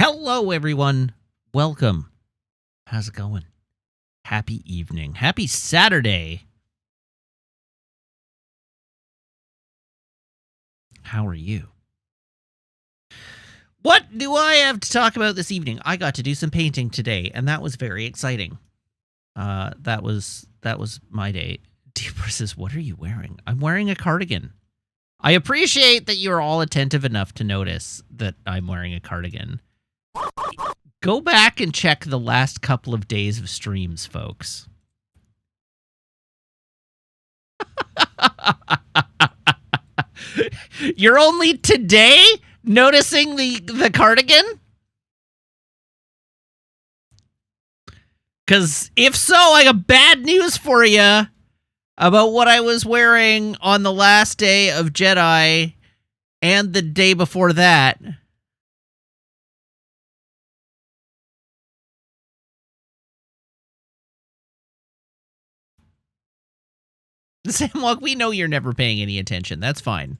Hello, everyone. Welcome. How's it going? Happy evening. Happy Saturday. How are you? What do I have to talk about this evening? I got to do some painting today, and that was very exciting. That was my day. Deeper says, "What are you wearing?" I'm wearing a cardigan. I appreciate that you're all attentive enough to notice that I'm wearing a cardigan. Go back and check the last couple of days of streams, folks. You're only today noticing the cardigan? Because if so, I got bad news for you about what I was wearing on the last day of Jedi and the day before that. Samwalk, we know you're never paying any attention. That's fine.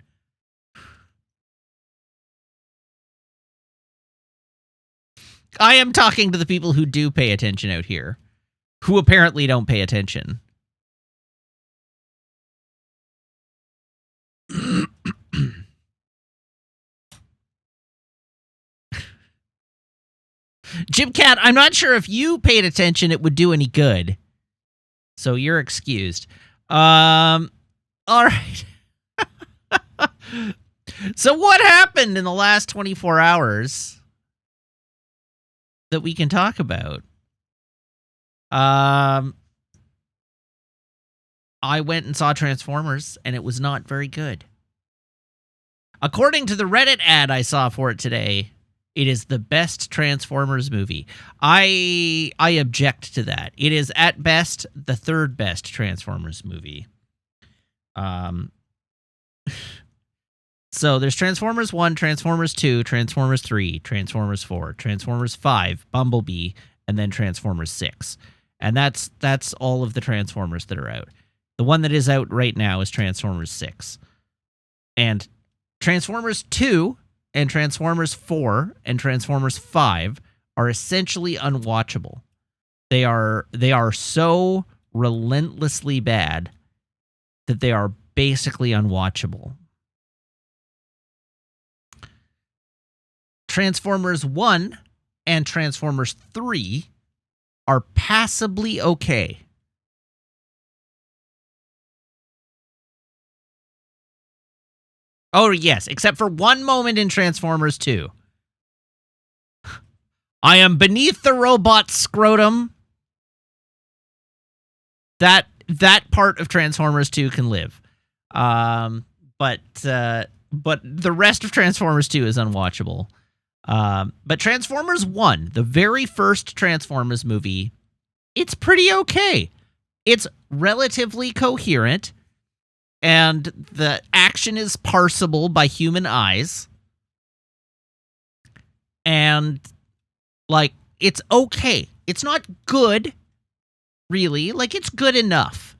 I am talking to the people who do pay attention out here, who apparently don't pay attention. Jim Cat, I'm not sure if you paid attention it would do any good. So you're excused. All right. So what happened in the last 24 hours that we can talk about? I went and saw Transformers, and it was not very good. According to the Reddit ad I saw for it today, it is the best Transformers movie. I object to that. It is, at best, the third best Transformers movie. So there's Transformers 1, Transformers 2, Transformers 3, Transformers 4, Transformers 5, Bumblebee, and then Transformers 6. And that's all of the Transformers that are out. The one that is out right now is Transformers 6. And Transformers 2 and Transformers 4 and Transformers 5 are essentially unwatchable. They are so relentlessly bad that they are basically unwatchable. Transformers 1 and Transformers 3 are passably okay. Oh, yes, except for one moment in Transformers 2. I am beneath the robot's scrotum. That part of Transformers 2 can live. But the rest of Transformers 2 is unwatchable. But Transformers 1, the very first Transformers movie, it's pretty okay. It's relatively coherent. And the action is parsable by human eyes. And, like, it's okay. It's not good, really. Like, it's good enough.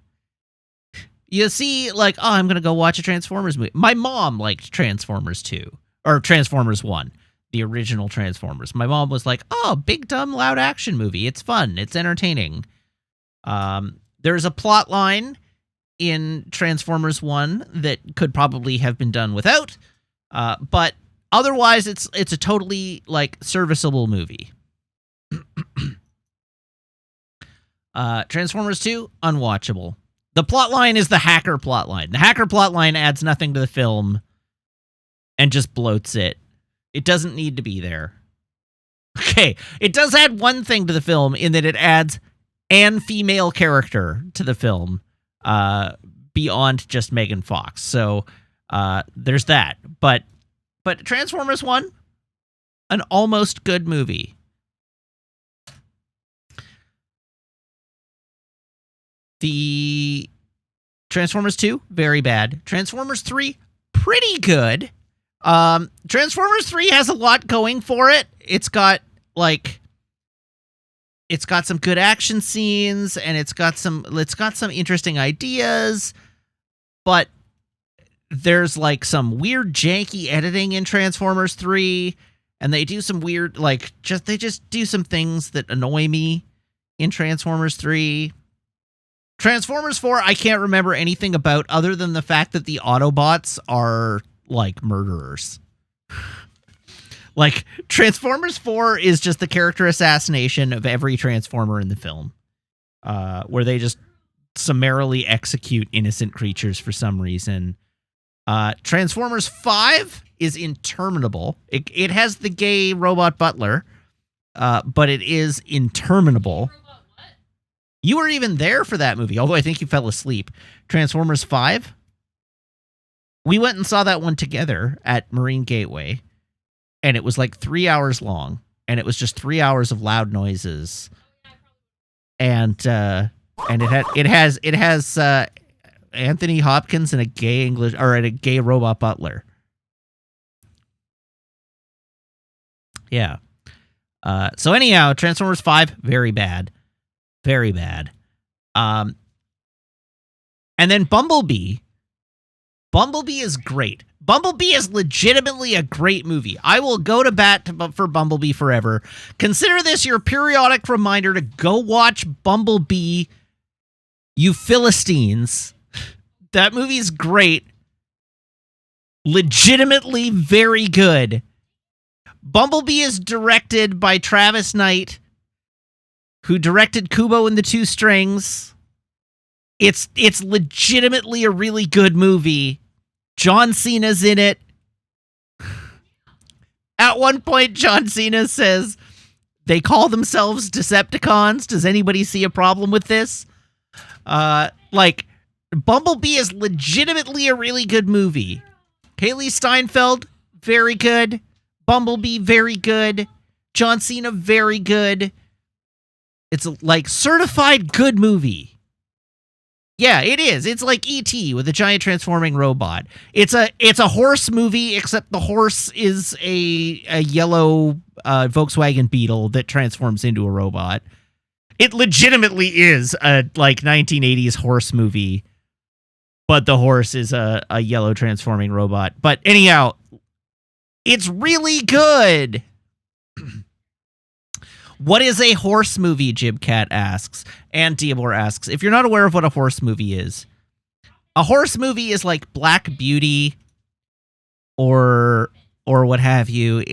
You see, like, oh, I'm going to go watch a Transformers movie. My mom liked Transformers 2. Or Transformers 1. The original Transformers. My mom was like, oh, big, dumb, loud action movie. It's fun. It's entertaining. There's a plot line in Transformers 1 that could probably have been done without, but otherwise it's a totally, like, serviceable movie. Transformers 2, unwatchable. The plotline is the hacker plotline. The hacker plotline adds nothing to the film and just bloats it. It doesn't need to be there. Okay, it does add one thing to the film in that it adds an female character to the film. Beyond just Megan Fox. So there's that. But Transformers 1, an almost good movie. The Transformers 2, very bad. Transformers 3, pretty good. Transformers 3 has a lot going for it. It's got some good action scenes, and it's got some interesting ideas, but there's, like, some weird janky editing in Transformers 3, and they do some weird, like, they just do some things that annoy me in Transformers 3. Transformers 4, I can't remember anything about other than the fact that the Autobots are, like, murderers. Like, Transformers 4 is just the character assassination of every Transformer in the film, where they just summarily execute innocent creatures for some reason. Transformers 5 is interminable. It has the gay robot butler, but it is interminable. You were even there for that movie, although I think you fell asleep. Transformers 5? We went and saw that one together at Marine Gateway, and it was like 3 hours long, and it was just 3 hours of loud noises. And it has Anthony Hopkins and a gay robot butler. Yeah. So anyhow, Transformers 5, very bad. Very bad. And then Bumblebee. Bumblebee is great. Bumblebee is legitimately a great movie. I will go to bat for Bumblebee forever. Consider this your periodic reminder to go watch Bumblebee, you Philistines. That movie's great. Legitimately very good. Bumblebee is directed by Travis Knight, who directed Kubo and the Two Strings. It's legitimately a really good movie. John Cena's in it. At one point, John Cena says, they call themselves Decepticons. Does anybody see a problem with this? Like, Bumblebee is legitimately a really good movie. Haley Steinfeld, very good. Bumblebee, very good. John Cena, very good. It's like certified good movie. Yeah, it is. It's like E.T. with a giant transforming robot. It's a horse movie, except the horse is a yellow Volkswagen Beetle that transforms into a robot. It legitimately is a like 1980s horse movie, but the horse is a yellow transforming robot. But anyhow, it's really good. What is a horse movie, Jibcat asks. And Diabor asks, if you're not aware of what a horse movie is, a horse movie is like Black Beauty or what have you.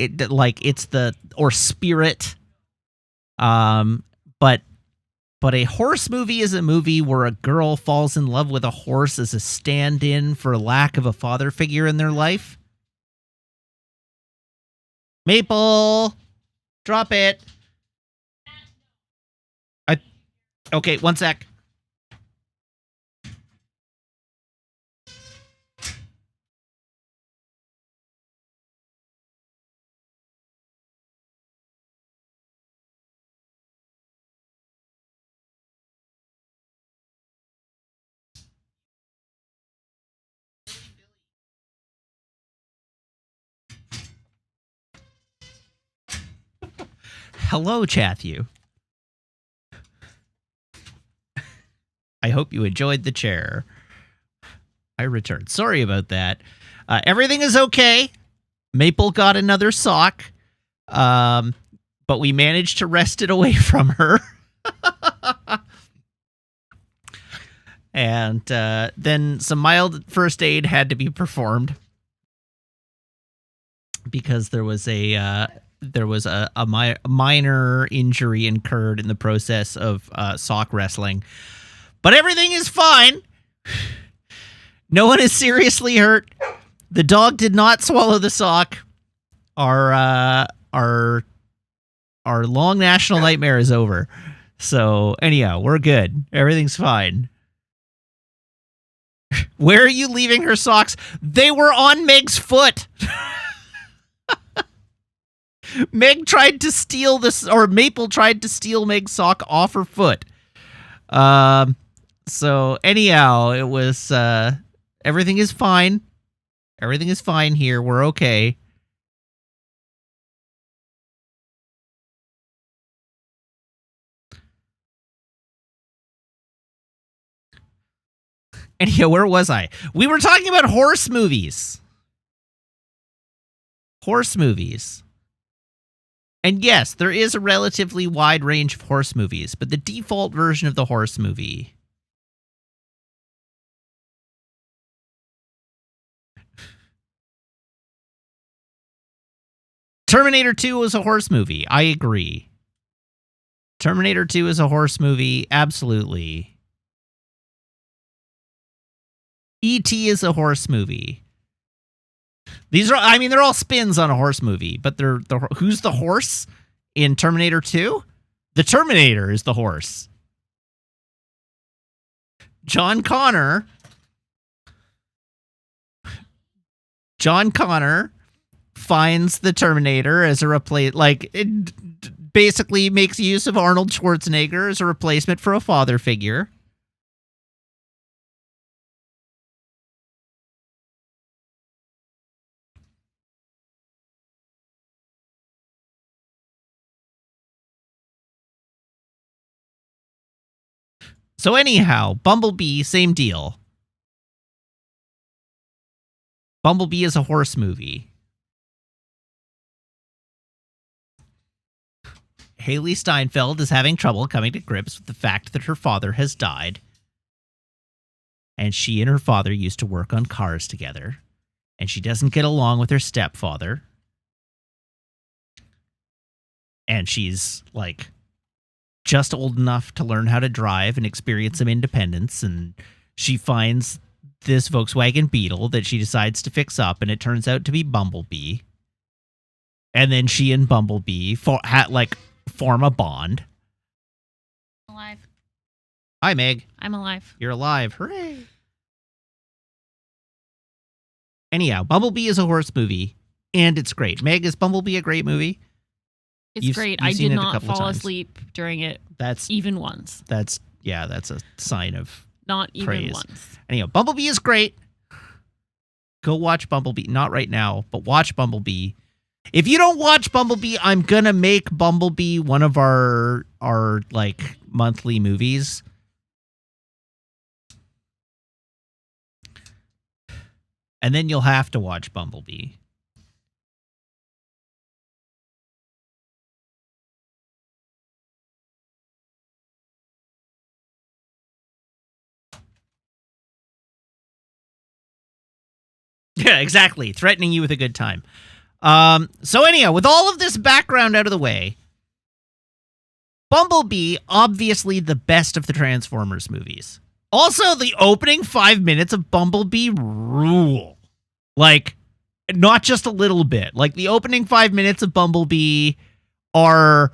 Or Spirit. But a horse movie is a movie where a girl falls in love with a horse as a stand-in for lack of a father figure in their life. Maple, drop it. Okay, one sec. Hello, Chathew. I hope you enjoyed the chair. I returned. Sorry about that. Everything is okay. Maple got another sock, but we managed to wrest it away from her. And then some mild first aid had to be performed because there was a minor injury incurred in the process of sock wrestling. But everything is fine. No one is seriously hurt. The dog did not swallow the sock. Our long national nightmare is over. So anyhow, we're good. Everything's fine. Where are you leaving her socks? They were on Meg's foot. Maple tried to steal Meg's sock off her foot. So anyhow, it was, everything is fine. Everything is fine here. We're okay. Anyhow, where was I? We were talking about horse movies. Horse movies. And yes, there is a relatively wide range of horse movies, but the default version of the horse movie... Terminator 2 was a horse movie. I agree. Terminator 2 is a horse movie. Absolutely. E.T. is a horse movie. These are, I mean, they're all spins on a horse movie, but who's the horse in Terminator 2? The Terminator is the horse. John Connor finds the Terminator as a it basically makes use of Arnold Schwarzenegger as a replacement for a father figure. So anyhow, Bumblebee, same deal. Bumblebee is a horse movie. Haley Steinfeld is having trouble coming to grips with the fact that her father has died. And she and her father used to work on cars together. And she doesn't get along with her stepfather. And she's, just old enough to learn how to drive and experience some independence. And she finds this Volkswagen Beetle that she decides to fix up, and it turns out to be Bumblebee. And then she and Bumblebee form a bond. I'm alive. Hi, Meg. I'm alive. You're alive. Hooray. Anyhow, Bumblebee is a horse movie, and it's great. Meg, is Bumblebee a great movie? It's great. I did not fall asleep during it even once. That's a sign of not even praise. Once. Anyhow, Bumblebee is great. Go watch Bumblebee. Not right now, but watch Bumblebee. If you don't watch Bumblebee, I'm gonna make Bumblebee one of our monthly movies. And then you'll have to watch Bumblebee. Yeah, exactly. Threatening you with a good time. So anyhow, with all of this background out of the way, Bumblebee, obviously the best of the Transformers movies. Also, the opening 5 minutes of Bumblebee rule. Not just a little bit. The opening 5 minutes of Bumblebee are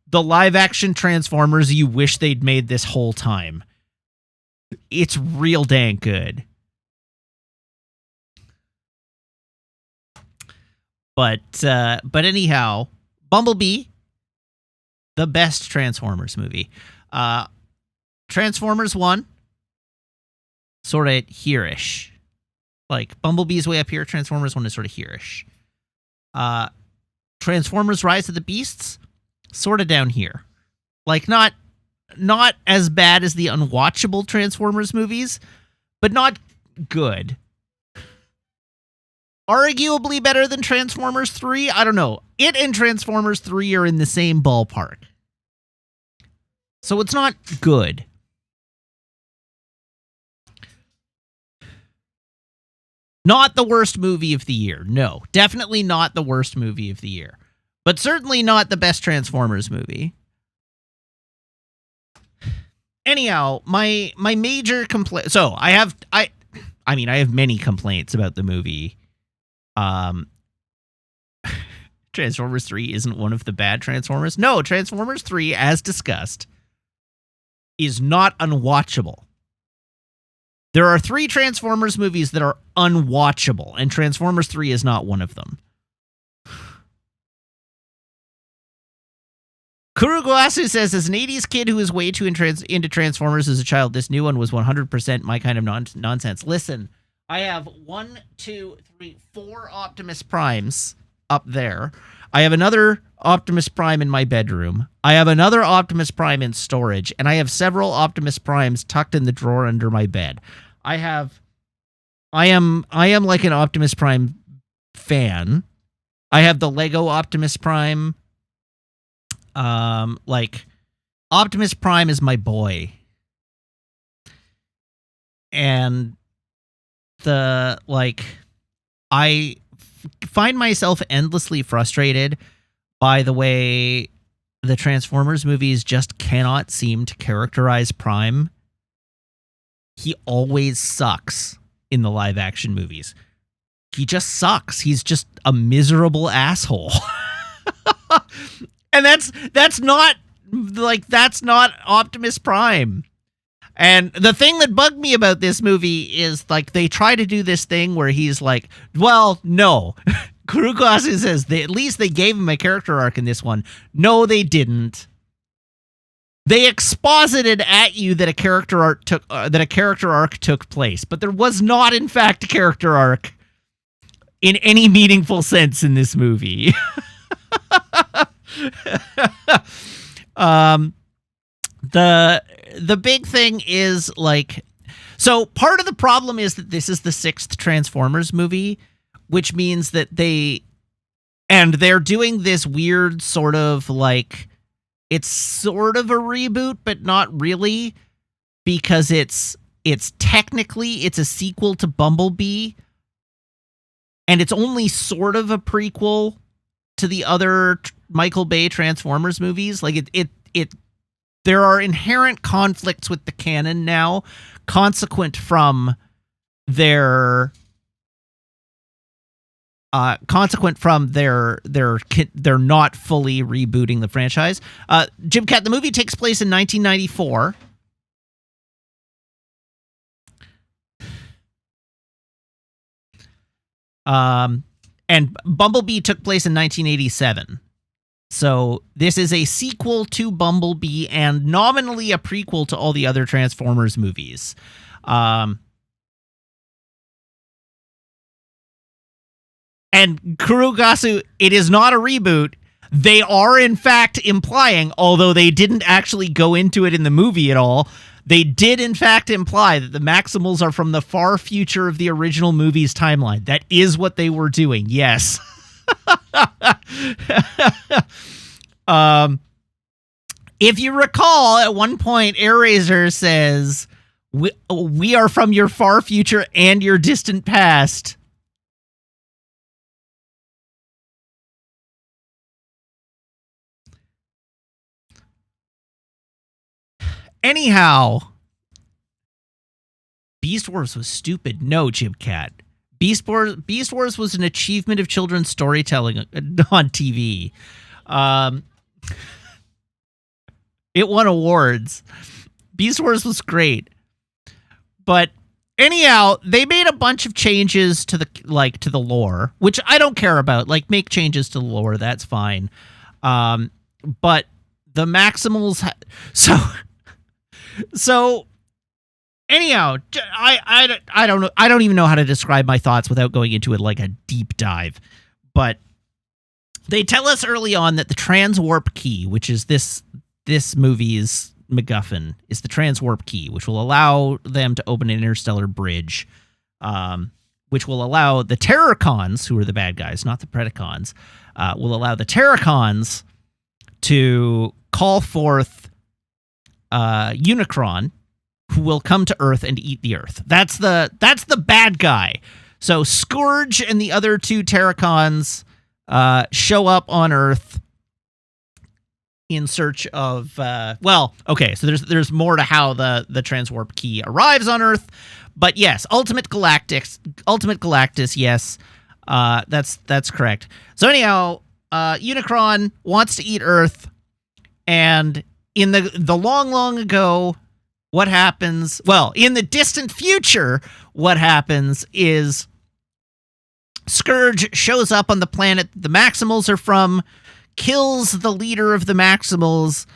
the live-action Transformers you wish they'd made this whole time. It's real dang good. But anyhow, Bumblebee, the best Transformers movie. Transformers 1, sort of here-ish. Bumblebee's way up here, Transformers 1 is sort of here-ish. Transformers Rise of the Beasts, sort of down here. Not as bad as the unwatchable Transformers movies, but not good. Arguably better than Transformers 3? I don't know. It and Transformers 3 are in the same ballpark. So it's not good. Not the worst movie of the year. No, definitely not the worst movie of the year. But certainly not the best Transformers movie. Anyhow, my major complaint... So, I have many complaints about the movie. Transformers 3 isn't one of the bad Transformers. No, Transformers 3, as discussed, is not unwatchable. There are 3 Transformers movies that are unwatchable, and Transformers 3 is not one of them. Kuruguasu says, as an 80s kid who was way too into Transformers as a child, this new one was 100% my kind of nonsense. Listen, I have 1, 2, 3, 4 Optimus Primes up there. I have another Optimus Prime in my bedroom. I have another Optimus Prime in storage, and I have several Optimus Primes tucked in the drawer under my bed. I am like an Optimus Prime fan. I have the Lego Optimus Prime like Optimus Prime is my boy. And I find myself endlessly frustrated by the way the Transformers movies just cannot seem to characterize Prime. He always sucks in the live action movies. He just sucks. He's just a miserable asshole. And that's not Optimus Prime. And the thing that bugged me about this movie is like they try to do this thing where he's like, well, no. Kurukasu says at least they gave him a character arc in this one. No, they didn't. They exposited at you that a character arc took place, but there was not, in fact, a character arc in any meaningful sense in this movie. The big thing is like, so part of the problem is that this is the 6th Transformers movie, which means that they're doing this weird sort of like, it's sort of a reboot, but not really, because it's technically a sequel to Bumblebee, and it's only sort of a prequel to the other Michael Bay Transformers movies. Like there are inherent conflicts with the canon now, consequent from their not fully rebooting the franchise. Jim Cat, the movie takes place in 1994. And Bumblebee took place in 1987. So this is a sequel to Bumblebee and nominally a prequel to all the other Transformers movies. And Kurugasu, it is not a reboot. They are, in fact, implying, although they didn't actually go into it in the movie at all, they did, in fact, imply that the Maximals are from the far future of the original movie's timeline. That is what they were doing, yes. If you recall, at one point, AirRaiser says, we are from your far future and your distant past. Anyhow, Beast Wars was stupid. No, Jim Cat. Beast Wars was an achievement of children's storytelling on TV. It won awards. Beast Wars was great. But anyhow, they made a bunch of changes to the lore, which I don't care about. Like, make changes to the lore, that's fine. But the Maximals So anyhow, I don't know. I don't even know how to describe my thoughts without going into it like a deep dive. But they tell us early on that the transwarp key, which is this movie's MacGuffin, is the transwarp key, which will allow them to open an interstellar bridge, which will allow the Terrorcons, who are the bad guys, not the Predacons, will allow the Terrorcons to call forth Unicron, who will come to Earth and eat the Earth. That's the bad guy. So Scourge and the other 2 Terracons show up on Earth in search of so there's more to how the transwarp key arrives on Earth, but yes, Ultimate Galactus, yes, that's correct. So anyhow, Unicron wants to eat Earth, and in the long ago, what happens? Well, in the distant future, what happens is Scourge shows up on the planet the Maximals are from, kills the leader of the Maximals,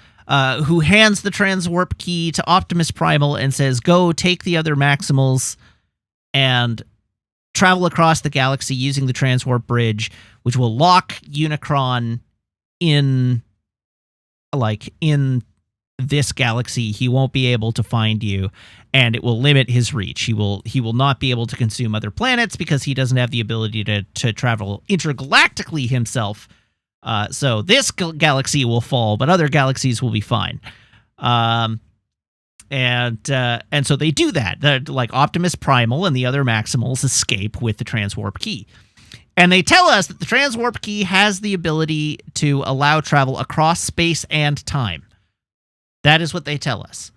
who hands the transwarp key to Optimus Primal and says, go take the other Maximals and travel across the galaxy using the transwarp bridge, which will lock Unicron in this galaxy. He won't be able to find you, and it will limit his reach. He will not be able to consume other planets because he doesn't have the ability to travel intergalactically himself, So this galaxy will fall, but other galaxies will be fine. And so they do that. Like Optimus Primal and the other Maximals escape with the transwarp key. And they tell us that the transwarp key has the ability to allow travel across space and time. That is what they tell us.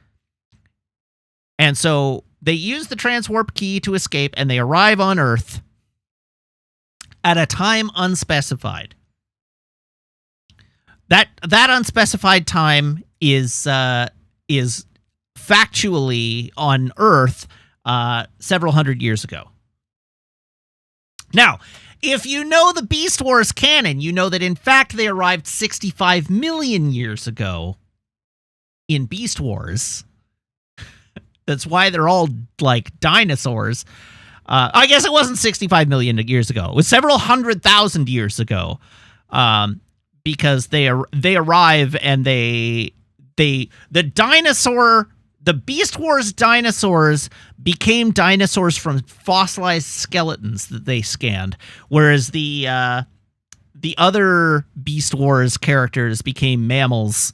And so they use the transwarp key to escape, and they arrive on Earth at a time unspecified. That unspecified time is factually on Earth several hundred years ago. Now, if you know the Beast Wars canon, you know that in fact they arrived 65 million years ago in Beast Wars. That's why they're all like dinosaurs. I guess it wasn't 65 million years ago. It was several 100,000 years ago. Because they arrive and the Beast Wars dinosaurs became dinosaurs from fossilized skeletons that they scanned, whereas the other Beast Wars characters became mammals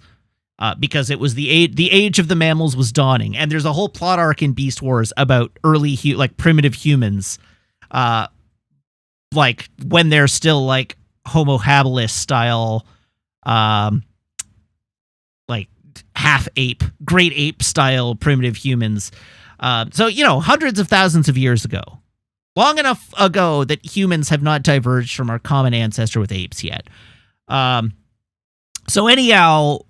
because it was the age of the mammals was dawning. And there's a whole plot arc in Beast Wars about early primitive humans, like when they're still like Homo habilis style, like half ape, great ape style primitive humans. So, hundreds of thousands of years ago, long enough ago that humans have not diverged from our common ancestor with apes yet. So anyhow,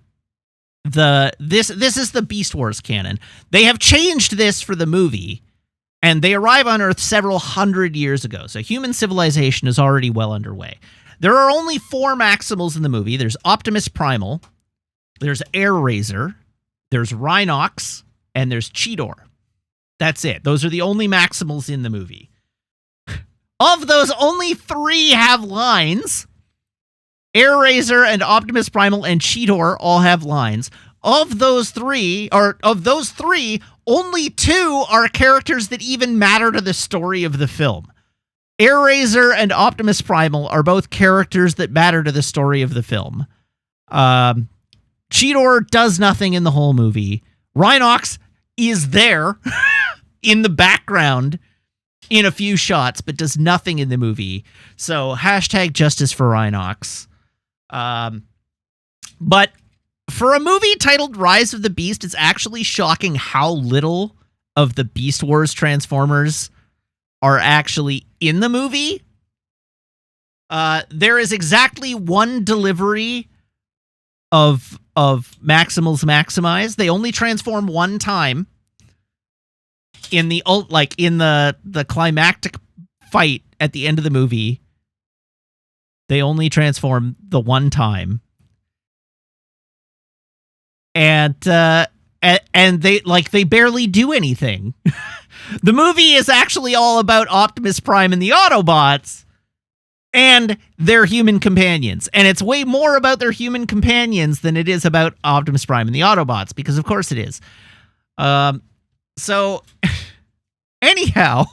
this is the Beast Wars canon. They have changed this for the movie, and they arrive on Earth several hundred years ago. So human civilization is already well underway. There are only 4 Maximals in the movie. There's Optimus Primal, there's Air Razor, there's Rhinox, and there's Cheetor. That's it. Those are the only Maximals in the movie. Of those, only 3 have lines. Air Razor and Optimus Primal and Cheetor all have lines. Of those three, only 2 are characters that even matter to the story of the film. Air Razor and Optimus Primal are both characters that matter to the story of the film. Cheetor does nothing in the whole movie. Rhinox is there in the background in a few shots, but does nothing in the movie. So #justice for Rhinox. But for a movie titled Rise of the Beast, it's actually shocking how little of the Beast Wars Transformers are actually in the movie. There is exactly 1 delivery of Maximals Maximize. They only transform 1 time in the climactic fight at the end of the movie. They only transform the 1 time. And they barely do anything. The movie is actually all about Optimus Prime and the Autobots and their human companions. And it's way more about their human companions than it is about Optimus Prime and the Autobots, because of course it is. So anyhow,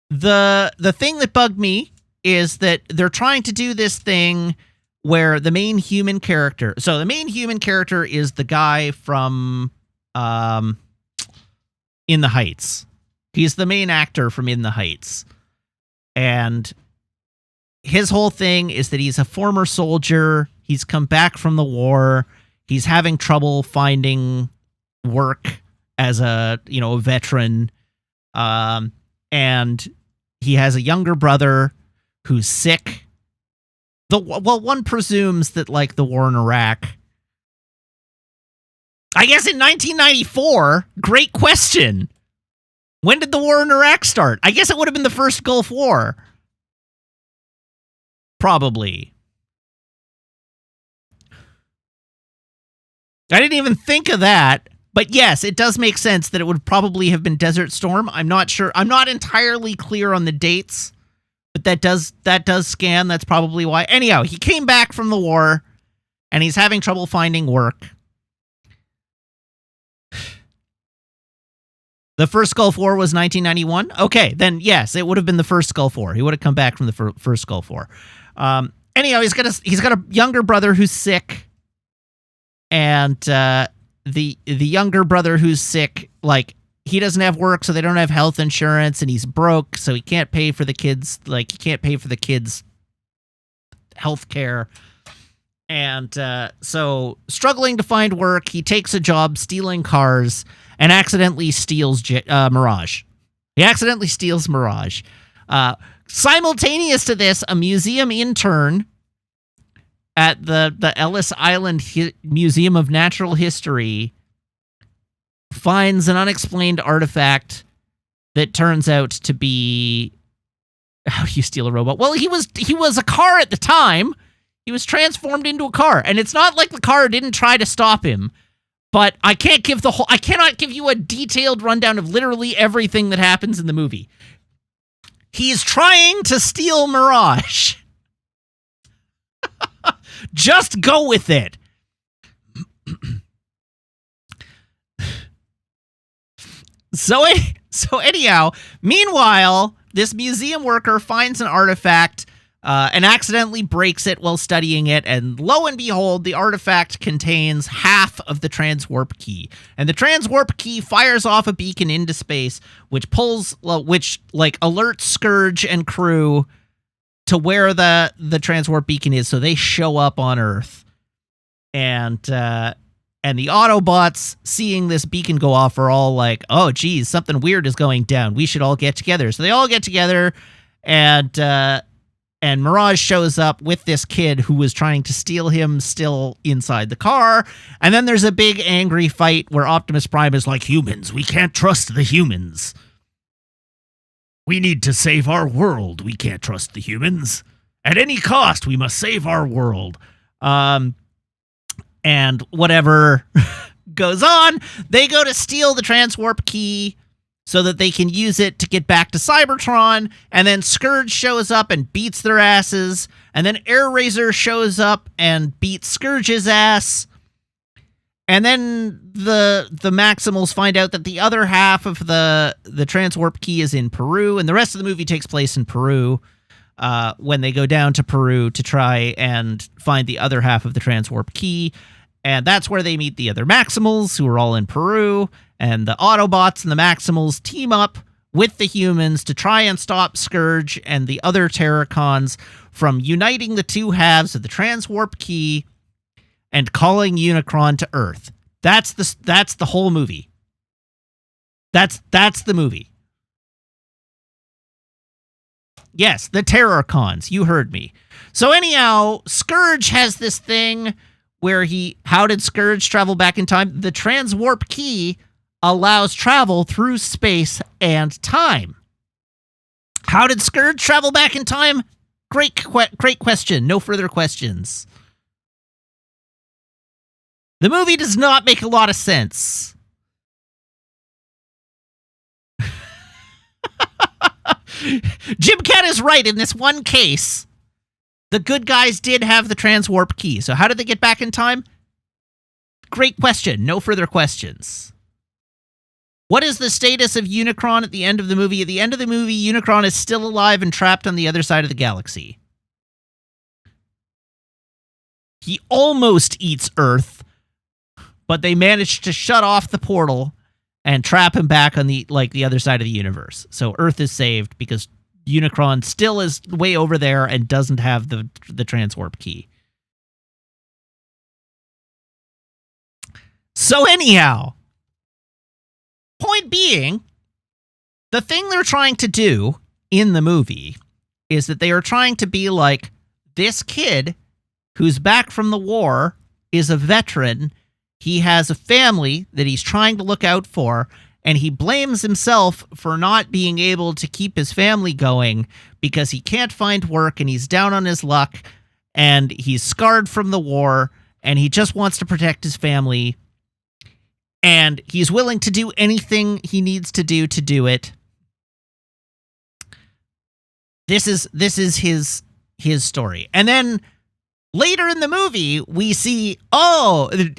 the thing that bugged me is that they're trying to do this thing where the main human character... So the main human character is the guy from In the Heights. He's the main actor from In the Heights. And his whole thing is that he's a former soldier. He's come back from the war. He's having trouble finding work as a veteran. And he has a younger brother who's sick. One presumes that, like, the war in Iraq... I guess in 1994, great question. When did the war in Iraq start? I guess it would have been the first Gulf War. Probably. I didn't even think of that. But yes, it does make sense that it would probably have been Desert Storm. I'm not sure. I'm not entirely clear on the dates. But that does scan. That's probably why. Anyhow, he came back from the war, and he's having trouble finding work. The first Gulf War was 1991? Okay, then yes, it would have been the first Gulf War. He would have come back from the first Gulf War. Anyhow, he's got a younger brother who's sick, and the younger brother who's sick, like, he doesn't have work, so they don't have health insurance, and he's broke, so he can't pay for the kids. Like, he can't pay for the kids' health care. And so, struggling to find work, he takes a job stealing cars and accidentally steals Mirage. He accidentally steals Mirage. Simultaneous to this, a museum intern at the Ellis Island Museum of Natural History finds an unexplained artifact that turns out to be... How do you steal a robot? Well, he was a car at the time. He was transformed into a car, and it's not like the car didn't try to stop him. But I cannot give you a detailed rundown of literally everything that happens in the movie. He's trying to steal Mirage. Just go with it. So anyhow, meanwhile, this museum worker finds an artifact and accidentally breaks it while studying it, and lo and behold, the artifact contains half of the transwarp key. And the transwarp key fires off a beacon into space, which alerts Scourge and crew to where the transwarp beacon is, so they show up on Earth. And the Autobots, seeing this beacon go off, are all like, oh, geez, something weird is going down. We should all get together. So they all get together, and Mirage shows up with this kid who was trying to steal him still inside the car. And then there's a big angry fight where Optimus Prime is like, humans, we can't trust the humans. We need to save our world. We can't trust the humans. At any cost, we must save our world. And whatever goes on, they go to steal the transwarp key so that they can use it to get back to Cybertron, and then Scourge shows up and beats their asses, and then Air-Razor shows up and beats Scourge's ass, and then the Maximals find out that the other half of the transwarp key is in Peru, and the rest of the movie takes place in Peru, when they go down to Peru to try and find the other half of the transwarp key, and that's where they meet the other Maximals, who are all in Peru, and the Autobots and the Maximals team up with the humans to try and stop Scourge and the other Terracons from uniting the two halves of the transwarp key and calling Unicron to Earth. That's the whole movie. That's the movie. Yes, the Terracons. You heard me. So anyhow, Scourge has this thing where how did Scourge travel back in time? The transwarp key allows travel through space and time. How did Scourge travel back in time? Great question. No further questions. The movie does not make a lot of sense. Jim Cat is right. In this one case, the good guys did have the transwarp key. So how did they get back in time? Great question. No further questions. What is the status of Unicron at the end of the movie? At the end of the movie, Unicron is still alive and trapped on the other side of the galaxy. He almost eats Earth, but they managed to shut off the portal and trap him back on the other side of the universe. So Earth is saved because Unicron still is way over there and doesn't have the transwarp key. So anyhow, point being, the thing they're trying to do in the movie is that they are trying to be like, this kid who's back from the war is a veteran. He has a family that he's trying to look out for, and he blames himself for not being able to keep his family going because he can't find work and he's down on his luck and he's scarred from the war and he just wants to protect his family. And he's willing to do anything he needs to do it. This is his story. And then later in the movie, we see,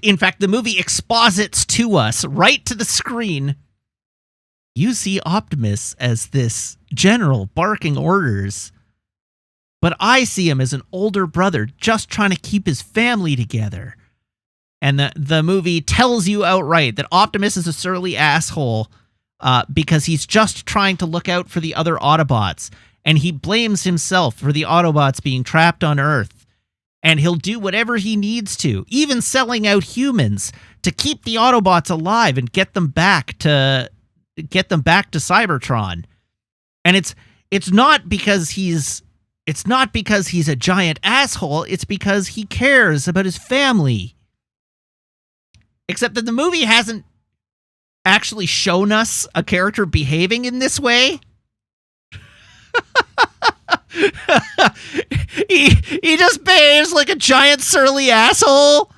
in fact, the movie exposits to us right to the screen. you see Optimus as this general barking orders, but I see him as an older brother just trying to keep his family together. And the movie tells you outright that Optimus is a surly asshole because he's just trying to look out for the other Autobots. And he blames himself for the Autobots being trapped on Earth. And he'll do whatever he needs to, even selling out humans, to keep the Autobots alive and get them back to Cybertron. And it's not because he's a giant asshole, it's because he cares about his family. Except that the movie hasn't actually shown us a character behaving in this way. he just behaves like a giant surly asshole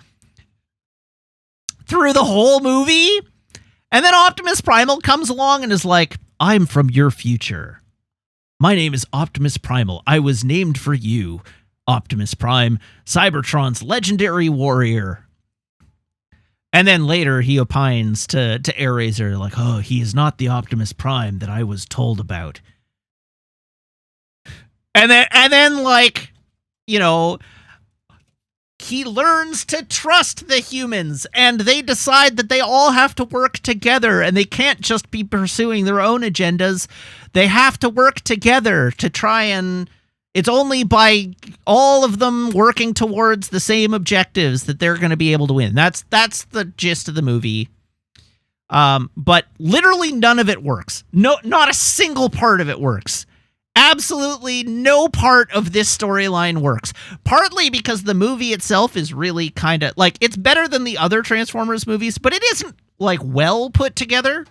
through the whole movie. And then Optimus Primal comes along and is like, I'm from your future. My name is Optimus Primal. I was named for you, Optimus Prime, Cybertron's legendary warrior. And then later he opines to AirRaiser like, oh, he is not the Optimus Prime that I was told about. And then like, you know, he learns to trust the humans, and they decide that they all have to work together, and they can't just be pursuing their own agendas. They have to work together to try and... It's only by all of them working towards the same objectives that they're going to be able to win. That's the gist of the movie. But literally none of it works. No, not a single part of it works. Absolutely no part of this storyline works. Partly because the movie itself is really kind of like, it's better than the other Transformers movies, but it isn't like well put together.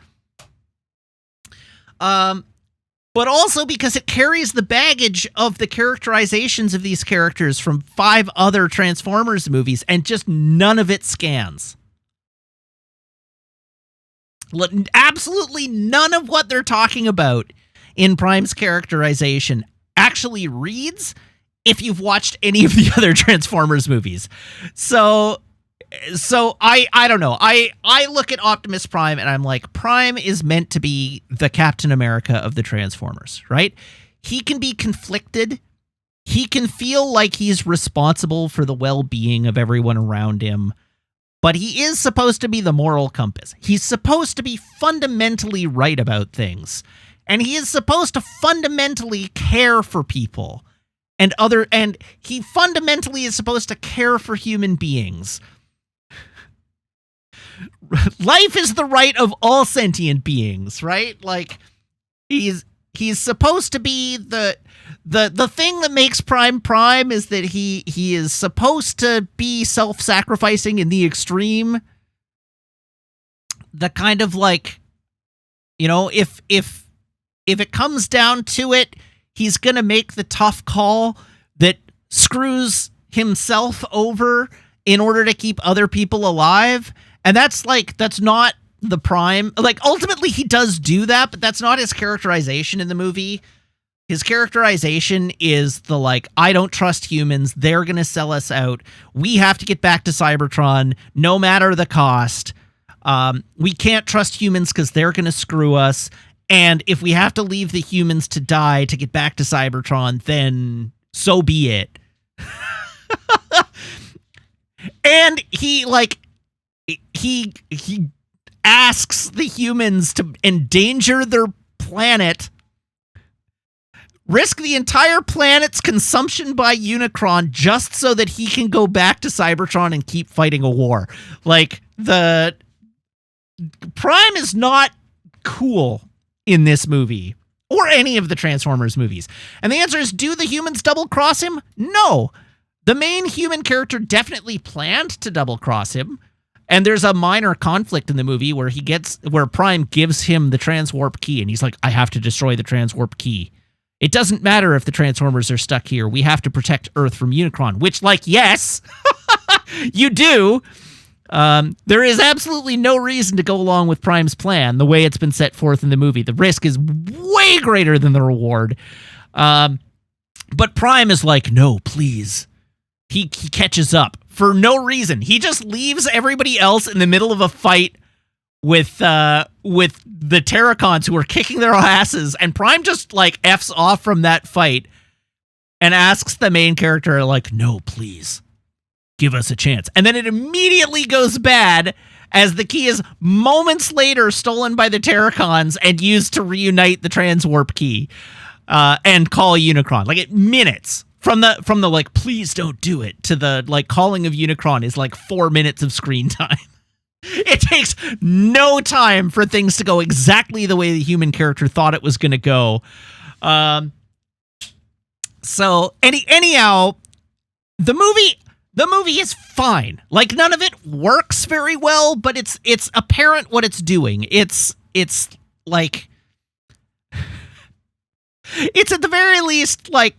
But also because it carries the baggage of the characterizations of these characters from 5 other Transformers movies, and just none of it scans. Absolutely none of what they're talking about in Prime's characterization actually reads if you've watched any of the other Transformers movies. So I don't know. I look at Optimus Prime and I'm like, Prime is meant to be the Captain America of the Transformers, right? He can be conflicted. He can feel like he's responsible for the well-being of everyone around him, but he is supposed to be the moral compass. He's supposed to be fundamentally right about things, and he is supposed to fundamentally care for people and he fundamentally is supposed to care for human beings. Life is the right of all sentient beings, right? Like, he's supposed to be the thing that makes Prime is that he is supposed to be self-sacrificing in the extreme. The kind of like, you know, if it comes down to it, he's gonna make the tough call that screws himself over in order to keep other people alive. And that's not the Prime. Like, ultimately he does do that, but that's not his characterization in the movie. His characterization is the, like, I don't trust humans. They're going to sell us out. We have to get back to Cybertron, no matter the cost. We can't trust humans because they're going to screw us. And if we have to leave the humans to die to get back to Cybertron, then so be it. And he asks the humans to endanger their planet, risk the entire planet's consumption by Unicron just so that he can go back to Cybertron and keep fighting a war. Like, the Prime is not cool in this movie or any of the Transformers movies. And the answer is, do the humans double cross him? No. The main human character definitely planned to double cross him. And there's a minor conflict in the movie where Prime gives him the transwarp key, and he's like, I have to destroy the transwarp key. It doesn't matter if the Transformers are stuck here. We have to protect Earth from Unicron, which, like, yes, you do. There is absolutely no reason to go along with Prime's plan the way it's been set forth in the movie. The risk is way greater than the reward. But Prime is like, no, please. He catches up for no reason. He just leaves everybody else in the middle of a fight with the Terracons who are kicking their asses, and Prime just like F's off from that fight and asks the main character like, "No, please, give us a chance." And then it immediately goes bad as the key is moments later stolen by the Terracons and used to reunite the transwarp key and call Unicron. Like at minutes from the like, please don't do it, to the like calling of Unicron is like 4 minutes of screen time. It takes no time for things to go exactly the way the human character thought it was going to go. So anyhow, the movie is fine. Like none of it works very well, but it's apparent what it's doing. It's like it's at the very least like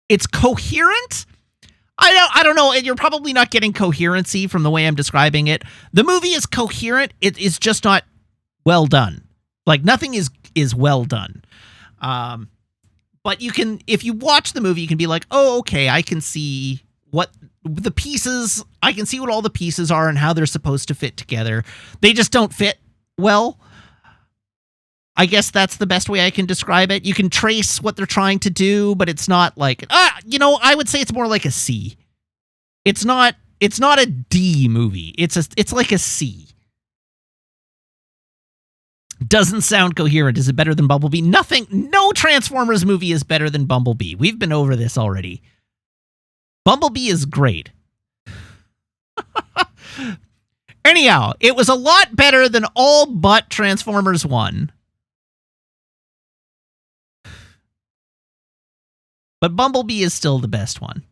it's coherent. I don't know. You're probably not getting coherency from the way I'm describing it. The movie is coherent. It is just not well done. Like nothing is well done. But you can, if you watch the movie, you can be like, oh, okay, I can see what the pieces. I can see what all the pieces are and how they're supposed to fit together. They just don't fit well. I guess that's the best way I can describe it. You can trace what they're trying to do, but it's not like, I would say it's more like a C. It's not a D movie. It's like a C. Doesn't sound coherent. Is it better than Bumblebee? No Transformers movie is better than Bumblebee. We've been over this already. Bumblebee is great. Anyhow, it was a lot better than all but Transformers 1. But Bumblebee is still the best one.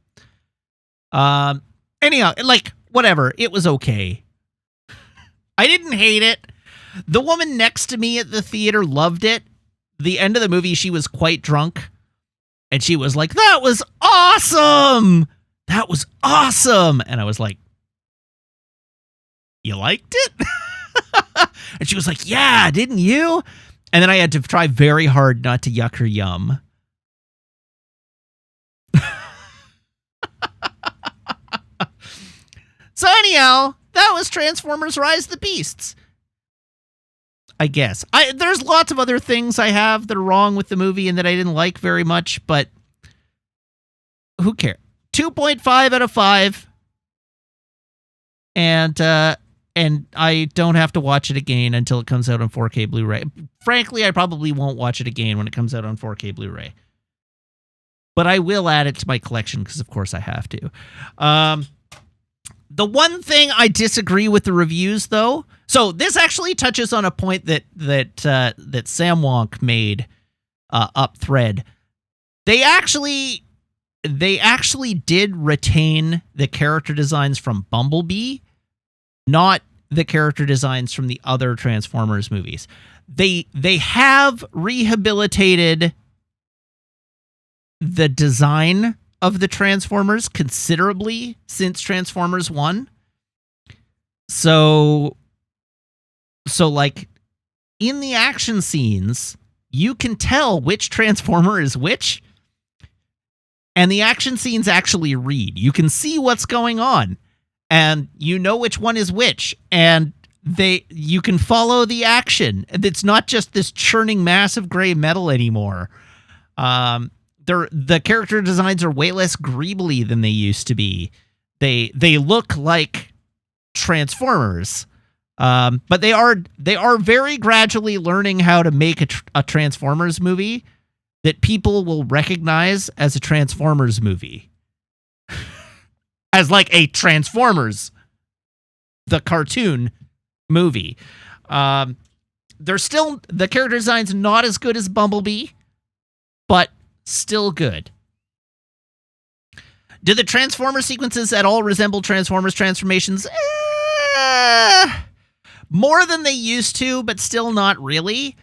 Anyhow, like, whatever. It was okay. I didn't hate it. The woman next to me at the theater loved it. The end of the movie, she was quite drunk. And she was like, that was awesome! That was awesome! And I was like, you liked it? And she was like, yeah, didn't you? And then I had to try very hard not to yuck her yum. So anyhow, that was Transformers Rise of the Beasts. I guess. There's lots of other things I have that are wrong with the movie and that I didn't like very much, but who cares? 2.5 out of 5. And I don't have to watch it again until it comes out on 4K Blu-ray. Frankly, I probably won't watch it again when it comes out on 4K Blu-ray. But I will add it to my collection because, of course, I have to. The one thing I disagree with the reviews, though, so this actually touches on a point that Sam Wonk made up thread. They actually did retain the character designs from Bumblebee, not the character designs from the other Transformers movies. They have rehabilitated the design of the Transformers considerably since Transformers 1. So like in the action scenes, you can tell which Transformer is which. And the action scenes actually read. You can see what's going on. And you know which one is which. And you can follow the action. It's not just this churning mass of gray metal anymore. The character designs are way less greebly than they used to be. They look like Transformers, but they are very gradually learning how to make a Transformers movie that people will recognize as a Transformers movie, as like a Transformers, the cartoon movie. They're still, the character design's not as good as Bumblebee, but still good. Do the Transformer sequences at all resemble Transformers transformations? More than they used to, but still not really.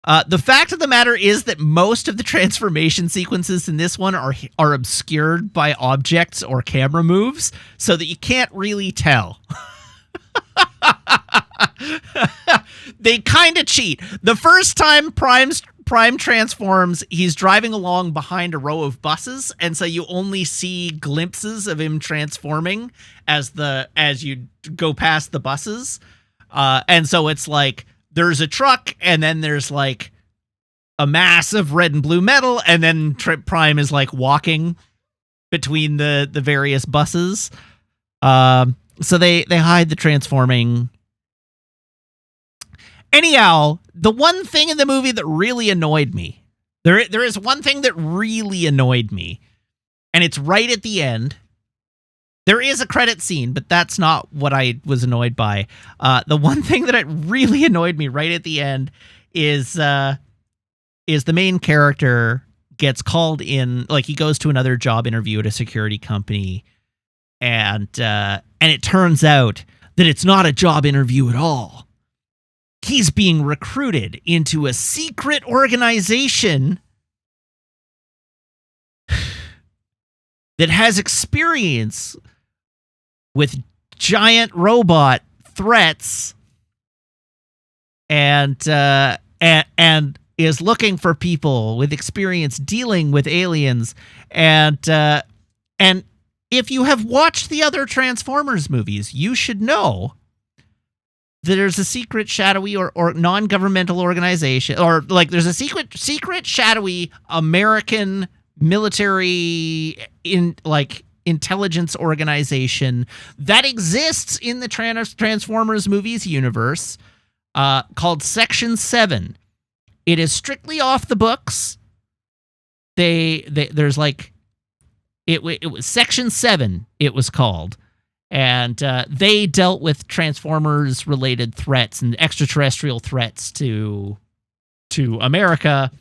The fact of the matter is that most of the transformation sequences in this one are obscured by objects or camera moves, so that you can't really tell. They kind of cheat. The first time Prime transforms, he's driving along behind a row of buses, and so you only see glimpses of him transforming as you go past the buses. And so it's like there's a truck, and then there's like a mass of red and blue metal, and then Prime is like walking between the various buses. So they hide the transforming. Anyhow, the one thing in the movie that really annoyed me, there is one thing that really annoyed me, and it's right at the end. There is a credit scene, but that's not what I was annoyed by. The one thing that really annoyed me right at the end is the main character gets called in, like he goes to another job interview at a security company, and it turns out that it's not a job interview at all. He's being recruited into a secret organization that has experience with giant robot threats and is looking for people with experience dealing with aliens. And if you have watched the other Transformers movies, you should know that there's a secret, shadowy, or non-governmental organization, or like there's a secret, shadowy American military intelligence organization that exists in the Transformers movies universe, called Section 7. It is strictly off the books. There's like it was Section 7. It was called. And they dealt with Transformers-related threats and extraterrestrial threats to America.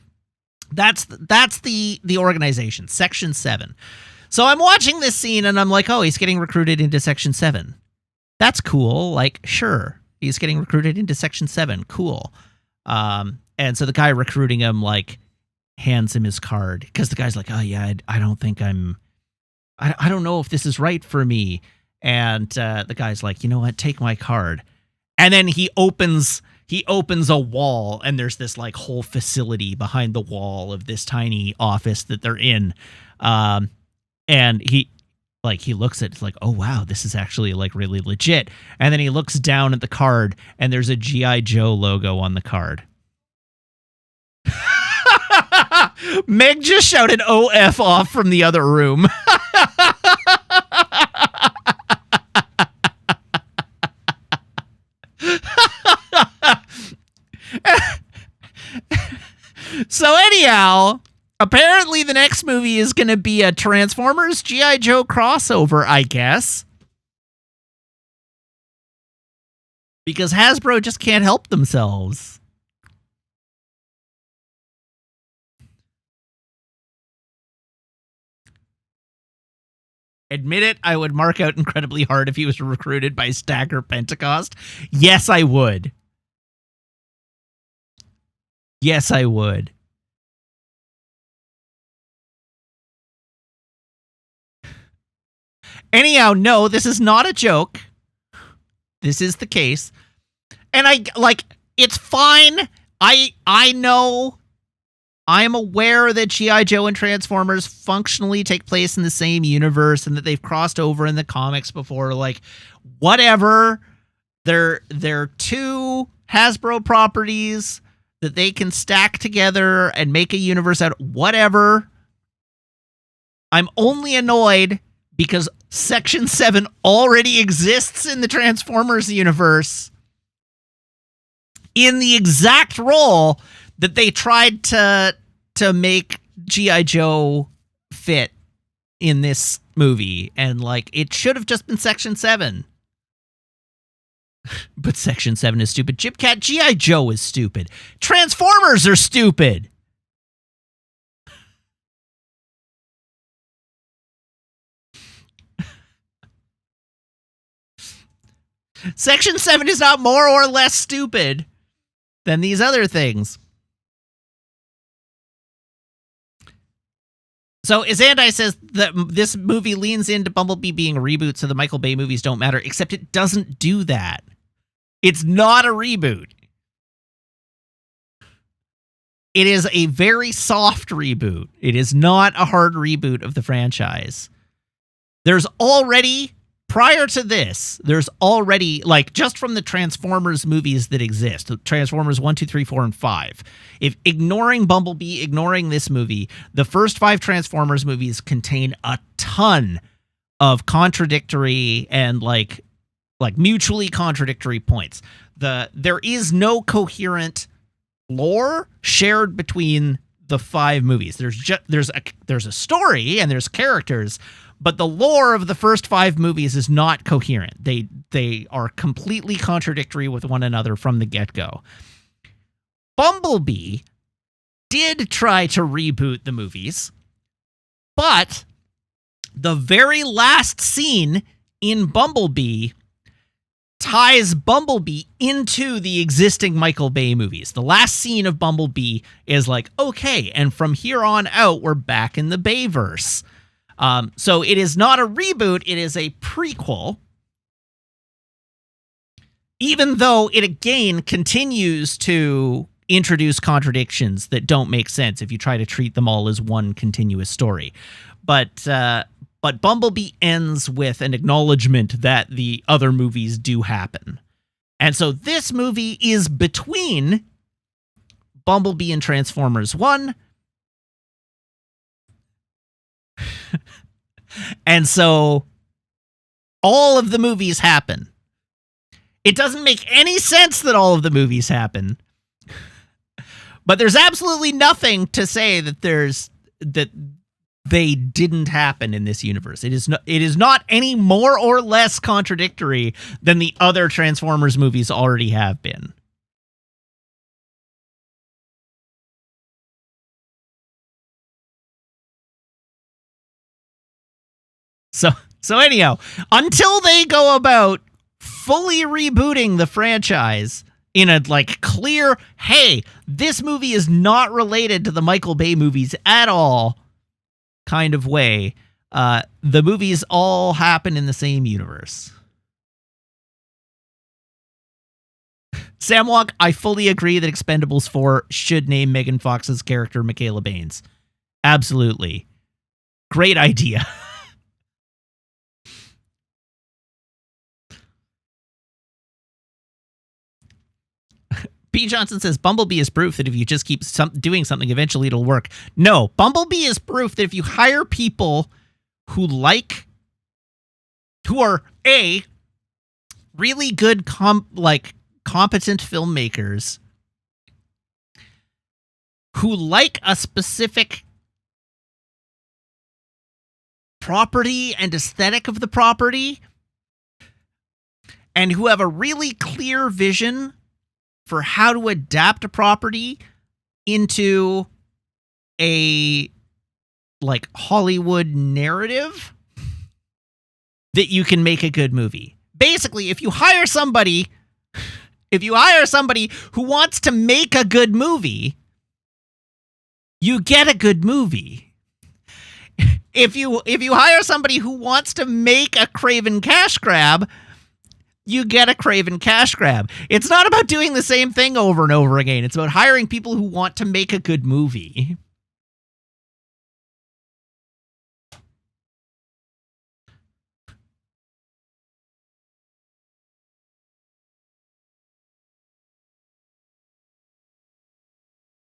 That's the organization, Section 7. So I'm watching this scene, and I'm like, oh, he's getting recruited into Section 7. That's cool. Like, sure, he's getting recruited into Section 7. Cool. And so the guy recruiting him, like, hands him his card. Because the guy's like, oh, yeah, I don't think I don't know if this is right for me. And the guy's like, you know what? Take my card. And then he opens a wall, and there's this like whole facility behind the wall of this tiny office that they're in. And he looks at it, like, oh wow, this is actually like really legit. And then he looks down at the card, and there's a G.I. Joe logo on the card. Meg just shouted OF off from the other room. So anyhow, apparently the next movie is going to be a Transformers G.I. Joe crossover, I guess. Because Hasbro just can't help themselves. Admit it, I would mark out incredibly hard if he was recruited by Stacker Pentecost. Yes, I would. Yes, I would. Anyhow, no, this is not a joke. This is the case. And it's fine. I know. I'm aware that G.I. Joe and Transformers functionally take place in the same universe and that they've crossed over in the comics before. Like, whatever. They're two Hasbro properties that they can stack together and make a universe out of. Whatever. I'm only annoyed because Section 7 already exists in the Transformers universe in the exact role that they tried to make G.I. Joe fit in this movie. And, like, it should have just been Section 7. But Section 7 is stupid. Jibcat, G.I. Joe is stupid. Transformers are stupid. Section 7 is not more or less stupid than these other things. So Izandai says that this movie leans into Bumblebee being a reboot, so the Michael Bay movies don't matter, except it doesn't do that. It's not a reboot. It is a very soft reboot. It is not a hard reboot of the franchise. There's already prior to this, there's already, like, just from the Transformers movies that exist, Transformers 1, 2, 3, 4, and 5, if ignoring Bumblebee, ignoring this movie, the first 5 Transformers movies contain a ton of contradictory and, like mutually contradictory points. There is no coherent lore shared between the 5 movies. There's a story and there's characters, but the lore of the first 5 movies is not coherent. They are completely contradictory with one another from the get-go. Bumblebee did try to reboot the movies, but the very last scene in Bumblebee ties Bumblebee into the existing Michael Bay movies. The last scene of Bumblebee is like, okay, and from here on out, we're back in the Bayverse. So it is not a reboot, it is a prequel. Even though it again continues to introduce contradictions that don't make sense if you try to treat them all as one continuous story. But Bumblebee ends with an acknowledgement that the other movies do happen. And so this movie is between Bumblebee and Transformers 1. And so all of the movies happen. It doesn't make any sense that all of the movies happen. But there's absolutely nothing to say that they didn't happen in this universe. It is not any more or less contradictory than the other Transformers movies already have been. So anyhow, until they go about fully rebooting the franchise in a like clear, hey, this movie is not related to the Michael Bay movies at all kind of way, the movies all happen in the same universe. Samwalk, I fully agree that Expendables 4 should name Megan Fox's character Michaela Baines. Absolutely. Great idea. P. Johnson says, Bumblebee is proof that if you just keep doing something, eventually it'll work. No, Bumblebee is proof that if you hire people who are A, really good, competent filmmakers who like a specific property and aesthetic of the property, and who have a really clear vision for how to adapt a property into a like Hollywood narrative, that you can make a good movie. Basically, if you hire somebody who wants to make a good movie, you get a good movie. If you hire somebody who wants to make a craven cash grab, you get a craven cash grab. It's not about doing the same thing over and over again. It's about hiring people who want to make a good movie.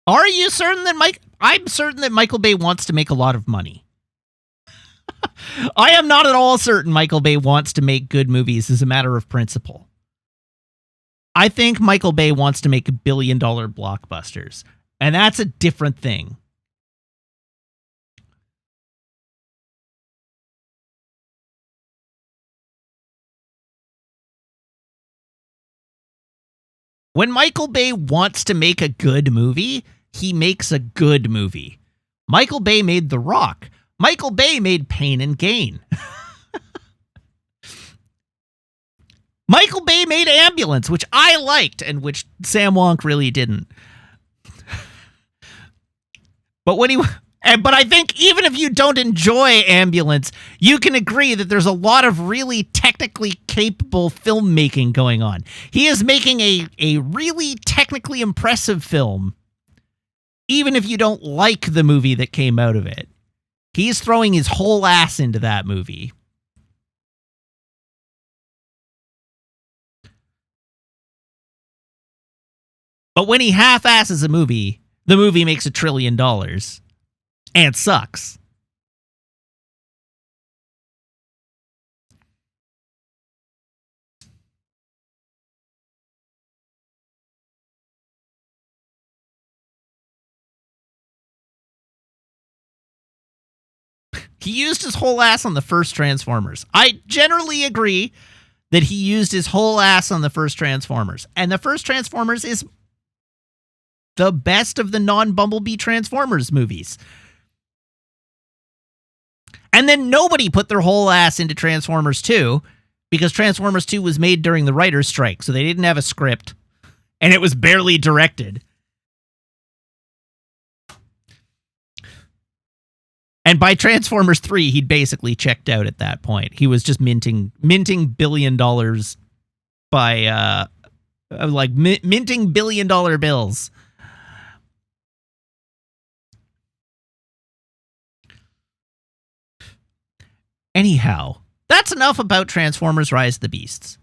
Are you certain that I'm certain that Michael Bay wants to make a lot of money. I am not at all certain Michael Bay wants to make good movies as a matter of principle. I think Michael Bay wants to make $1 billion blockbusters, and that's a different thing. When Michael Bay wants to make a good movie, he makes a good movie. Michael Bay made The Rock. Michael Bay made Pain and Gain. Michael Bay made Ambulance, which I liked and which Sam Wonk really didn't. But I think even if you don't enjoy Ambulance, you can agree that there's a lot of really technically capable filmmaking going on. He is making a really technically impressive film, even if you don't like the movie that came out of it. He's throwing his whole ass into that movie. But when he half-asses a movie, the movie makes $1 trillion and sucks. He used his whole ass on the first Transformers. I generally agree that he used his whole ass on the first Transformers. And the first Transformers is the best of the non-Bumblebee Transformers movies. And then nobody put their whole ass into Transformers 2 because Transformers 2 was made during the writer's strike, so they didn't have a script, and it was barely directed. And by Transformers 3, he'd basically checked out at that point. He was just minting $1 billion by, minting $1 billion bills. Anyhow, that's enough about Transformers Rise of the Beasts.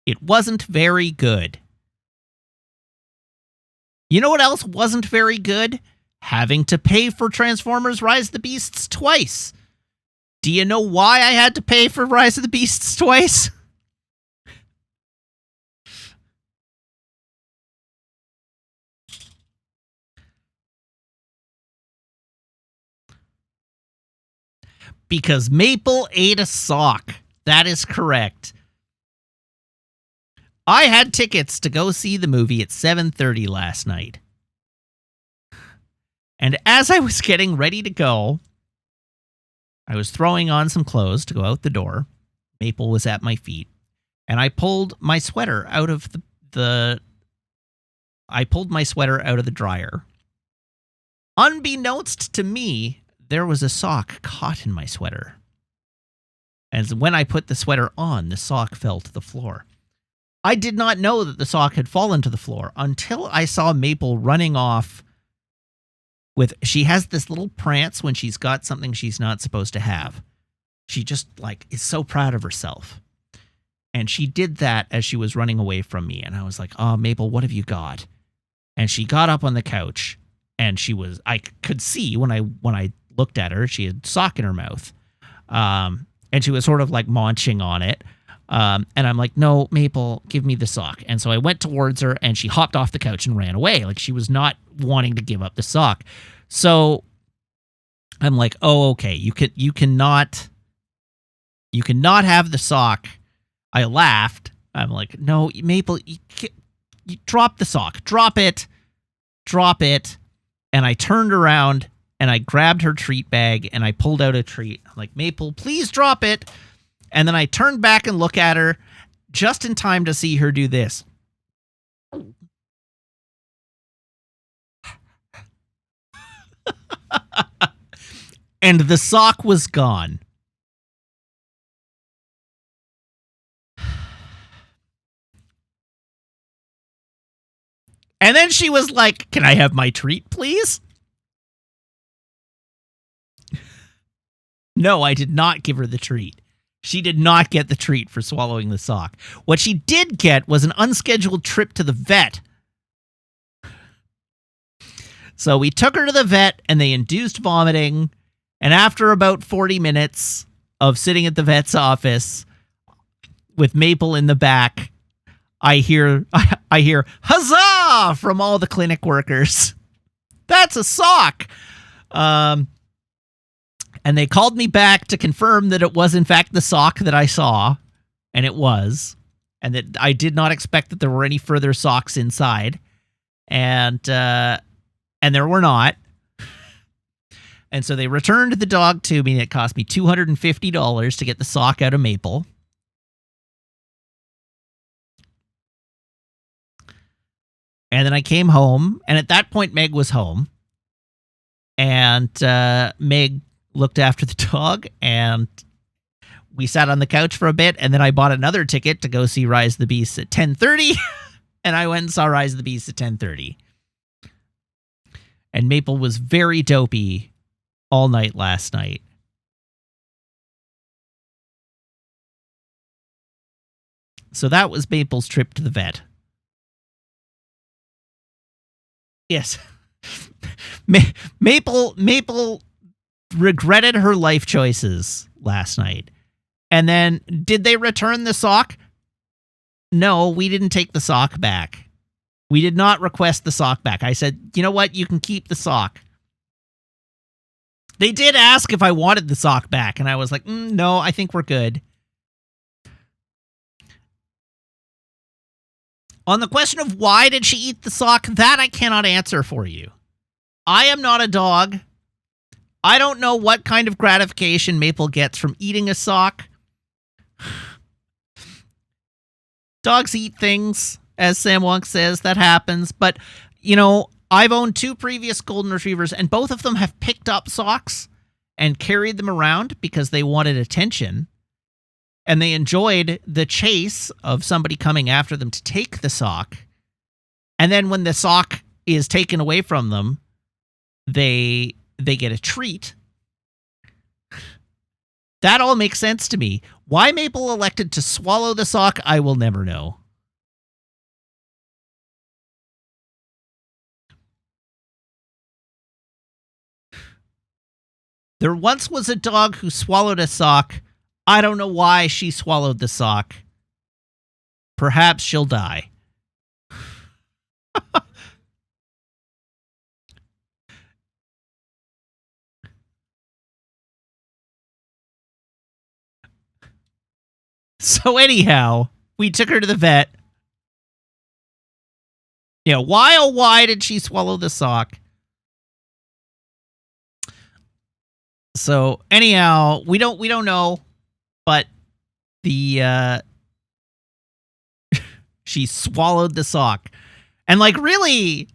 It wasn't very good. You know what else wasn't very good? Having to pay for Transformers Rise of the Beasts twice. Do you know why I had to pay for Rise of the Beasts twice? Because Maple ate a sock. That is correct. I had tickets to go see the movie at 7:30 last night. And as I was getting ready to go, I was throwing on some clothes to go out the door. Maple was at my feet. And I pulled my sweater out of the dryer. Unbeknownst to me, there was a sock caught in my sweater. And when I put the sweater on, the sock fell to the floor. I did not know that the sock had fallen to the floor until I saw Maple running off she has this little prance when she's got something she's not supposed to have. She just, is so proud of herself. And she did that as she was running away from me. And I was like, oh, Maple, what have you got? And she got up on the couch, and I could see when I looked at her, she had sock in her mouth. And she was sort of munching on it. And I'm like, no, Maple, give me the sock. And so I went towards her, and she hopped off the couch and ran away. She was not wanting to give up the sock. So I'm like, oh, okay, you cannot have the sock. I laughed. I'm like, no, Maple, you drop the sock. Drop it. And I turned around, and I grabbed her treat bag, and I pulled out a treat. I'm like, Maple, please drop it. And then I turned back and look at her just in time to see her do this. And the sock was gone. And then she was like, can I have my treat, please? No, I did not give her the treat. She did not get the treat for swallowing the sock. What she did get was an unscheduled trip to the vet. So we took her to the vet, and they induced vomiting. And after about 40 minutes of sitting at the vet's office with Maple in the back, I hear huzzah from all the clinic workers. That's a sock. And they called me back to confirm that it was in fact the sock that I saw, and it was, and that I did not expect that there were any further socks inside, and there were not. And so they returned the dog to me, and it cost me $250 to get the sock out of Maple. And then I came home, and at that point, Meg was home. And Meg looked after the dog, and we sat on the couch for a bit, and then I bought another ticket to go see Rise of the Beasts at 10:30, and I went and saw Rise of the Beasts at 10:30. And Maple was very dopey all night last night. So that was Maple's trip to the vet. Yes. Maple regretted her life choices last night. And then, did they return the sock? No, we didn't take the sock back. We did not request the sock back. I said, you know what? You can keep the sock. They did ask if I wanted the sock back, and I was like, no, I think we're good. On the question of why did she eat the sock, that I cannot answer for you. I am not a dog. I don't know what kind of gratification Maple gets from eating a sock. Dogs eat things, as Sam Wonk says, that happens. But, I've owned 2 previous golden retrievers, and both of them have picked up socks and carried them around because they wanted attention. And they enjoyed the chase of somebody coming after them to take the sock. And then when the sock is taken away from them, they get a treat. That all makes sense to me. Why Maple elected to swallow the sock, I will never know. There once was a dog who swallowed a sock. I don't know why she swallowed the sock. Perhaps she'll die. So anyhow, we took her to the vet. Why did she swallow the sock? So anyhow, we don't know, but she swallowed the sock. And really,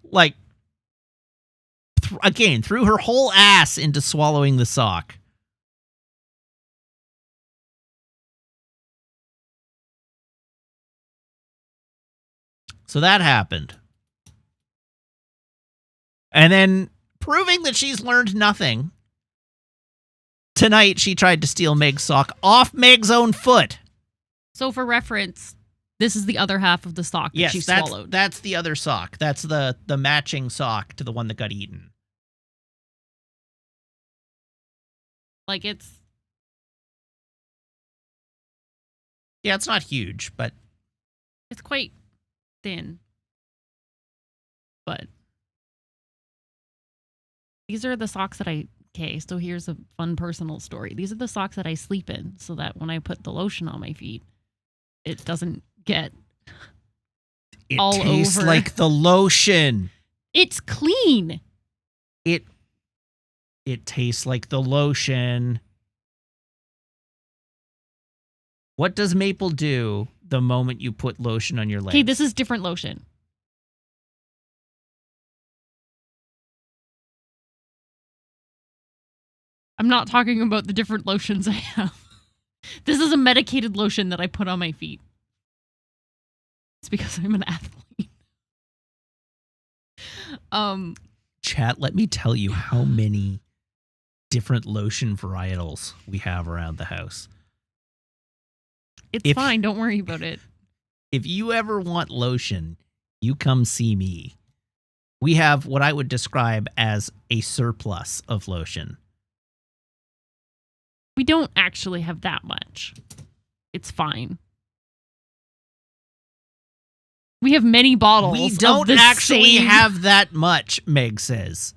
again, threw her whole ass into swallowing the sock. So that happened. And then, proving that she's learned nothing, tonight she tried to steal Meg's sock off Meg's own foot. So for reference, this is the other half of the sock that she swallowed. That's the other sock. That's the matching sock to the one that got eaten. It's... Yeah, it's not huge, but... It's quite thin. But... These are the socks that Okay, so here's a fun personal story. These are the socks that I sleep in so that when I put the lotion on my feet, it doesn't get all over. It tastes like the lotion. It's clean. It tastes like the lotion. What does Maple do the moment you put lotion on your legs? Okay, this is different lotion. I'm not talking about the different lotions I have. This is a medicated lotion that I put on my feet. It's because I'm an athlete. Chat, let me tell you how many different lotion varietals we have around the house. It's fine. Don't worry about it. If you ever want lotion, you come see me. We have what I would describe as a surplus of lotion. We don't actually have that much. It's fine. We have many bottles. We don't actually have that much, Meg says.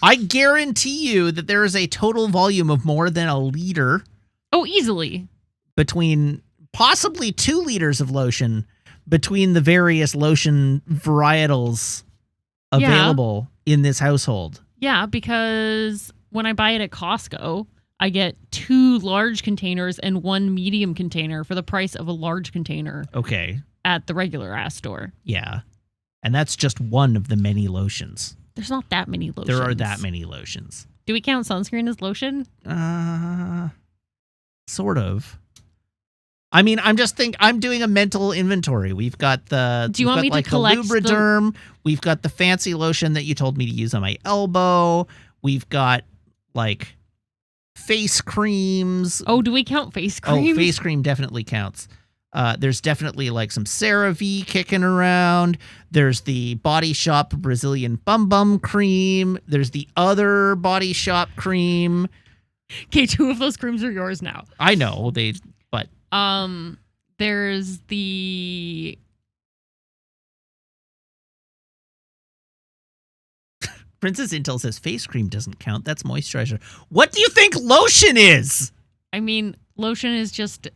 I guarantee you that there is a total volume of more than a liter. Oh, easily. Between possibly 2 liters of lotion between the various lotion varietals available in this household. Yeah, because when I buy it at Costco, I get 2 large containers and 1 medium container for the price of a large container. Okay. At the regular ass store. Yeah. And that's just one of the many lotions. There's not that many lotions. There are that many lotions. Do we count sunscreen as lotion? Sort of. I mean, I'm doing a mental inventory. We've got the... Do you want me to collect the Lubriderm. We've got the fancy lotion that you told me to use on my elbow. We've got, face creams. Oh, do we count face cream? Oh, face cream definitely counts. There's definitely like some CeraVe kicking around. There's the Body Shop Brazilian Bum Bum cream. There's the other Body Shop cream. Okay, 2 of those creams are yours now. I know but there's the Princess Intel says face cream doesn't count. That's moisturizer. What do you think lotion is? I mean, lotion is just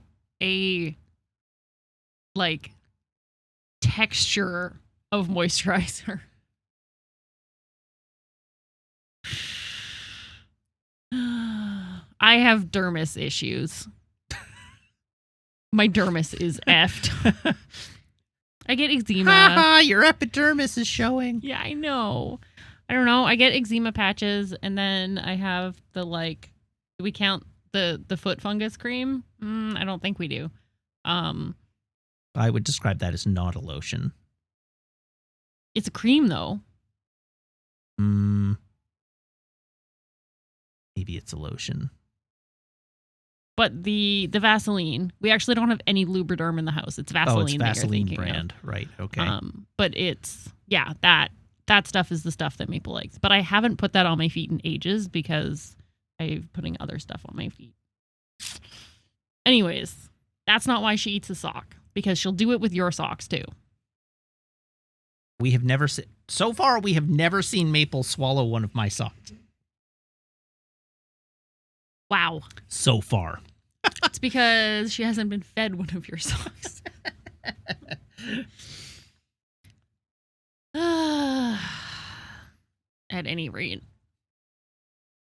a like texture of moisturizer. I have dermis issues. My dermis is effed. I get eczema. Haha, your epidermis is showing. Yeah, I know. I don't know. I get eczema patches, and then I have the like. Do we count the foot fungus cream? I don't think we do. I would describe that as not a lotion. It's a cream though. Maybe it's a lotion. But the Vaseline, we actually don't have any Lubriderm in the house. It's Vaseline. Oh, it's Vaseline that you're brand, right? Okay. But it's that stuff is the stuff that Maple likes. But I haven't put that on my feet in ages because I'm putting other stuff on my feet. Anyways, that's not why she eats a sock, because she'll do it with your socks too. We have never so far we have never seen Maple swallow one of my socks. Wow. So far. It's because she hasn't been fed one of your socks. At any rate.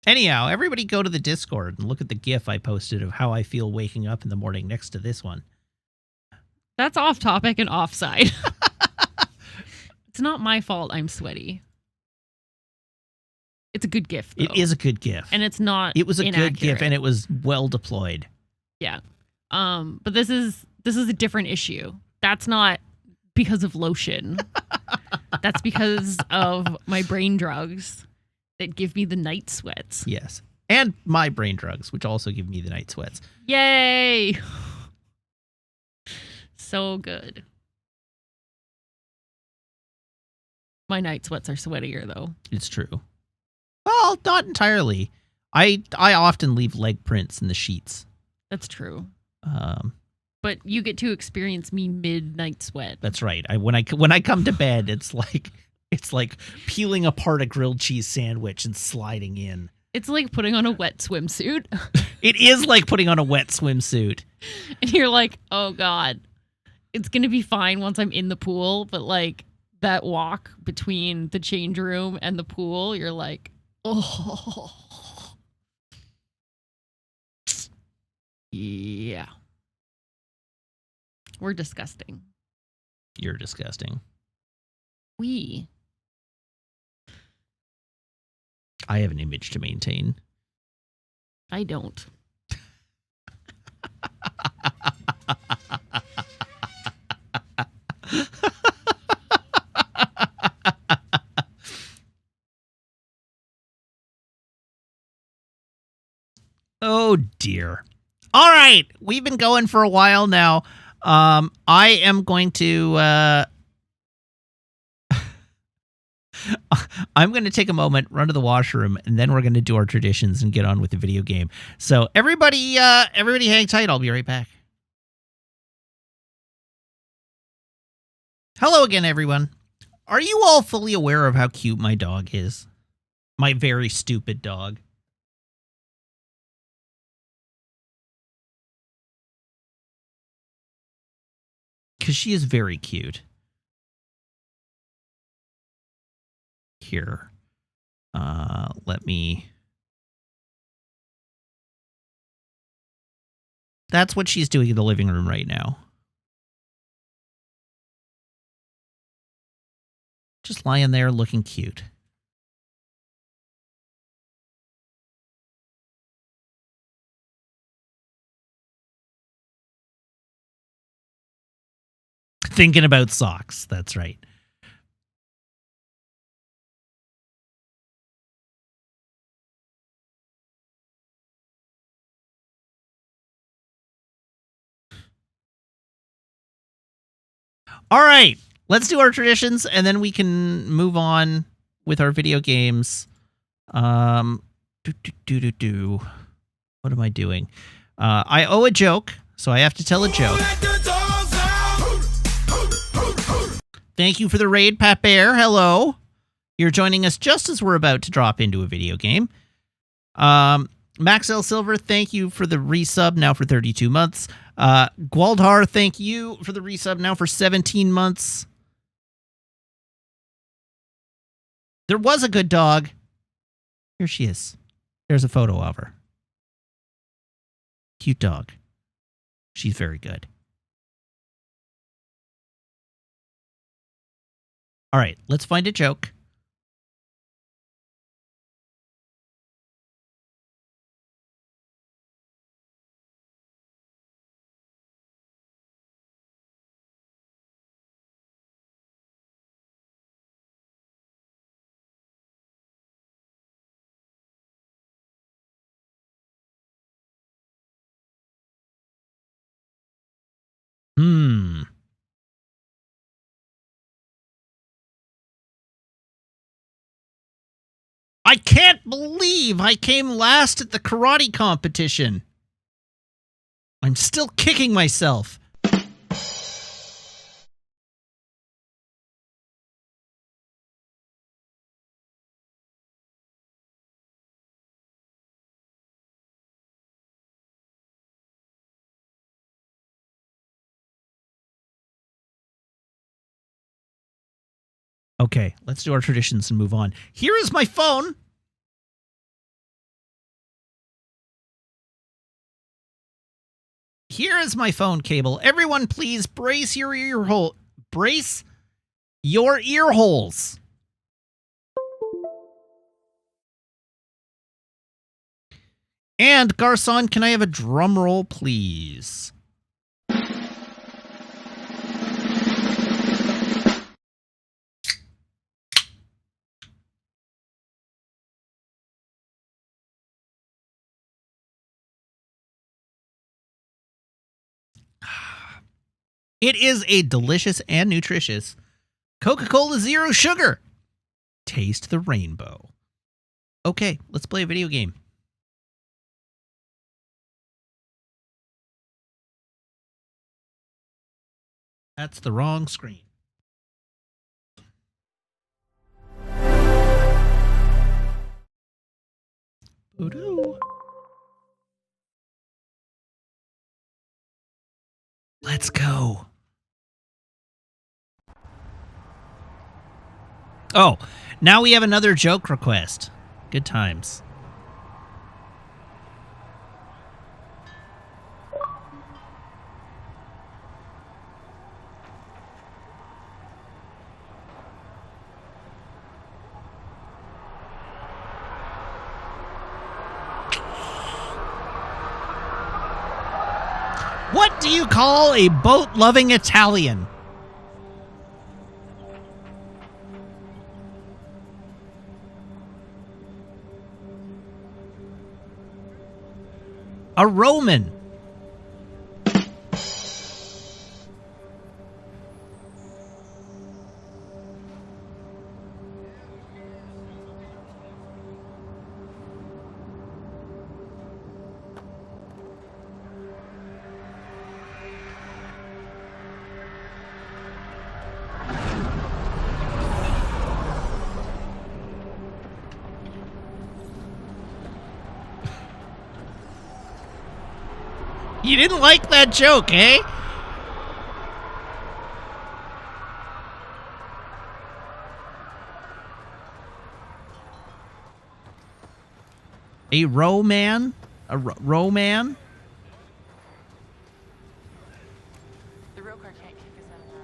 Anyhow, everybody go to the Discord and look at the GIF I posted of how I feel waking up in the morning next to this one. That's off topic and offside. It's not my fault I'm sweaty. It's a good GIF, though. It is a good GIF. And it's not It was a inaccurate. good GIF, and it was well deployed. Yeah. But this is a different issue. That's not because of lotion. That's because of my brain drugs that give me the night sweats. Yes. And my brain drugs, which also give me the night sweats. Yay! So good. My night sweats are sweatier, though. It's true. Well, not entirely. I often leave leg prints in the sheets. That's true. Um, But you get to experience me midnight sweat. That's right. When I come to bed, it's like peeling apart a grilled cheese sandwich and sliding in. It's like putting on a wet swimsuit. It is like putting on a wet swimsuit. And you're like, oh God, it's going to be fine once I'm in the pool. But like that walk between the change room and the pool, you're like, oh. Yeah. We're disgusting. You're disgusting. I have an image to maintain. I don't. Oh dear. All right, we've been going for a while now. I am going to I'm going to take a moment, run to the washroom, and then we're going to do our traditions and get on with the video game. So everybody hang tight. I'll be right back. Hello again, everyone. Are you all fully aware of how cute my dog is? My very stupid dog. Because she is very cute. Here. Let me... That's what she's doing in the living room right now. Just lying there looking cute. Thinking about socks. That's right. All right, let's do our traditions, and then we can move on with our video games. What am I doing? I owe a joke, so I have to tell a joke. Thank you for the raid, Pat Bear. Hello. You're joining us just as we're about to drop into a video game. Max L. Silver, thank you for the resub, now for 32 months. Gwaldhar, thank you for the resub, now for 17 months. There was a good dog. Here she is. There's a photo of her. Cute dog. She's very good. All right, let's find a joke. I can't believe I came last at the karate competition. I'm still kicking myself. Okay, let's do our traditions and move on. Here is my phone. Here is my phone cable. Everyone, please brace your ear hole. Brace your ear holes. And Garcon, can I have a drum roll, please? It is a delicious and nutritious Coca-Cola Zero Sugar. Taste the rainbow. Okay, let's play a video game. That's the wrong screen. Voodoo. Let's go. Oh, now we have another joke request. Good times. What do you call a boat-loving Italian? A Roman. You didn't like that joke, eh? A Roman? A Roman? The real car can't kick us out of the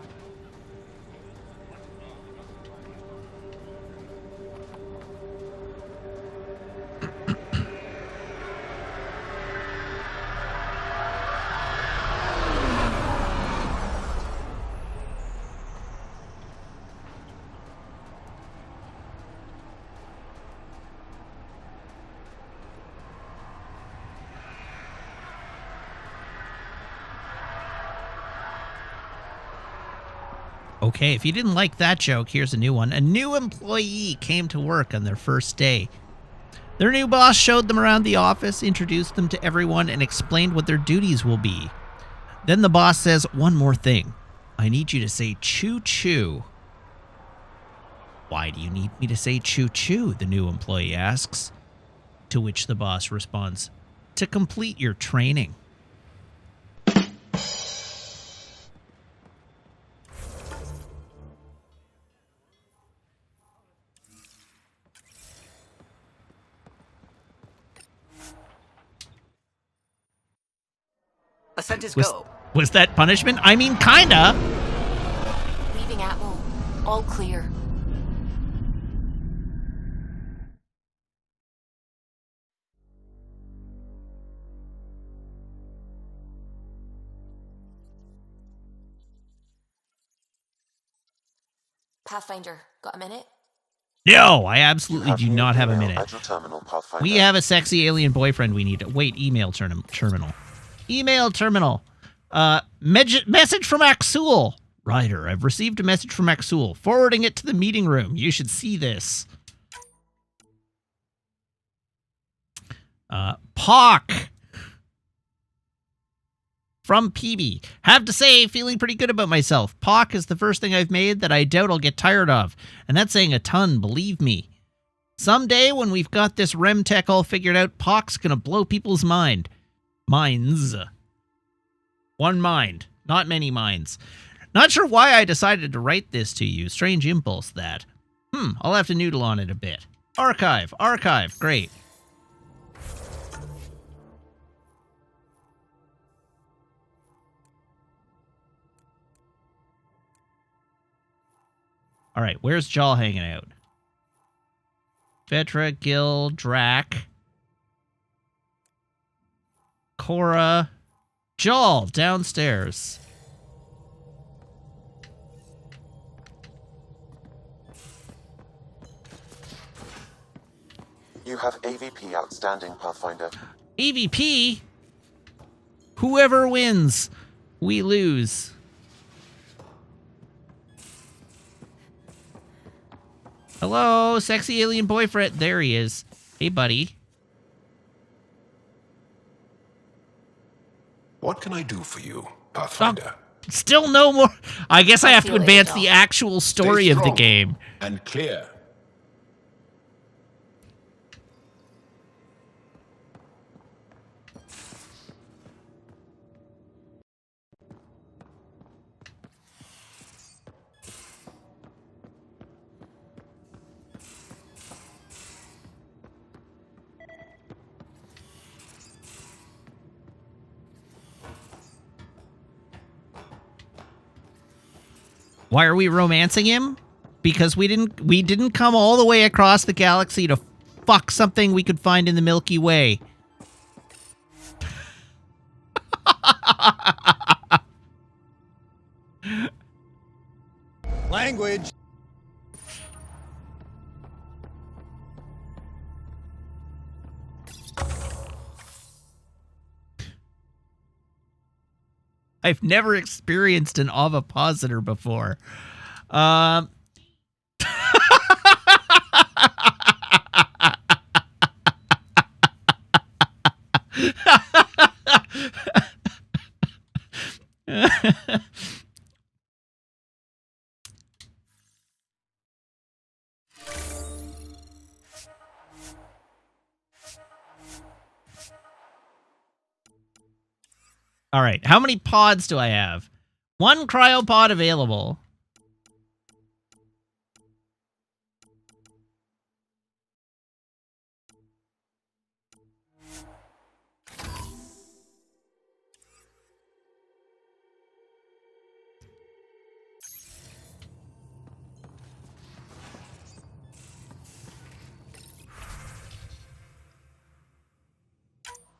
Okay, if you didn't like that joke, here's a new one. A new employee came to work on their first day. Their new boss showed them around the office, introduced them to everyone, and explained what their duties will be. Then the boss says, one more thing. I need you to say choo-choo. Why do you need me to say choo-choo? The new employee asks. To which the boss responds, to complete your training. Ascent is go. Was that punishment? I mean, kinda. Leaving Atmo. All clear. Pathfinder, got a minute? No, I absolutely do not have a minute. At your terminal, Pathfinder. We have a sexy alien boyfriend we need to... Wait, email terminal. Email terminal. Message from Axul. Ryder, I've received a message from Axul. Forwarding it to the meeting room. You should see this. Pock. From PB. Have to say, feeling pretty good about myself. Pock is the first thing I've made that I doubt I'll get tired of. And that's saying a ton, believe me. Someday, when we've got this REM tech all figured out, Pock's gonna blow people's minds. One mind. Not many minds. Not sure why I decided to write this to you. Strange impulse, that. I'll have to noodle on it a bit. Archive. Great. All right, where's Jaw hanging out? Vetra, Gil, Drac, Cora, Jaw downstairs. You have AVP outstanding, Pathfinder. AVP? Whoever wins, we lose. Hello, sexy alien boyfriend. There he is. Hey, buddy. What can I do for you, Pathfinder? Still no more. I guess I have to feel it, advance though. the actual story Stay of the strong game. And clear. Why are we romancing him? Because we didn't come all the way across the galaxy to fuck something we could find in the Milky Way. Language. I've never experienced an ovipositor before. All right, how many pods do I have? One cryopod available.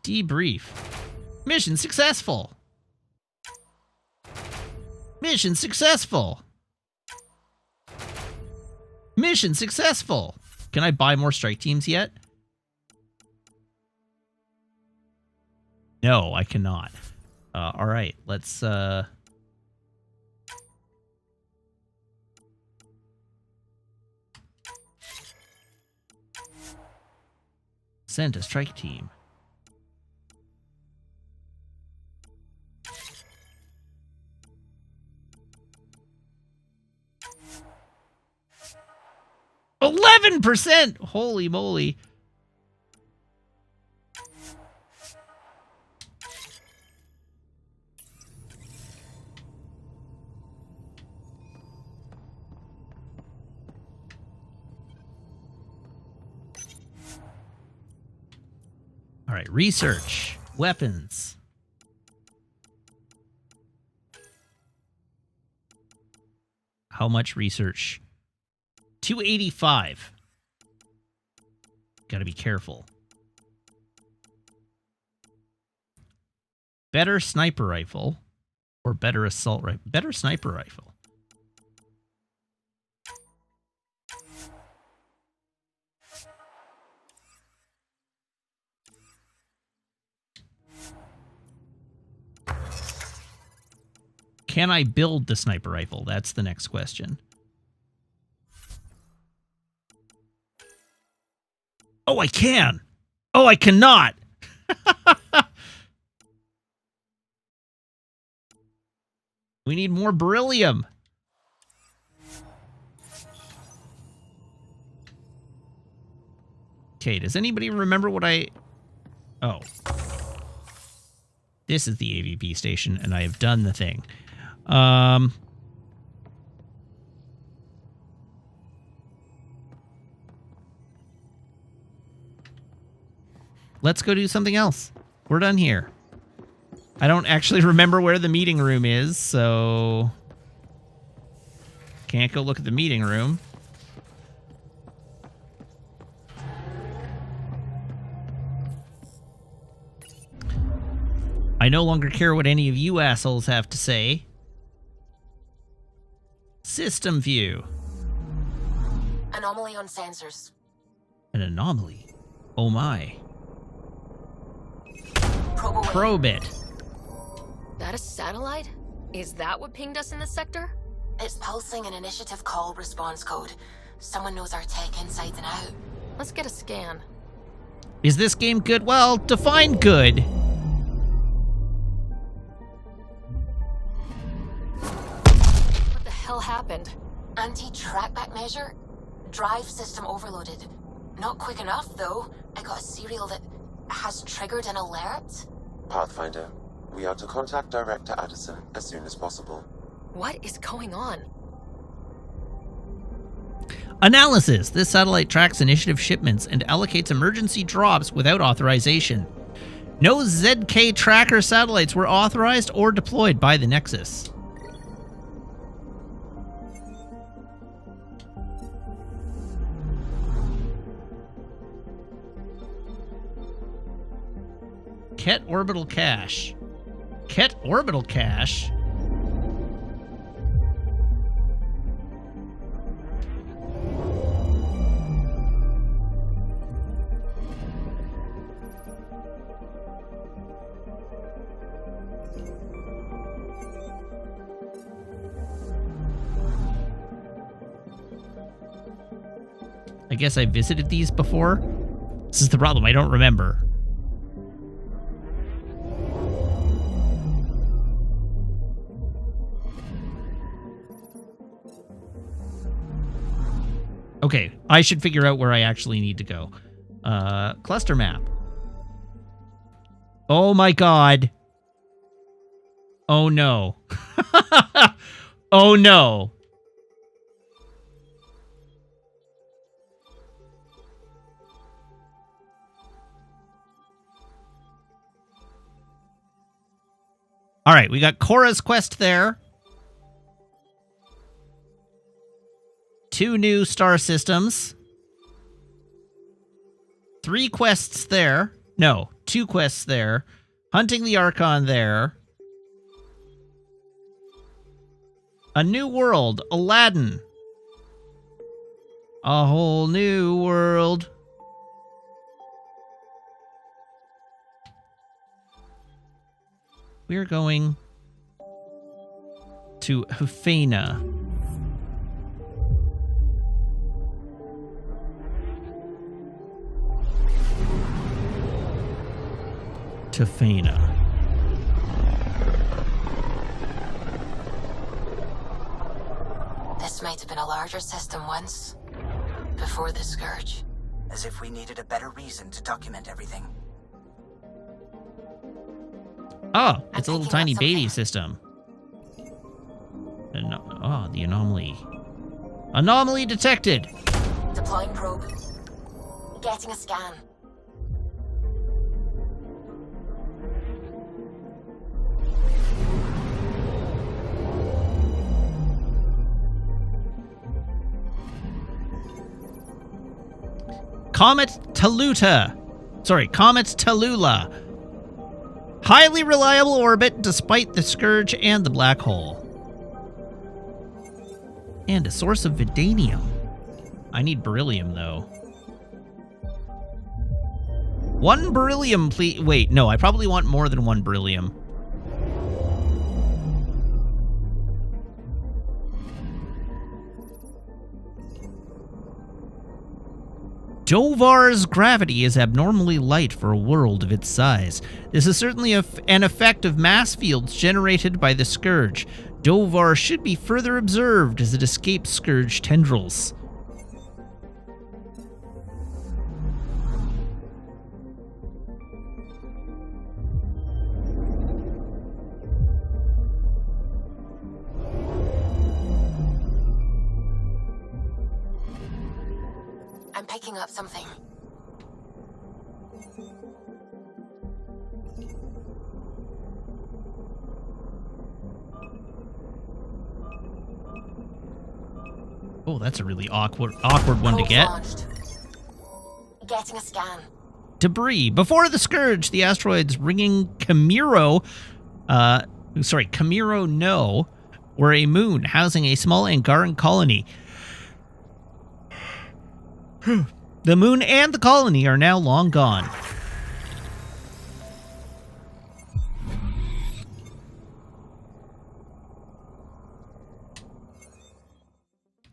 Debrief. Mission successful. Mission successful. Mission successful. Can I buy more strike teams yet? No, I cannot. All right, let's Send a strike team. %! Holy moly. All right, research, weapons. How much research? 285. Gotta be careful. Better sniper rifle or better assault rifle? Better sniper rifle. Can I build the sniper rifle? That's the next question. Oh, I can. Oh, I cannot. We need more beryllium. Okay, does anybody remember what I... Oh. This is the AVP station, and I have done the thing. Let's go do something else. We're done here. I don't actually remember where the meeting room is, so... Can't go look at the meeting room. I no longer care what any of you assholes have to say. System view. Anomaly on sensors. An anomaly. Oh my. Probe away. Probe it. That a satellite? Is that what pinged us in the sector? It's pulsing an initiative call response code. Someone knows our tech inside and out. Let's get a scan. Is this game good? Well, define good. What the hell happened? Anti-trackback measure? Drive system overloaded. Not quick enough, though. I got a serial that has triggered an alert. Pathfinder, we are to contact Director Addison as soon as possible. What is going on? Analysis. This satellite tracks initiative shipments and allocates emergency drops without authorization. No ZK tracker satellites were authorized or deployed by the Nexus. Ket orbital cache. Ket orbital cache? I guess I visited these before. This is the problem, I don't remember. Okay, I should figure out where I actually need to go. Cluster map. Oh my god. Oh no. Oh no. All right, we got Korra's quest there. 2 new star systems. 3 quests there. No, 2 quests there. Hunting the Archon there. A new world, Aladdin. A whole new world. We're going to Hufena. Tefana. This might have been a larger system once, before the Scourge. As if we needed a better reason to document everything. Oh, it's a little picking up tiny something. baby system. Oh, the anomaly. Anomaly detected! Deploying probe. Getting a scan. Comet Tallulah. Comet Tallulah. Highly reliable orbit despite the Scourge and the black hole. And a source of Vidanium. I need beryllium, though. 1 beryllium, please. Wait, no, I probably want more than 1 beryllium. Dovar's gravity is abnormally light for a world of its size. This is certainly an effect of mass fields generated by the Scourge. Dovar should be further observed as it escapes Scourge tendrils. I'm picking up something. Oh, that's a really awkward one to Probe get. launched. Getting a scan. Debris. Before the Scourge, the asteroids ringing Camiro No, were a moon housing a small Angaran colony. The moon and the colony are now long gone.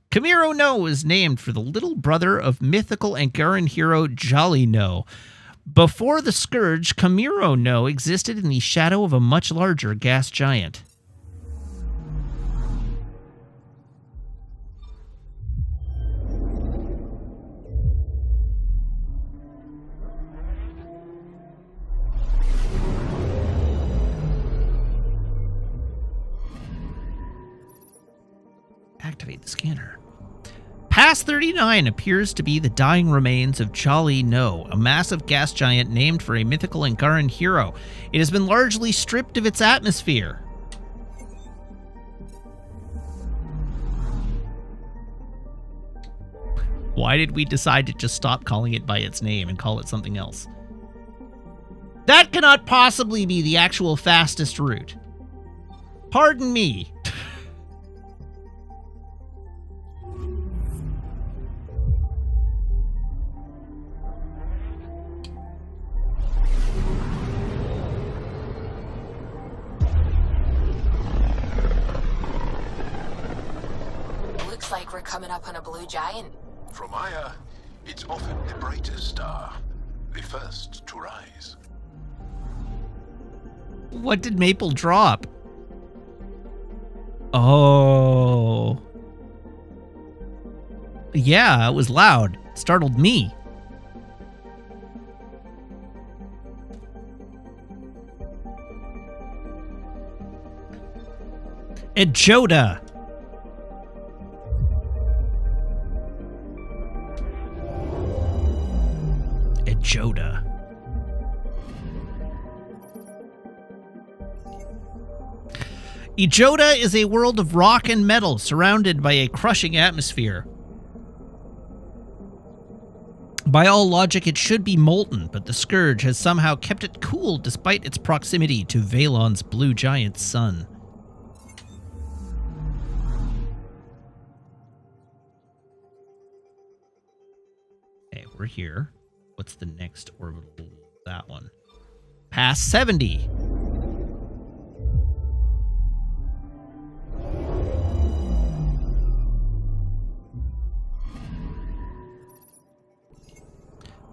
Camiro No is named for the little brother of mythical Angaran hero Jolly No. Before the Scourge, Camiro No existed in the shadow of a much larger gas giant. Activate the scanner. Pass 39 appears to be the dying remains of Jolly No, a massive gas giant named for a mythical Angaran hero. It has been largely stripped of its atmosphere. Why did we decide to just stop calling it by its name and call it something else? That cannot possibly be the actual fastest route. Pardon me. Looks like we're coming up on a blue giant. From Aya, it's often the brightest star, the first to rise. What did Maple drop? Oh. Yeah, it was loud. It startled me. Ejoda. Ejoda. Ejoda is a world of rock and metal surrounded by a crushing atmosphere. By all logic, it should be molten, but the Scourge has somehow kept it cool despite its proximity to Valon's blue giant sun. Okay, we're here. What's the next orbital? That one. Pass 70.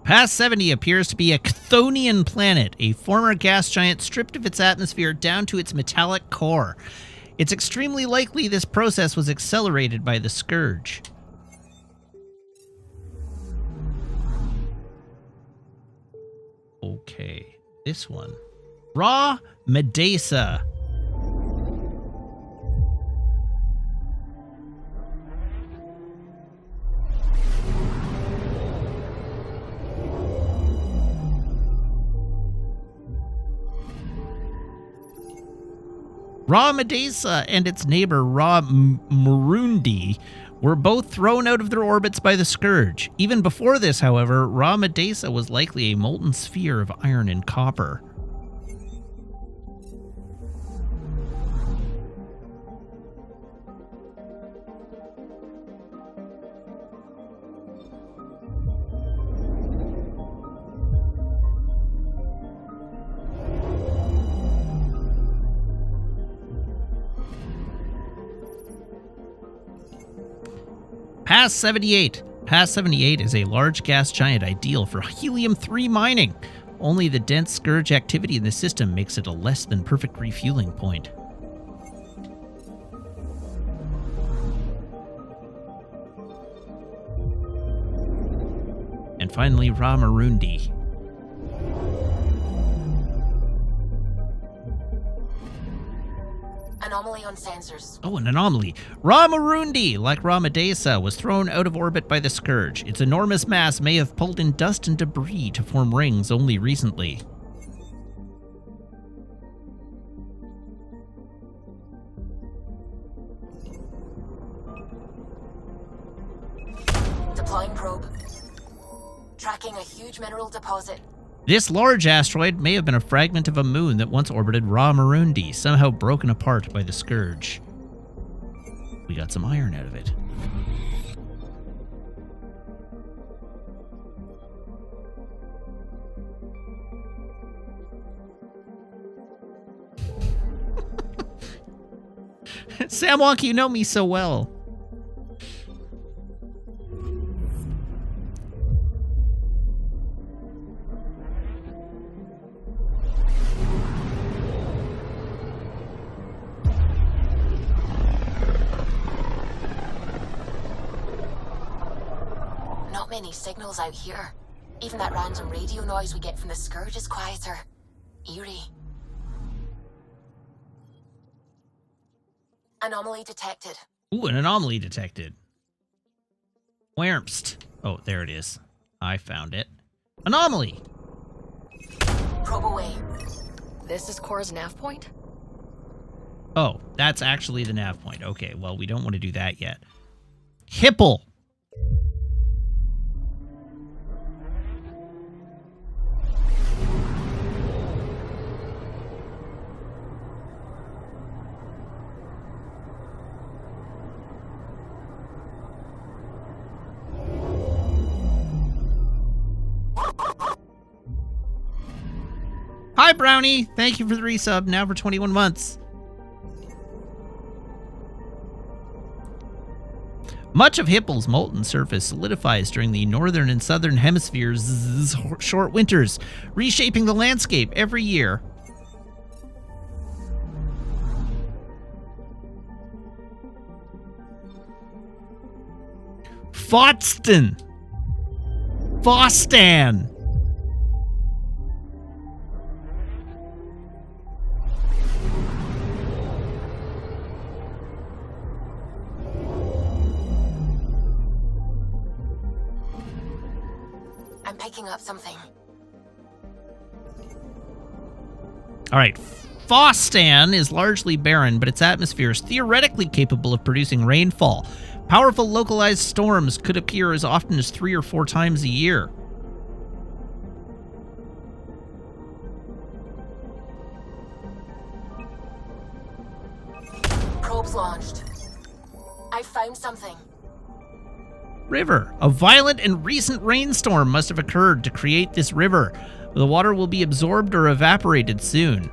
Past 70 appears to be a Chthonian planet, a former gas giant stripped of its atmosphere down to its metallic core. It's extremely likely this process was accelerated by the Scourge. Okay, this one. Raw Medesa. Raw Medesa and its neighbor Raw Murundi were both thrown out of their orbits by the Scourge. Even before this, however, Raw Medesa was likely a molten sphere of iron and copper. Past 78. Past 78 is a large gas giant ideal for helium-3 mining. Only the dense Scourge activity in the system makes it a less than perfect refueling point. And finally, Ramarundi. Anomaly on sensors. Oh, an anomaly. Ramarundi, like Ramadesa, was thrown out of orbit by the Scourge. Its enormous mass may have pulled in dust and debris to form rings only recently. Deploying probe. Tracking a huge mineral deposit. This large asteroid may have been a fragment of a moon that once orbited Ramarundi, somehow broken apart by the Scourge. We got some iron out of it. Samwalk, you know me so well. Not many signals out here. Even that random radio noise we get from the Scourge is quieter. Eerie. Anomaly detected. Ooh, an anomaly detected. Whermst. Oh, there it is. I found it. Anomaly! Probe away. This is Cora's nav point? Oh, that's actually the nav point. Okay, well, we don't want to do that yet. Hipple! Hi, Brownie! Thank you for the resub, now for 21 months. Much of Hipple's molten surface solidifies during the northern and southern hemispheres' short winters, reshaping the landscape every year. Fostan! I'm picking up something. All right. Fostan is largely barren, but its atmosphere is theoretically capable of producing rainfall. Powerful localized storms could appear as often as 3 or 4 times a year. Probe's launched. I found something. River. A violent and recent rainstorm must have occurred to create this river. The water will be absorbed or evaporated soon.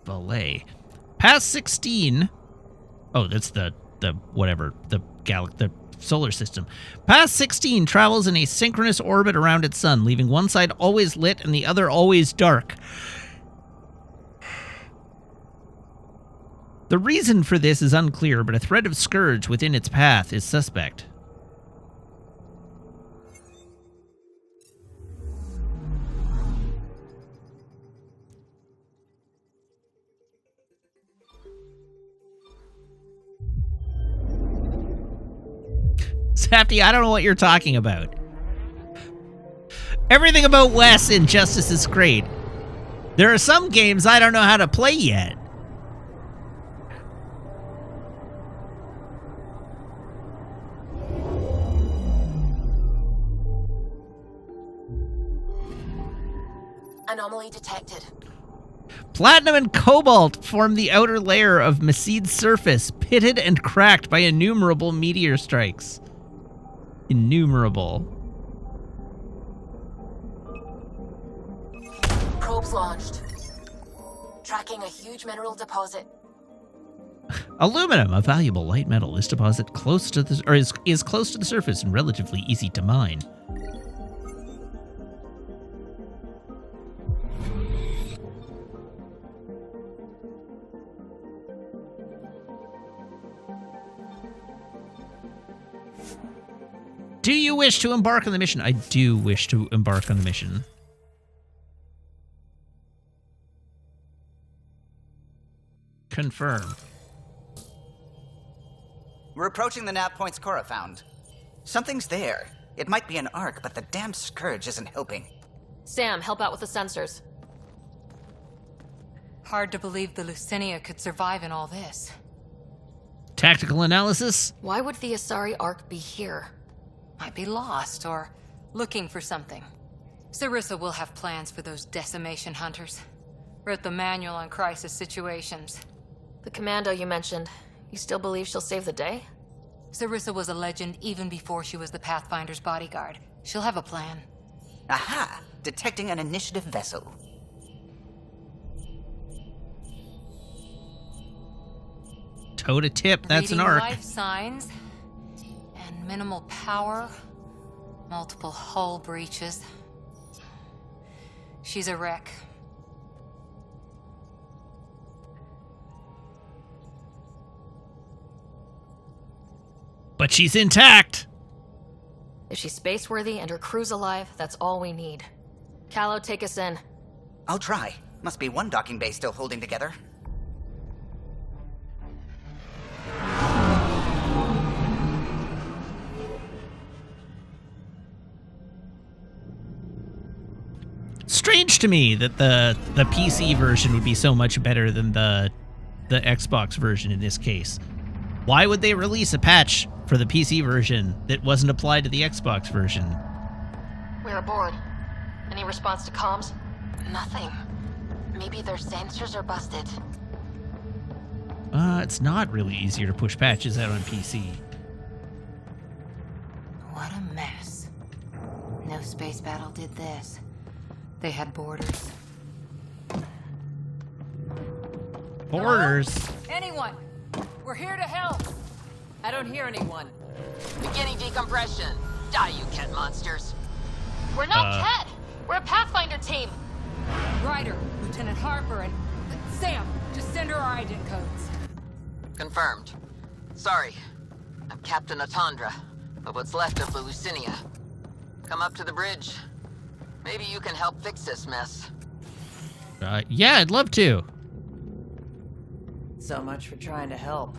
Belay. Past 16. Oh, that's the solar system. Past 16 travels in a synchronous orbit around its sun, leaving one side always lit and the other always dark. The reason for this is unclear, but a thread of scourge within its path is suspect. Safety, I don't know what you're talking about. Everything about Wes Injustice is great. There are some games I don't know how to play yet. Anomaly detected. Platinum and cobalt form the outer layer of Meseed's surface, pitted and cracked by innumerable meteor strikes. Innumerable. Probes launched. Tracking a huge mineral deposit. Aluminum, a valuable light metal, is deposited close to the is close to the surface and relatively easy to mine. Do you wish to embark on the mission? I do wish to embark on the mission. Confirm. We're approaching the nav points Cora found. Something's there. It might be an Ark, but the damn scourge isn't helping. Sam, help out with the sensors. Hard to believe the Lucinia could survive in all this. Tactical analysis? Why would the Asari Ark be here? Might be lost or looking for something. Sarissa will have plans for those decimation hunters. Wrote the manual on crisis situations. The commando you mentioned, you still believe she'll save the day? Sarissa was a legend even before she was the Pathfinder's bodyguard. She'll have a plan. Aha! Detecting an initiative vessel. Toe to tip, that's an Reading Ark. life signs. And minimal power. Multiple hull breaches. She's a wreck. But she's intact! If she's space-worthy and her crew's alive, that's all we need. Callow, take us in. I'll try. Must be one docking bay still holding together. Strange to me that the PC version would be so much better than the Xbox version in this case. Why would they release a patch for the PC version that wasn't applied to the Xbox version? We're aboard. Any response to comms? Nothing. Maybe their sensors are busted. It's not really easier to push patches out on PC. What a mess. No space battle did this. They had borders. Borders? Anyone! We're here to help! I don't hear anyone. Beginning decompression. Die, you cat monsters. We're not Cat! We're a Pathfinder team! Ryder, Lieutenant Harper, and Sam, just send her our ident codes. Confirmed. Sorry. I'm Captain Atandra, of what's left of the Lucinia. Come up to the bridge. Maybe you can help fix this mess. Yeah, I'd love to. So much for trying to help.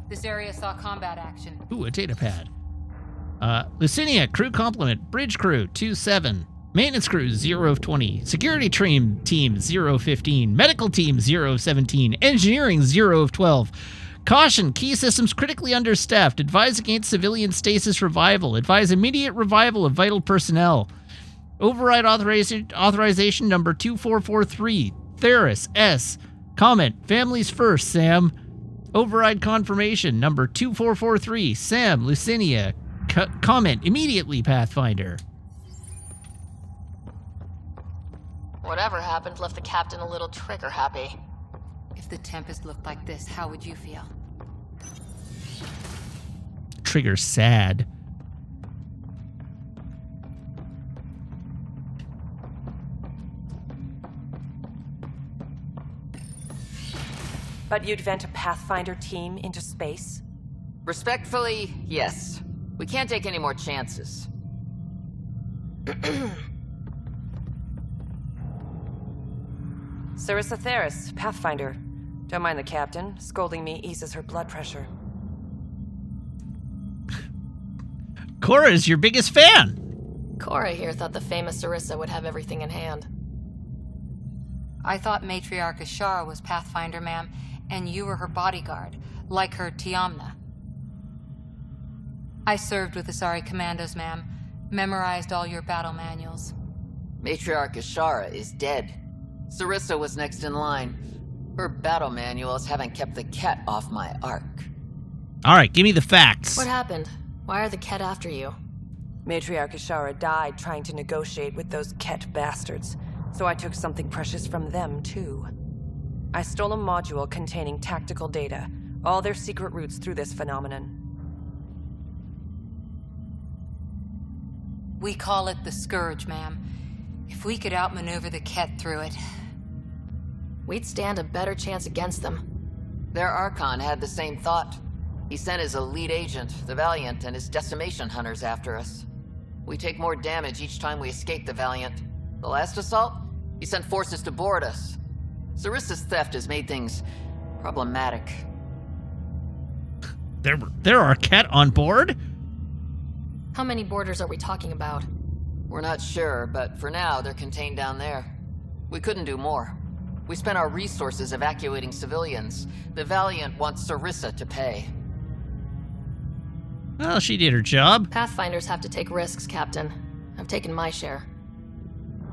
This area saw combat action. Ooh, a data pad. Lucinia, crew complement, bridge crew, 2-7. Maintenance crew, 0 of 20. Security team, 0 of 15. Medical team, 0 of 17. Engineering, 0 of 12. Caution, key systems critically understaffed. Advise against civilian stasis revival. Advise immediate revival of vital personnel. Override authorization number 2443. Theris, S. Comment, families first, Sam. Override confirmation, number 2443, Sam, Lucinia. Comment immediately, Pathfinder. Whatever happened left the captain a little trigger happy. If the Tempest looked like this, how would you feel? Trigger sad. But you'd vent a Pathfinder team into space? Respectfully, yes. We can't take any more chances. Sarissa Theris, Pathfinder. Don't mind the captain. Scolding me eases her blood pressure. Cora is your biggest fan. Cora here thought the famous Sarissa would have everything in hand. I thought Matriarch Ashara was Pathfinder, ma'am, and you were her bodyguard, like her Tiamna. I served with Asari Commandos, ma'am. Memorized all your battle manuals. Matriarch Ashara is dead. Sarissa was next in line. Her battle manuals haven't kept the cat off my ark. All right, give me the facts. What happened? Why are the Ket after you? Matriarch Ashara died trying to negotiate with those Ket bastards, so I took something precious from them, too. I stole a module containing tactical data, all their secret routes through this phenomenon. We call it the Scourge, ma'am. If we could outmaneuver the Ket through it... We'd stand a better chance against them. Their Archon had the same thought. He sent his elite agent, the Valiant, and his decimation hunters after us. We take more damage each time we escape the Valiant. The last assault, he sent forces to board us. Sarissa's theft has made things problematic. There are Ket on board? How many boarders are we talking about? We're not sure, but for now, they're contained down there. We couldn't do more. We spent our resources evacuating civilians. The Valiant wants Sarissa to pay. Well, she did her job. Pathfinders have to take risks, Captain. I've taken my share.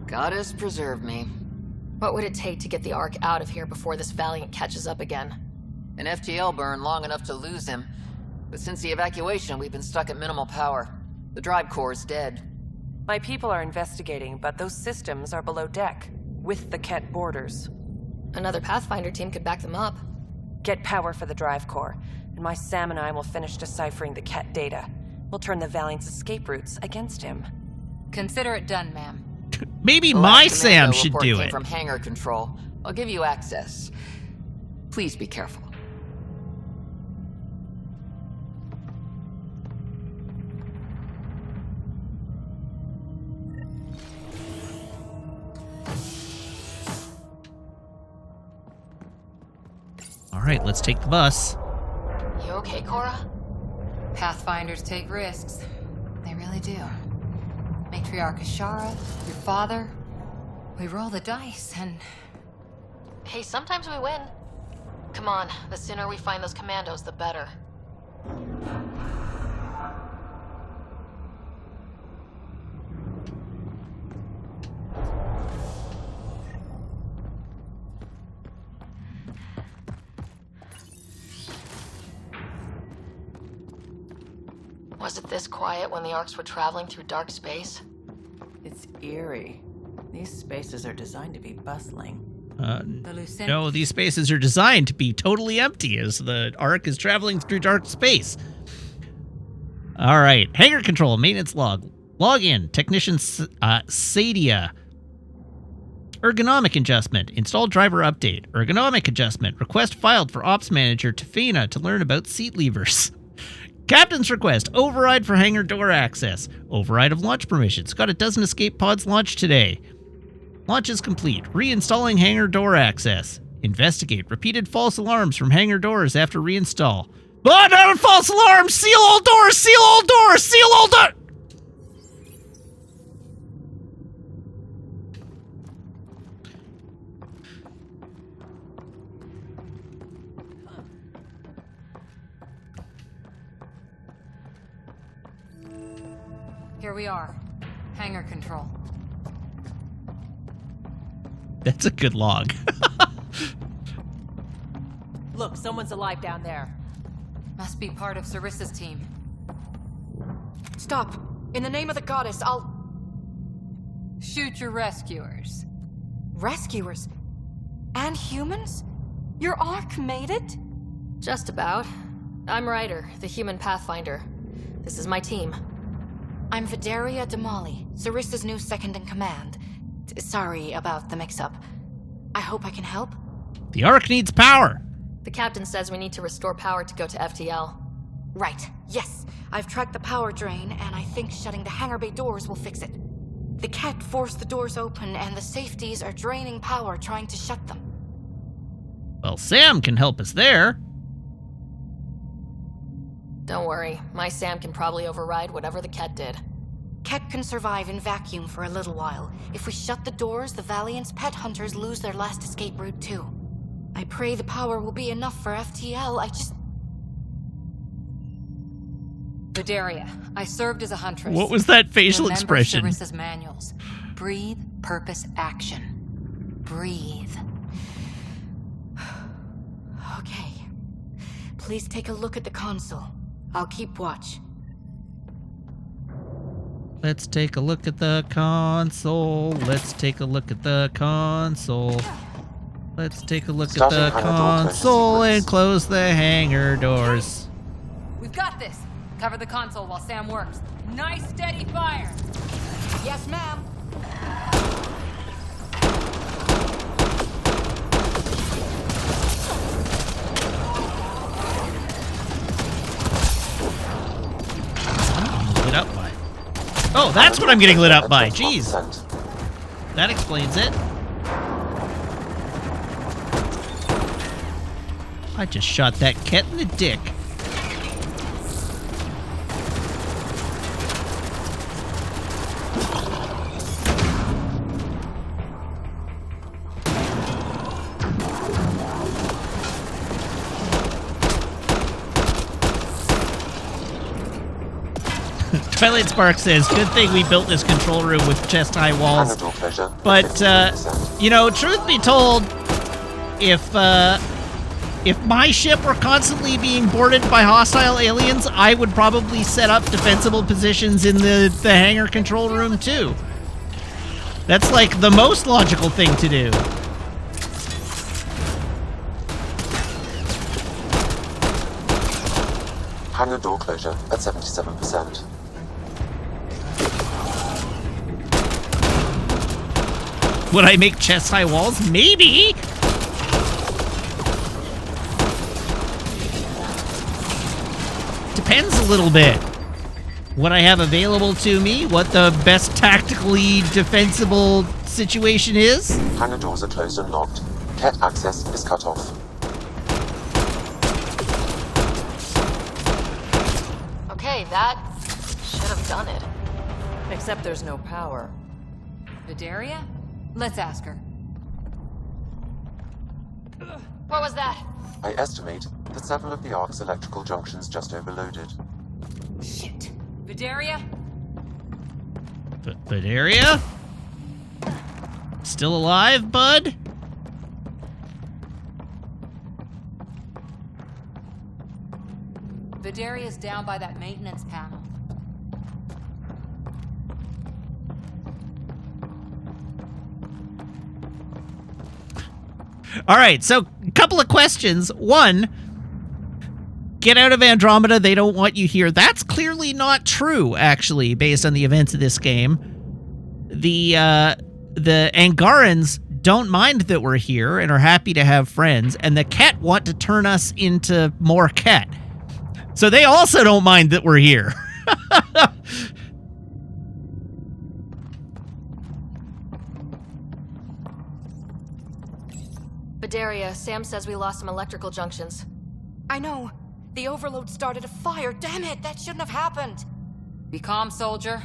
Goddess preserve me. What would it take to get the Ark out of here before this Valiant catches up again? An FTL burn long enough to lose him. But since the evacuation, we've been stuck at minimal power. The drive core is dead. My people are investigating, but those systems are below deck, with the Ket borders. Another Pathfinder team could back them up. Get power for the drive core, and my Sam and I will finish deciphering the Ket data. We'll turn the Valiant's escape routes against him. Consider it done, ma'am. Maybe The my last Sam commando should report do came it. from hangar control. I'll give you access. Please be careful. All right, let's take the bus. You okay, Cora? Pathfinders take risks. They really do. Matriarch Ashara, your father. We roll the dice and... Hey, sometimes we win. Come on, the sooner we find those commandos, the better. Was it this quiet when the Arks were traveling through dark space? It's eerie. These spaces are designed to be bustling. No, these spaces are designed to be totally empty as the Ark is traveling through dark space. All right, hangar control, maintenance log. Log in, technician Sadia. Ergonomic adjustment, install driver update. Ergonomic adjustment, request filed for ops manager Tafina to learn about seat levers. Captain's request, override for hangar door access. Override of launch permissions. Got a dozen escape pods launched today. Launch is complete. Reinstalling hangar door access. Investigate repeated false alarms from hangar doors after reinstall. Oh, no, false alarms! Seal all doors! Seal all doors! Seal all doors! Here we are. Hangar control. That's a good log. Look, someone's alive down there. Must be part of Sarissa's team. Stop. In the name of the goddess, I'll... Shoot your rescuers. Rescuers? And humans? Your Ark made it? Just about. I'm Ryder, the human pathfinder. This is my team. I'm Vidaria Damali, Sarissa's new second-in-command. Sorry about the mix-up. I hope I can help. The Ark needs power. The captain says we need to restore power to go to FTL. Right, yes. I've tracked the power drain, and I think shutting the hangar bay doors will fix it. The Ket forced the doors open, and the safeties are draining power trying to shut them. Well, Sam can help us there. Don't worry, my Sam can probably override whatever the Ket did. Ket can survive in vacuum for a little while. If we shut the doors, the Valiant's pet hunters lose their last escape route too. I pray the power will be enough for FTL, Vidaria, I served as a huntress. What was that facial Remember expression? Sarissa's manuals. Breathe, purpose, action. Breathe. Okay. Please take a look at the console. I'll keep watch. Let's take a look at the console. Let's take a look at the console. Let's take a look at the console and close the hangar doors. We've got this. Cover the console while Sam works. Nice steady fire. Yes, ma'am. Lit up by. Oh, that's what I'm getting lit up by. Jeez. That explains it. I just shot that cat in the dick. Twilight Spark says, good thing we built this control room with chest-high walls. But, you know, truth be told, if my ship were constantly being boarded by hostile aliens, I would probably set up defensible positions in the hangar control room, too. That's, like, the most logical thing to do. Hangar door closure at 77%. Would I make chest-high walls? Maybe! Depends a little bit. What I have available to me, what the best tactically defensible situation is. Hangar doors are closed and locked. Ket access is cut off. Okay, that should have done it. Except there's no power. Vidaria? Let's ask her. What was that? I estimate that several of the Ark's electrical junctions just overloaded. Shit. Vidaria? Vidaria? Still alive, bud? Vidaria's down by that maintenance panel. All right, so a couple of questions. One, get out of Andromeda. They don't want you here. That's clearly not true, actually, based on the events of this game. The Angarans don't mind that we're here and are happy to have friends, and the Ket want to turn us into more Ket. So they also don't mind that we're here. Vidaria, Sam says we lost some electrical junctions. I know. The overload started a fire. Damn it, that shouldn't have happened. Be calm, soldier.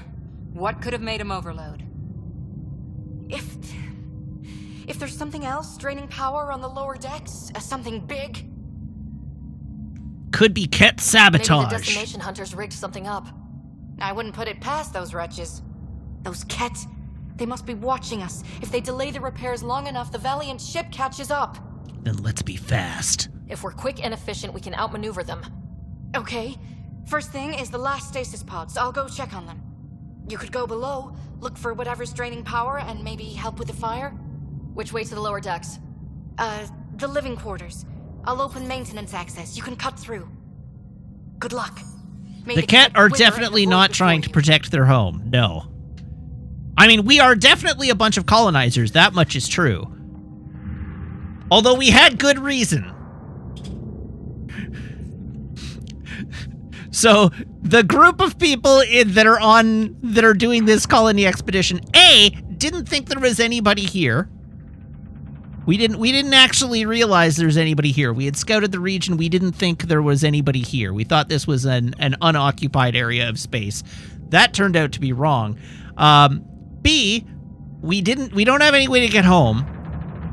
What could have made him overload? If there's something else draining power on the lower decks, something big. Could be Ket sabotage. Maybe the decimation hunters rigged something up. I wouldn't put it past those wretches. Those Ket, they must be watching us. If they delay the repairs long enough, the Valiant ship catches up. Then let's be fast. If we're quick and efficient, we can outmaneuver them. Okay. First thing is the last stasis pods. I'll go check on them. You could go below, look for whatever's draining power, and maybe help with the fire. Which way to the lower decks? The living quarters. I'll open maintenance access. You can cut through. Good luck. The Ket are definitely not trying to protect their home. No. I mean, we are definitely a bunch of colonizers. That much is true. Although we had good reason. So, the group of people that are doing this colony expedition, A, didn't think there was anybody here. We didn't actually realize there's anybody here. We had scouted the region. We didn't think there was anybody here. We thought this was an unoccupied area of space. That turned out to be wrong. B, we don't have any way to get home.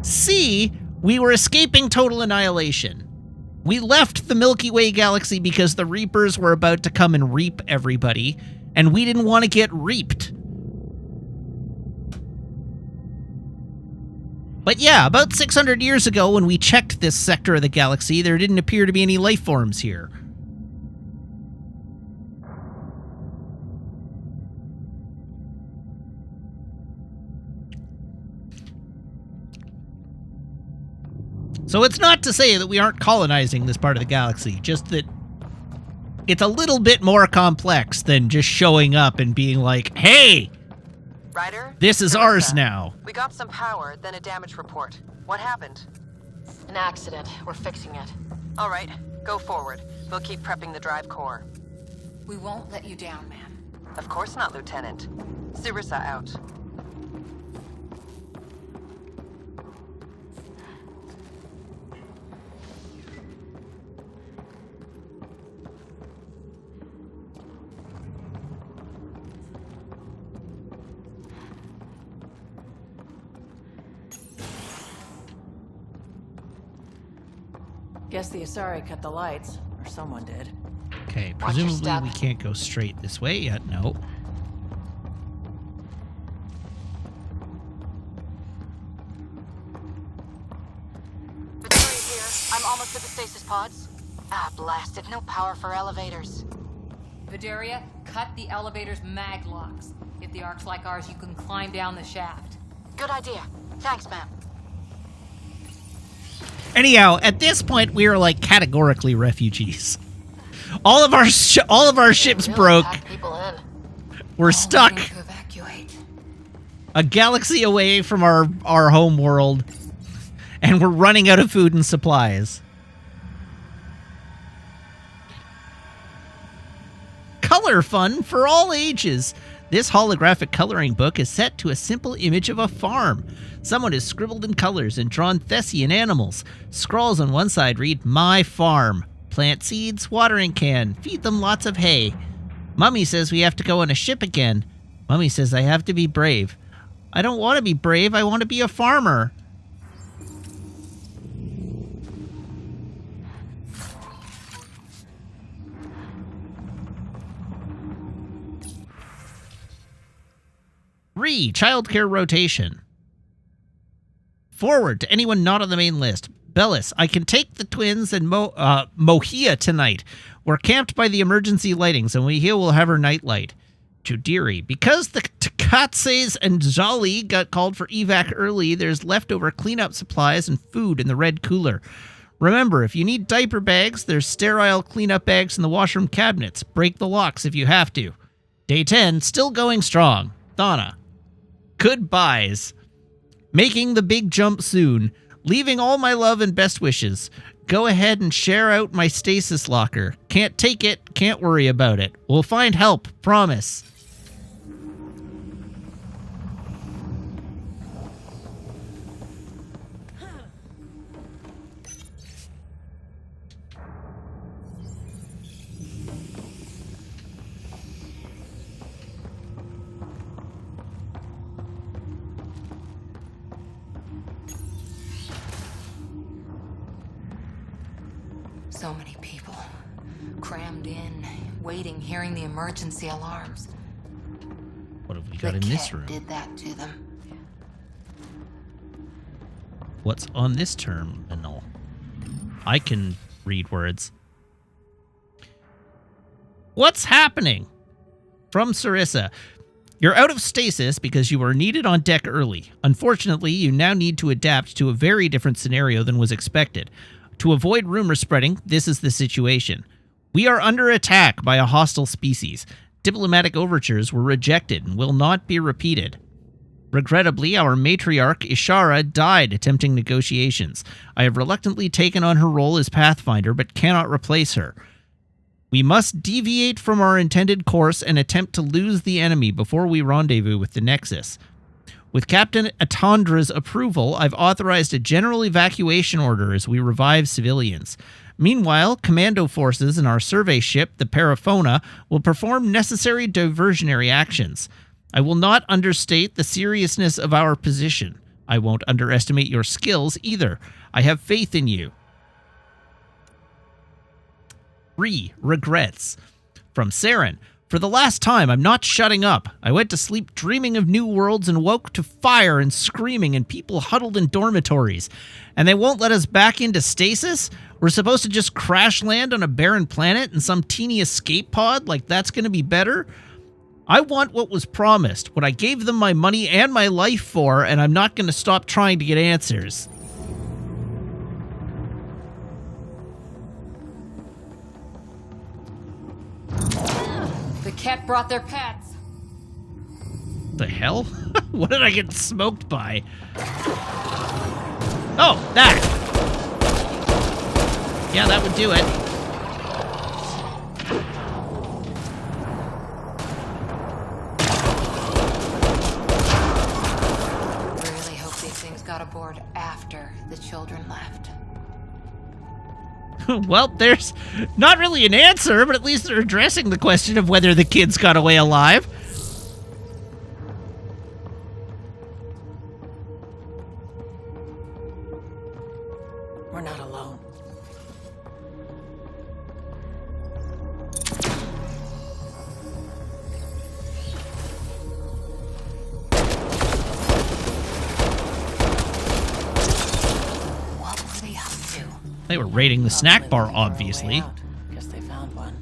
C, we were escaping total annihilation. We left the Milky Way galaxy because the Reapers were about to come and reap everybody, and we didn't want to get reaped. But yeah, about 600 years ago, when we checked this sector of the galaxy, there didn't appear to be any life forms here. So it's not to say that we aren't colonizing this part of the galaxy, just that it's a little bit more complex than just showing up and being like, hey, Ryder, this is ours now. We got some power, then a damage report. What happened? An accident. We're fixing it. All right, go forward. We'll keep prepping the drive core. We won't let you down, ma'am. Of course not, Lieutenant. Sarissa out. Guess the Asari cut the lights, or someone did. Okay, presumably we can't go straight this way yet. No. Victoria here. I'm almost at the stasis pods. Ah, blasted. No power for elevators. Vidaria, cut the elevator's mag locks. If the Ark's like ours, you can climb down the shaft. Good idea. Thanks, ma'am. Anyhow, at this point, we are like categorically refugees. All of our ships broke. We're stuck a galaxy away from our home world, and we're running out of food and supplies. Color fun for all ages. This holographic coloring book is set to a simple image of a farm. Someone has scribbled in colors and drawn Thessian animals. Scrawls on one side read, "My farm. Plant seeds, watering can, feed them lots of hay. Mummy says we have to go on a ship again. Mummy says I have to be brave. I don't want to be brave, I want to be a farmer." Childcare rotation. Forward to anyone not on the main list. Bellis, I can take the twins and Mohia tonight. We're camped by the emergency lighting, so Mohia will have her nightlight. Judiri, because the Takatses and Jolly got called for evac early, there's leftover cleanup supplies and food in the red cooler. Remember, if you need diaper bags, there's sterile cleanup bags in the washroom cabinets. Break the locks if you have to. Day 10, still going strong. Thana. Goodbyes. Making the big jump soon. Leaving all my love and best wishes. Go ahead and share out my stasis locker. Can't take it, can't worry about it. We'll find help, promise. So many people crammed in, waiting, hearing the emergency alarms. What have we got in this room? Did that to them. What's on this terminal? I can read words. What's happening? From Sarissa. You're out of stasis because you were needed on deck early. Unfortunately, you now need to adapt to a very different scenario than was expected. To avoid rumor spreading, this is the situation. We are under attack by a hostile species. Diplomatic overtures were rejected and will not be repeated. Regrettably, our matriarch, Ishara, died attempting negotiations. I have reluctantly taken on her role as Pathfinder, but cannot replace her. We must deviate from our intended course and attempt to lose the enemy before we rendezvous with the Nexus. With Captain Atandra's approval, I've authorized a general evacuation order as we revive civilians. Meanwhile, commando forces and our survey ship, the Paraphona, will perform necessary diversionary actions. I will not understate the seriousness of our position. I won't underestimate your skills either. I have faith in you. 3. Regrets. From Saren. For the last time, I'm not shutting up. I went to sleep dreaming of new worlds and woke to fire and screaming and people huddled in dormitories. And they won't let us back into stasis? We're supposed to just crash land on a barren planet in some teeny escape pod? Like that's going to be better? I want what was promised, what I gave them my money and my life for, and I'm not going to stop trying to get answers. The cat brought their pets. The hell? What did I get smoked by? Oh, that! Yeah, that would do it. Really hope these things got aboard after the children left. Well, there's not really an answer, but at least they're addressing the question of whether the kids got away alive. We're not alone. What were they up to? They were raiding the snack bar, obviously. Guess they found one.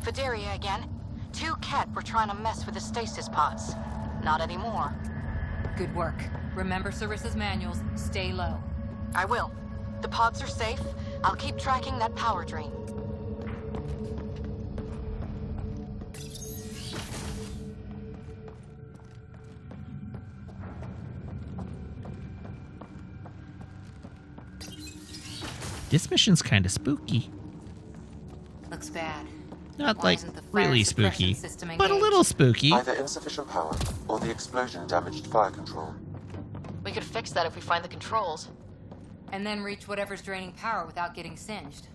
Fideria again. 2 Ket were trying to mess with the stasis pods. Not anymore. Good work. Remember Sarissa's manuals. Stay low. I will. The pods are safe. I'll keep tracking that power drain. This mission's kind of spooky. Looks bad. Not Why like isn't the fire really suppression spooky, system but a engaged? little spooky. Either insufficient power or the explosion damaged fire control. We could fix that if we find the controls. And then reach whatever's draining power without getting singed.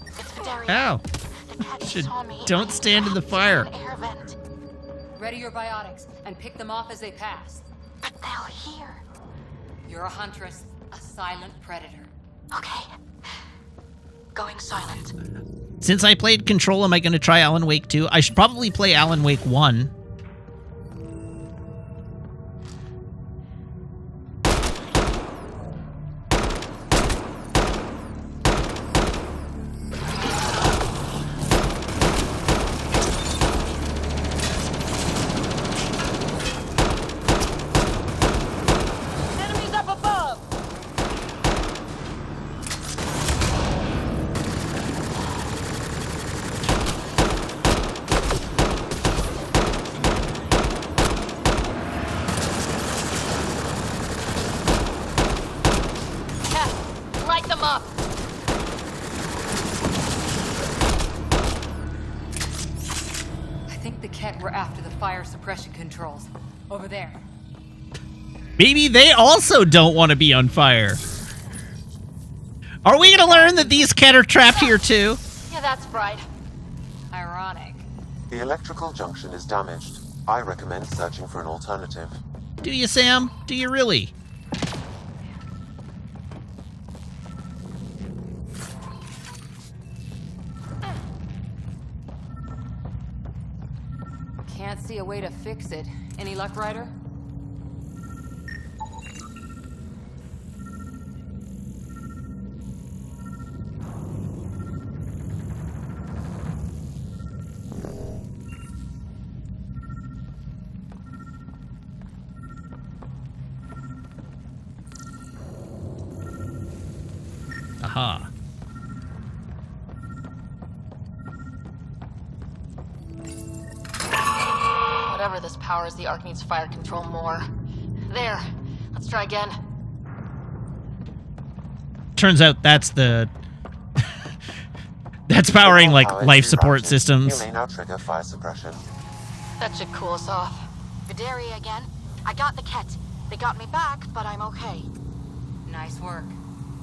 It's Fideria. Ow. The Ket Should- saw me. don't stand in the fire. An air vent. Ready your biotics and pick them off as they pass. But they'll hear. You're a huntress, a silent predator. Okay. Going silent. Since I played Control, am I going to try Alan Wake 2? I should probably play Alan Wake 1. Enemies up above! Ket, light them up! I think the Ket were after the fire suppression controls. Over there. Maybe they also don't want to be on fire. Are we going to learn that these Ket are trapped here too? Yeah, that's right. Ironic. The electrical junction is damaged. I recommend searching for an alternative. Do you, Sam? Do you really? Can't see a way to fix it. Any luck, Ryder? Aha. Whatever this powers, the Ark needs fire control more. There. Let's try again. Turns out that's the... that's powering, like, life support systems. You may now trigger fire suppression. That should cool us off. Videri again. I got the Ket. They got me back, but I'm okay. Nice work.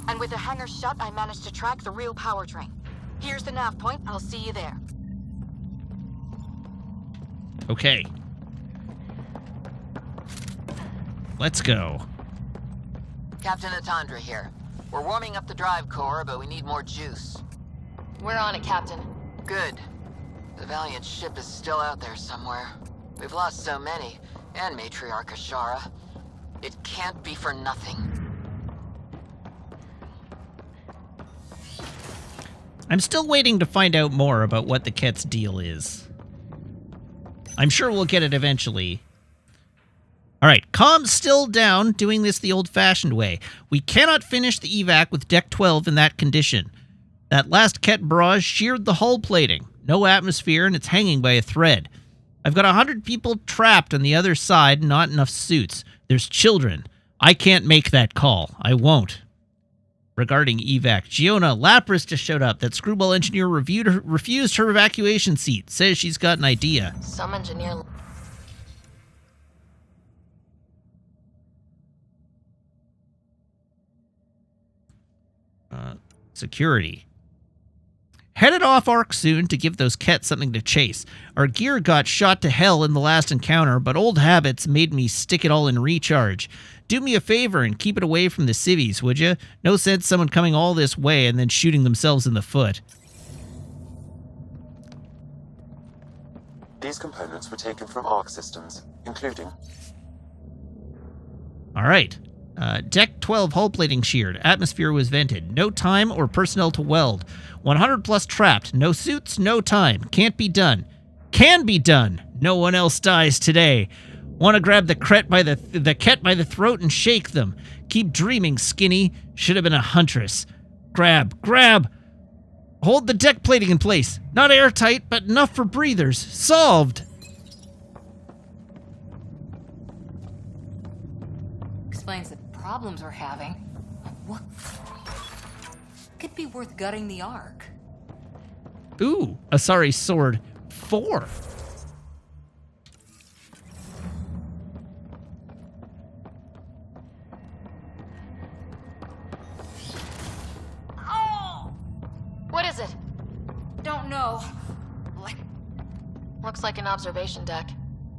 And with the hangar shut, I managed to track the real power drain. Here's the nav point. I'll see you there. Okay. Let's go. Captain Atandra here. We're warming up the drive core, but we need more juice. We're on it, Captain. Good. The Valiant ship is still out there somewhere. We've lost so many, and Matriarch Ashara. It can't be for nothing. I'm still waiting to find out more about what the Ket's deal is. I'm sure we'll get it eventually. Alright, comms still down, doing this the old-fashioned way. We cannot finish the evac with Deck 12 in that condition. That last Ket barrage sheared the hull plating. No atmosphere, and it's hanging by a thread. I've got 100 people trapped on the other side, and not enough suits. There's children. I can't make that call. I won't. Regarding evac, Giona, Lapras just showed up. That screwball engineer refused her evacuation seat. Says she's got an idea. Some engineer... Security. Headed off Ark soon to give those Ket something to chase. Our gear got shot to hell in the last encounter, but old habits made me stick it all in recharge. Do me a favor and keep it away from the civvies, would you? No sense someone coming all this way and then shooting themselves in the foot. These components were taken from Ark systems, including... Alright. Deck 12 hull plating sheared. Atmosphere was vented. No time or personnel to weld. 100 plus trapped. No suits, no time. Can't be done. Can be done. No one else dies today. Want to grab the Ket by the throat and shake them. Keep dreaming, skinny. Should have been a huntress. Grab. Hold the deck plating in place. Not airtight, but enough for breathers. Solved. Explains the problems we're having. What? Could be worth gutting the Ark. Ooh, Asari sword 4. Oh! What is it? Don't know. Looks like an observation deck.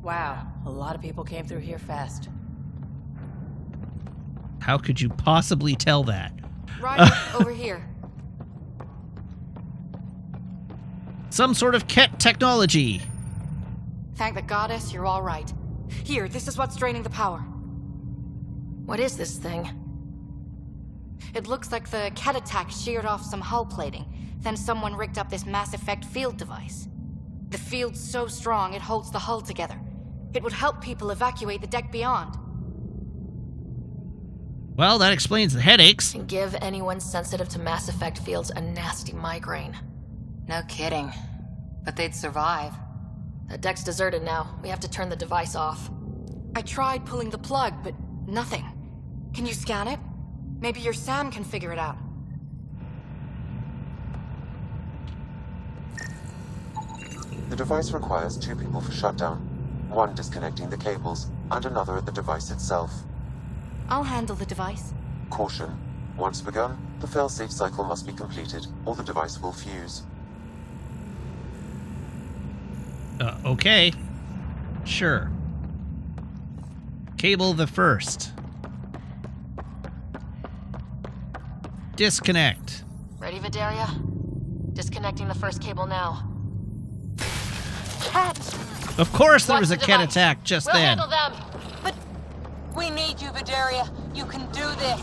Wow, a lot of people came through here fast. How could you possibly tell that? Right over here. Some sort of Ket technology. Thank the goddess, you're all right. Here, this is what's draining the power. What is this thing? It looks like the Ket attack sheared off some hull plating. Then someone rigged up this Mass Effect field device. The field's so strong it holds the hull together. It would help people evacuate the deck beyond. Well, that explains the headaches. And give anyone sensitive to Mass Effect fields a nasty migraine. No kidding. But they'd survive. The deck's deserted now. We have to turn the device off. I tried pulling the plug, but nothing. Can you scan it? Maybe your Sam can figure it out. The device requires 2 people for shutdown. 1 disconnecting the cables, and another at the device itself. I'll handle the device. Caution. Once begun, the failsafe cycle must be completed, or the device will fuse. Okay. Sure. Cable the first. Disconnect. Ready, Vidaria? Disconnecting the first cable now. Cat! Of course there was a Watch the cat device. attack just We'll then. handle them. But we need you, Vidaria. You can do this.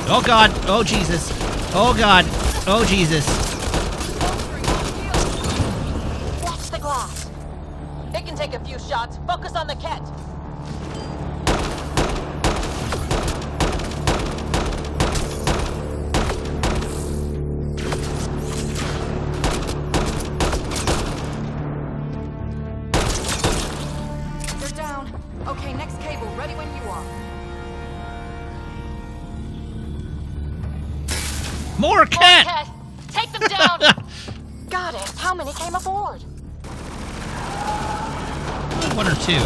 Oh god. Oh Jesus. Oh god. Oh Jesus. Watch the glass. It can take a few shots. Focus on the cat. They're down. Okay, next cable. Ready when you are. More cat! Cat! Take them down! Goddess, how many came aboard? One or two.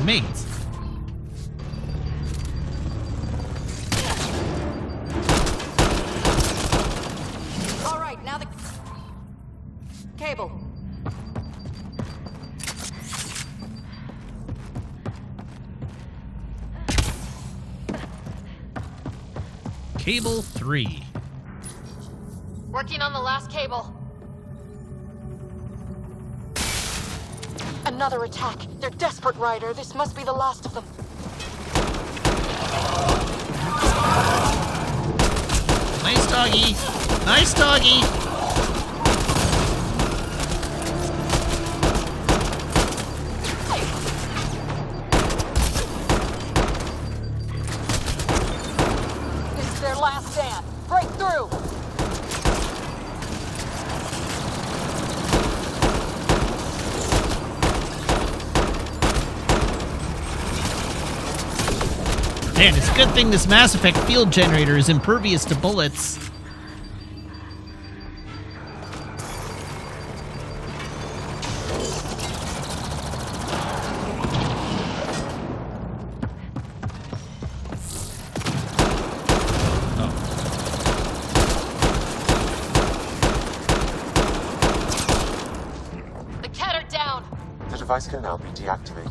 Mates. All right, now the cable. Cable 3. Working on the last cable. Another attack. They're desperate, Ryder. This must be the last of them. Nice doggy. Nice doggy. This is their last stand. Break through. Man, it's a good thing this Mass Effect field generator is impervious to bullets. The cat are down. The device can now be deactivated.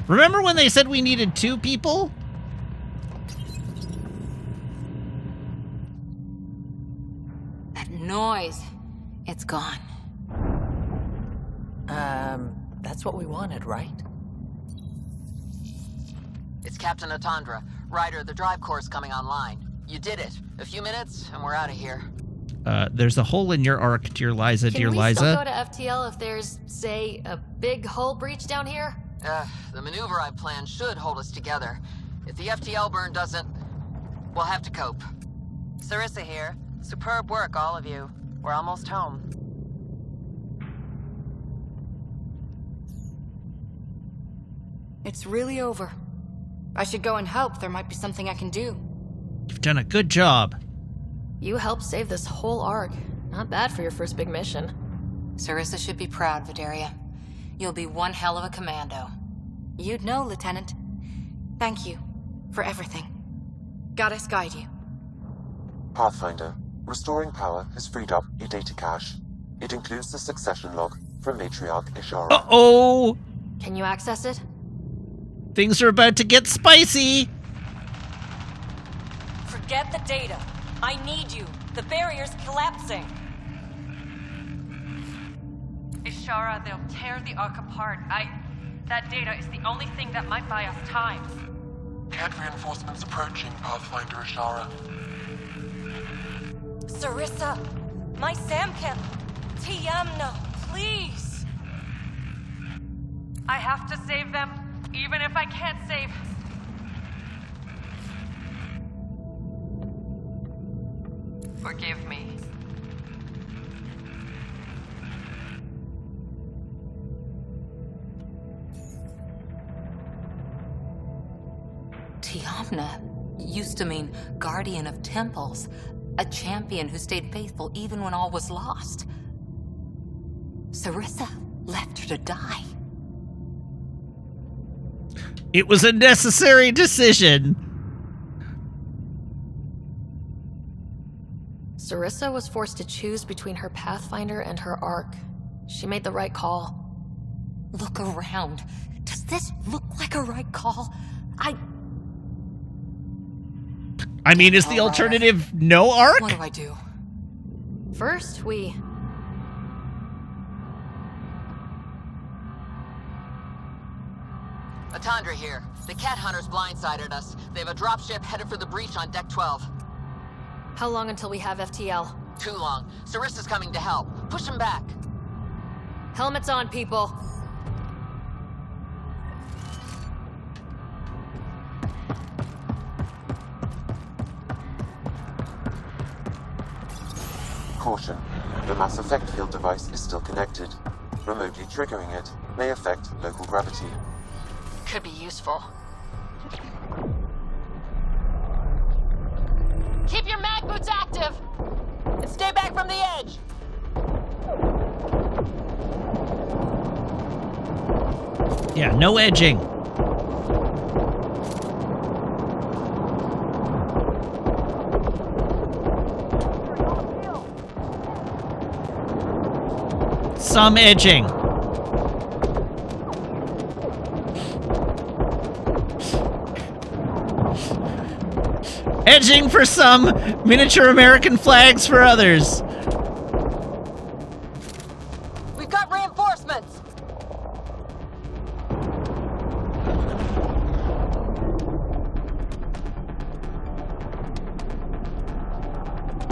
Remember when they said we needed 2 people? That noise. It's gone. That's what we wanted, right? It's Captain Atandra. Ryder, the drive core's coming online. You did it. A few minutes, and we're out of here. There's a hole in your arc, dear Liza, dear Can we Liza. still go to FTL if there's, say, a big hull breach down here? The maneuver I've planned should hold us together. If the FTL burn doesn't, we'll have to cope. Sarissa here. Superb work, all of you. We're almost home. It's really over. I should go and help. There might be something I can do. You've done a good job. You helped save this whole Ark. Not bad for your first big mission. Sarissa should be proud, Vidaria. You'll be one hell of a commando. You'd know, Lieutenant. Thank you for everything. Goddess guide you. Pathfinder, restoring power has freed up a data cache. It includes the succession log from Matriarch Ishara. Uh-oh! Can you access it? Things are about to get spicy! Forget the data. I need you. The barrier's collapsing. Ishara, they'll tear the Ark apart. That data is the only thing that might buy us time. Cat reinforcements approaching, Pathfinder Ishara. Sarissa, my Samcat. Tiamna, please. I have to save them, even if I can't save. Forgive me. Tiamna used to mean guardian of temples, a champion who stayed faithful even when all was lost. Sarissa left her to die. It was a necessary decision. Sarissa was forced to choose between her Pathfinder and her Ark. She made the right call. Look around. Does this look like a right call? I mean, is the alternative no Ark? What do I do? First, we... Atandra here. The cat hunters blindsided us. They have a dropship headed for the breach on Deck 12. How long until we have FTL? Too long. Sarissa's coming to help. Push him back. Helmets on, people. Caution. The mass effect field device is still connected. Remotely triggering it may affect local gravity. Could be useful. Keep your mag boots active! And stay back from the edge! Yeah, no edging. Some edging. Edging for some, miniature American flags for others. We've got reinforcements!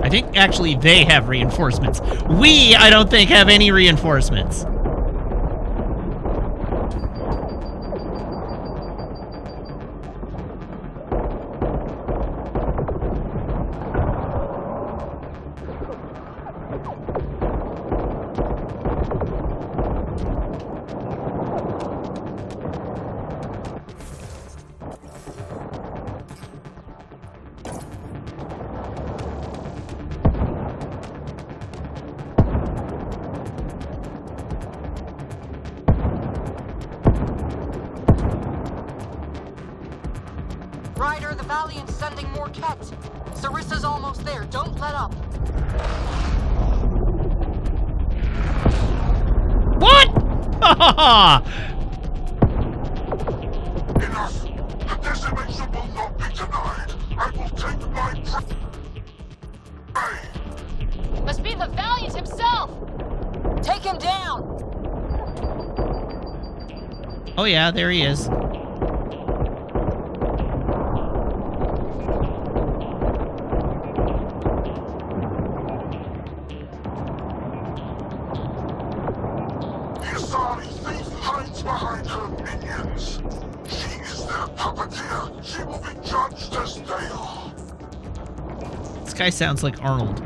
I think actually they have reinforcements. We, I don't think, have any reinforcements. Ryder, the Valiant's sending more Ket. Sarissa's almost there. Don't let up. What? Enough! The decimation will not be denied. I will take my prey. Must be the Valiant himself! Take him down! Oh yeah, there he is. The Asari thief hides behind her minions. She is their puppeteer. She will be judged as they are. This guy sounds like Arnold.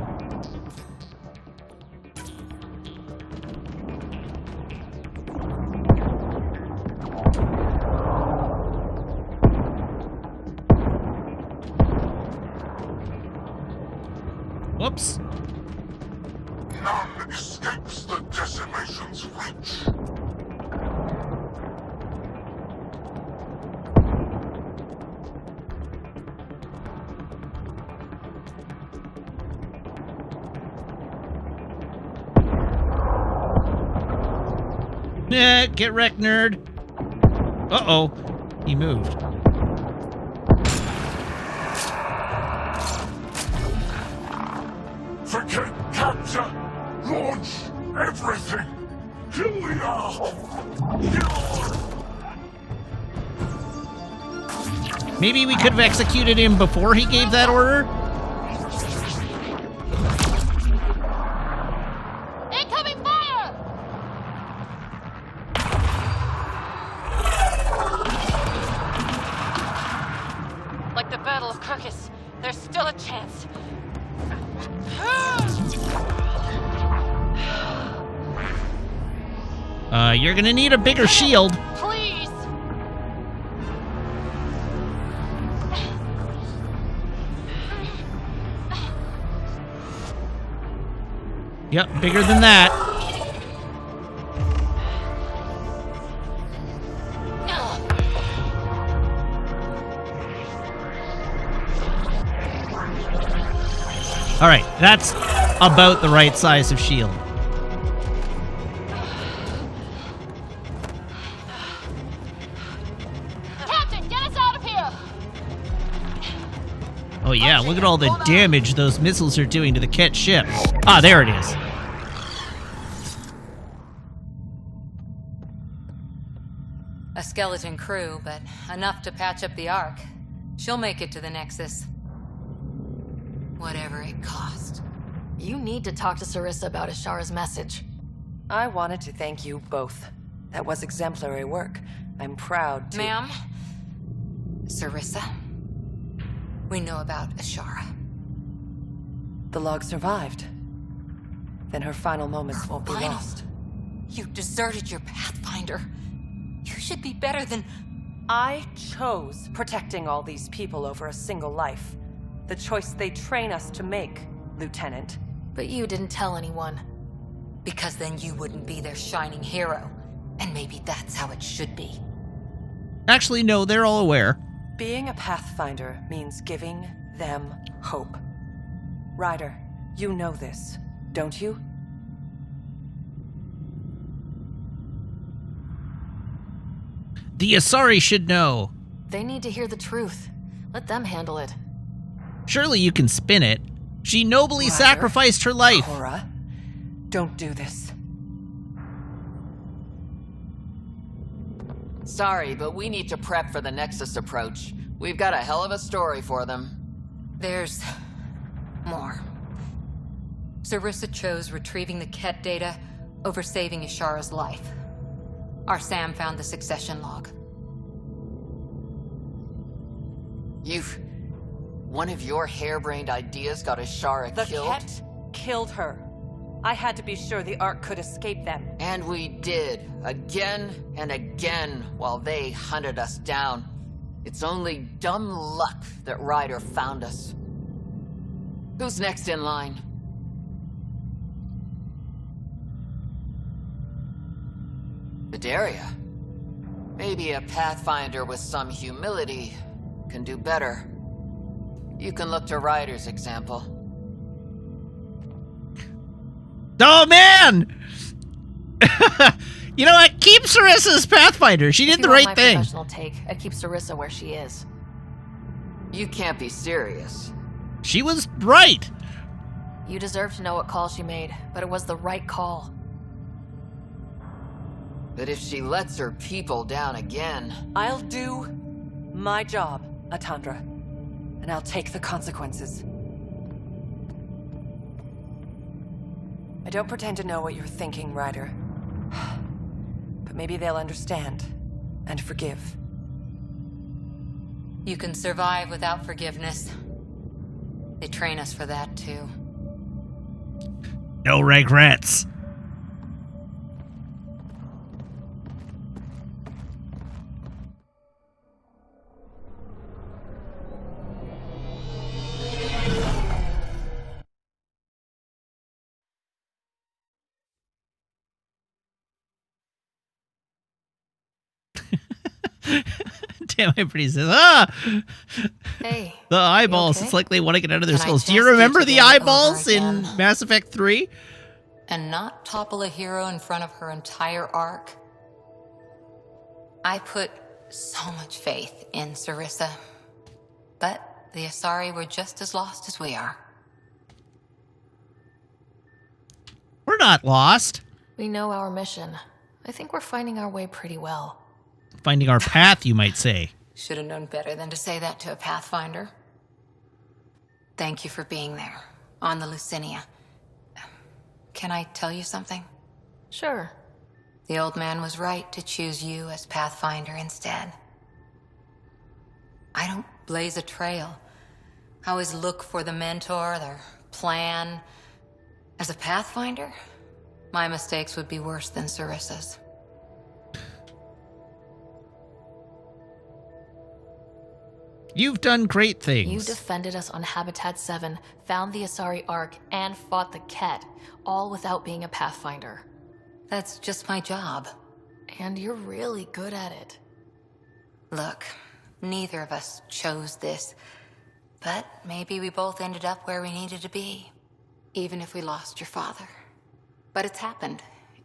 Whoops. None escapes the decimation's reach. Yeah, get wrecked, nerd. Uh-oh. He moved. Forget capture! Launch everything! Kill the Ark! Maybe we could have executed him before he gave that order? Incoming fire! Like the Battle of Kirkus, there's still a chance. You're gonna need a bigger shield. Please! Yep, bigger than that. All right, that's about the right size of shield. Captain, get us out of here! Oh yeah, look at all the damage those missiles are doing to the Ket ship. Ah, there it is. A skeleton crew, but enough to patch up the Ark. She'll make it to the Nexus. Whatever it cost. You need to talk to Sarissa about Ashara's message. I wanted to thank you both. That was exemplary work. I'm proud to... Ma'am? Sarissa? We know about Ashara. The log survived. Then her final moments won't be lost. You deserted your Pathfinder. You should be better than... I chose protecting all these people over a single life. The choice they train us to make, Lieutenant. But you didn't tell anyone. Because then you wouldn't be their shining hero. And maybe that's how it should be. Actually, no, they're all aware. Being a Pathfinder means giving them hope. Ryder, you know this, don't you? The Asari should know. They need to hear the truth. Let them handle it. Surely you can spin it. She nobly Ryder, sacrificed her life. Cora, don't do this. Sorry, but we need to prep for the Nexus approach. We've got a hell of a story for them. There's... more. Sarissa chose retrieving the Ket data over saving Ashara's life. Our Sam found the succession log. One of your harebrained ideas got Ashara killed? The Ket killed her. I had to be sure the Ark could escape them. And we did, again and again, while they hunted us down. It's only dumb luck that Ryder found us. Who's next in line? Bedaria. Maybe a Pathfinder with some humility can do better. You can look to Ryder's example. Oh, man! You know what? Keep Sarissa's Pathfinder. She did the right thing. Professional take. I keep Sarissa where she is. You can't be serious. She was right. You deserve to know what call she made, but it was the right call. But if she lets her people down again... I'll do my job, Atandra. And I'll take the consequences. I don't pretend to know what you're thinking, Ryder. But maybe they'll understand and forgive. You can survive without forgiveness. They train us for that, too. No regrets. Damn, I pretty says, Hey. The eyeballs. Okay? It's like they want to get out of their Can I skulls. Do you test you remember the today over eyeballs in again? Mass Effect 3? And not topple a hero in front of her entire arc. I put so much faith in Sarissa. But the Asari were just as lost as we are. We're not lost. We know our mission. I think we're finding our way pretty well. Finding our path, you might say. Should have known better than to say that to a Pathfinder. Thank you for being there, on the Lucinia. Can I tell you something? Sure. The old man was right to choose you as Pathfinder instead. I don't blaze a trail. I always look for the mentor, their plan. As a Pathfinder, my mistakes would be worse than Sarissa's. You've done great things. You defended us on Habitat 7, found the Asari Ark, and fought the Ket, all without being a Pathfinder. That's just my job. And you're really good at it. Look, neither of us chose this, but maybe we both ended up where we needed to be, even if we lost your father. But it's happened.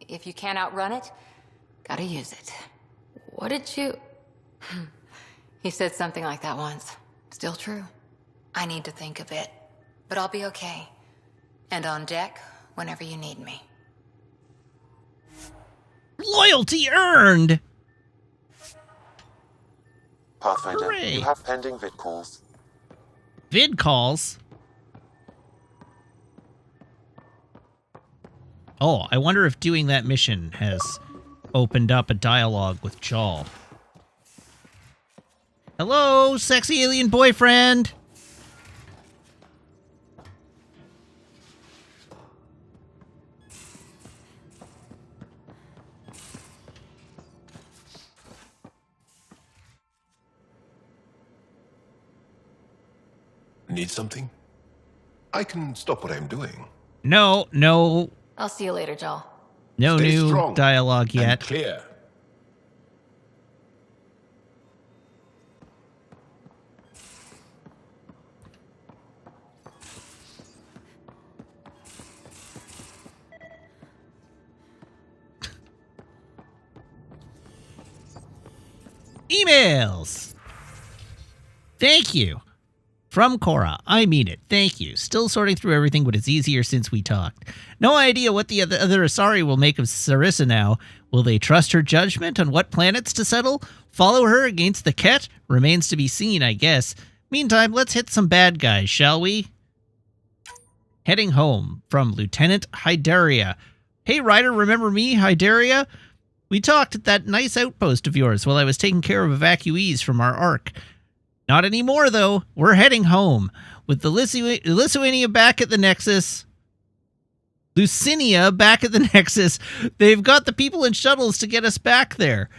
If you can't outrun it, gotta use it. What did you... He said something like that once. Still true. I need to think a bit, but I'll be okay. And on deck whenever you need me. Loyalty earned! Pathfinder, Hooray. you have pending vid calls. Vid calls? Oh, I wonder if doing that mission has opened up a dialogue with Jal. Hello, sexy alien boyfriend! Need something? I can stop what I'm doing. No. I'll see you later, Jal. No Stay new strong dialogue and yet. clear. Emails! Thank you. From Cora. I mean it. Thank you. Still sorting through everything, but it's easier since we talked. No idea what the other Asari will make of Sarissa now. Will they trust her judgment on what planets to settle? Follow her against the Ket? Remains to be seen, I guess. Meantime, let's hit some bad guys, shall we? Heading home from Lieutenant Hyderia. Hey, Ryder, remember me, Hyderia? We talked at that nice outpost of yours while I was taking care of evacuees from our Ark. Not anymore, though. We're heading home. With the Lithuania back at the Nexus... Lucinia back at the Nexus, they've got the people in shuttles to get us back there.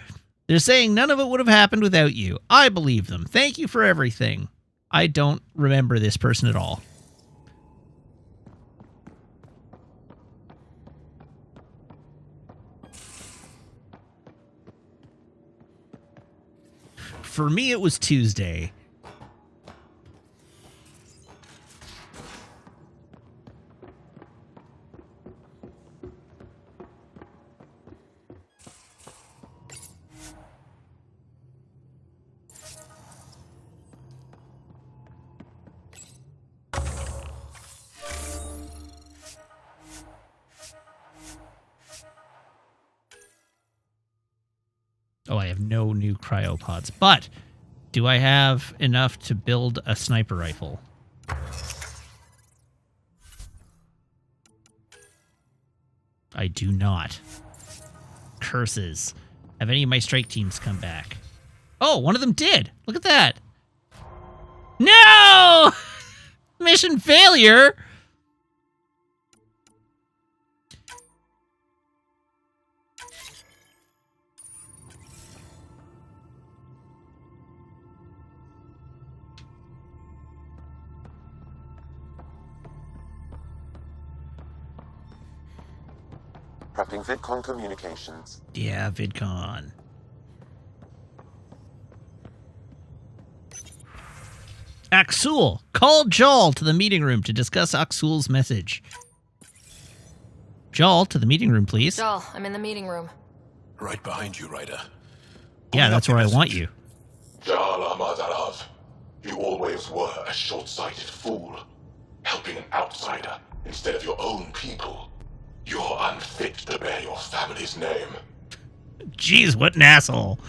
They're saying none of it would have happened without you. I believe them. Thank you for everything. I don't remember this person at all. For me, it was Tuesday. Oh, I have no new cryopods. But do I have enough to build a sniper rifle? I do not. Curses. Have any of my strike teams come back? Oh, one of them did. Look at that. No! Mission failure! Prepping VidCon communications. Yeah, VidCon. Axul! Call Jal to the meeting room to discuss Axul's message. Jal, to the meeting room, please. Jal, I'm in the meeting room. Right behind you, Ryder. Yeah, that's where I want you. Jal Ahmadarav, you always were a short-sighted fool, helping an outsider instead of your own people. You're unfit to bear your family's name. Jeez, what an asshole.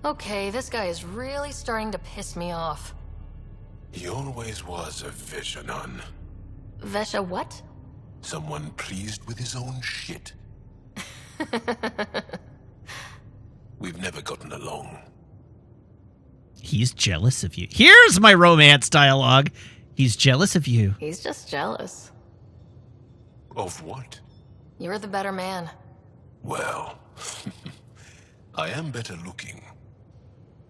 Okay, this guy is really starting to piss me off. He always was a Veshanon. Vesha what? Someone pleased with his own shit. We've never gotten along. He's jealous of you. Here's my romance dialogue. He's jealous of you. He's just jealous. Of what? You're the better man. Well, I am better looking.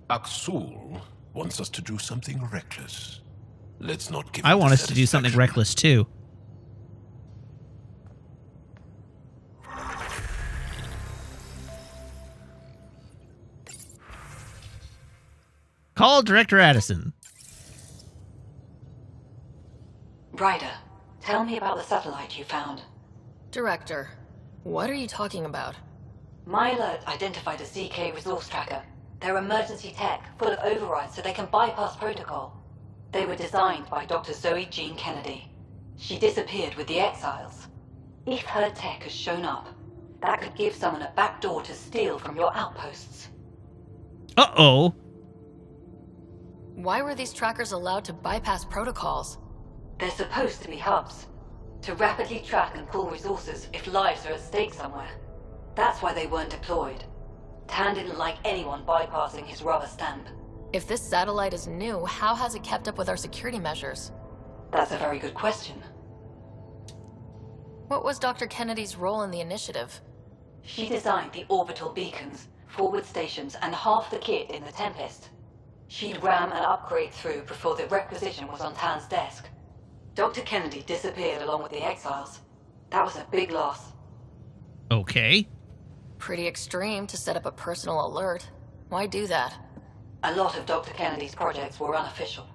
Axul wants us to do something reckless. Let's not give I him want the us to do something satisfaction. reckless too. Call Director Addison. Ryder, tell me about the satellite you found. Director, what are you talking about? My alert identified a ZK resource tracker. They're emergency tech, full of overrides so they can bypass protocol. They were designed by Dr. Zoe Jean Kennedy. She disappeared with the Exiles. If her tech has shown up, that could give someone a backdoor to steal from your outposts. Uh-oh. Why were these trackers allowed to bypass protocols? They're supposed to be hubs, to rapidly track and pull resources if lives are at stake somewhere. That's why they weren't deployed. Tan didn't like anyone bypassing his rubber stamp. If this satellite is new, how has it kept up with our security measures? That's a very good question. What was Dr. Kennedy's role in the initiative? She designed the orbital beacons, forward stations, and half the kit in the Tempest. She'd ram an upgrade through before the requisition was on Tan's desk. Dr. Kennedy disappeared along with the Exiles. That was a big loss. Okay. Pretty extreme to set up a personal alert. Why do that? A lot of Dr. Kennedy's projects were unofficial.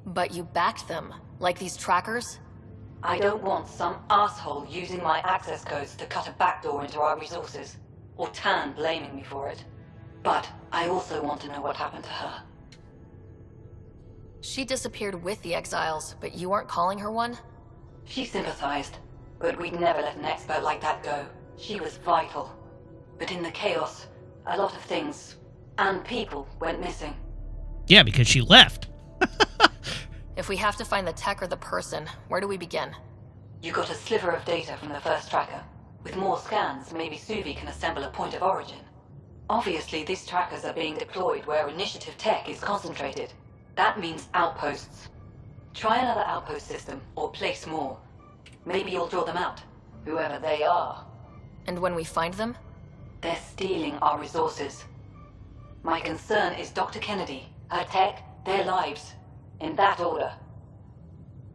But you backed them, like these trackers? I don't want some asshole using my access codes to cut a backdoor into our resources, or Tan blaming me for it. But I also want to know what happened to her. She disappeared with the Exiles, but you weren't calling her one? She sympathized, but we'd never let an expert like that go. She was vital. But in the chaos, a lot of things, and people, went missing. Yeah, because she left. If we have to find the tech or the person, where do we begin? You got a sliver of data from the first tracker. With more scans, maybe Suvi can assemble a point of origin. Obviously, these trackers are being deployed where initiative tech is concentrated. That means outposts. Try another outpost system, or place more. Maybe you'll draw them out, whoever they are. And when we find them? They're stealing our resources. My concern is Dr. Kennedy, her tech, their lives. In that order.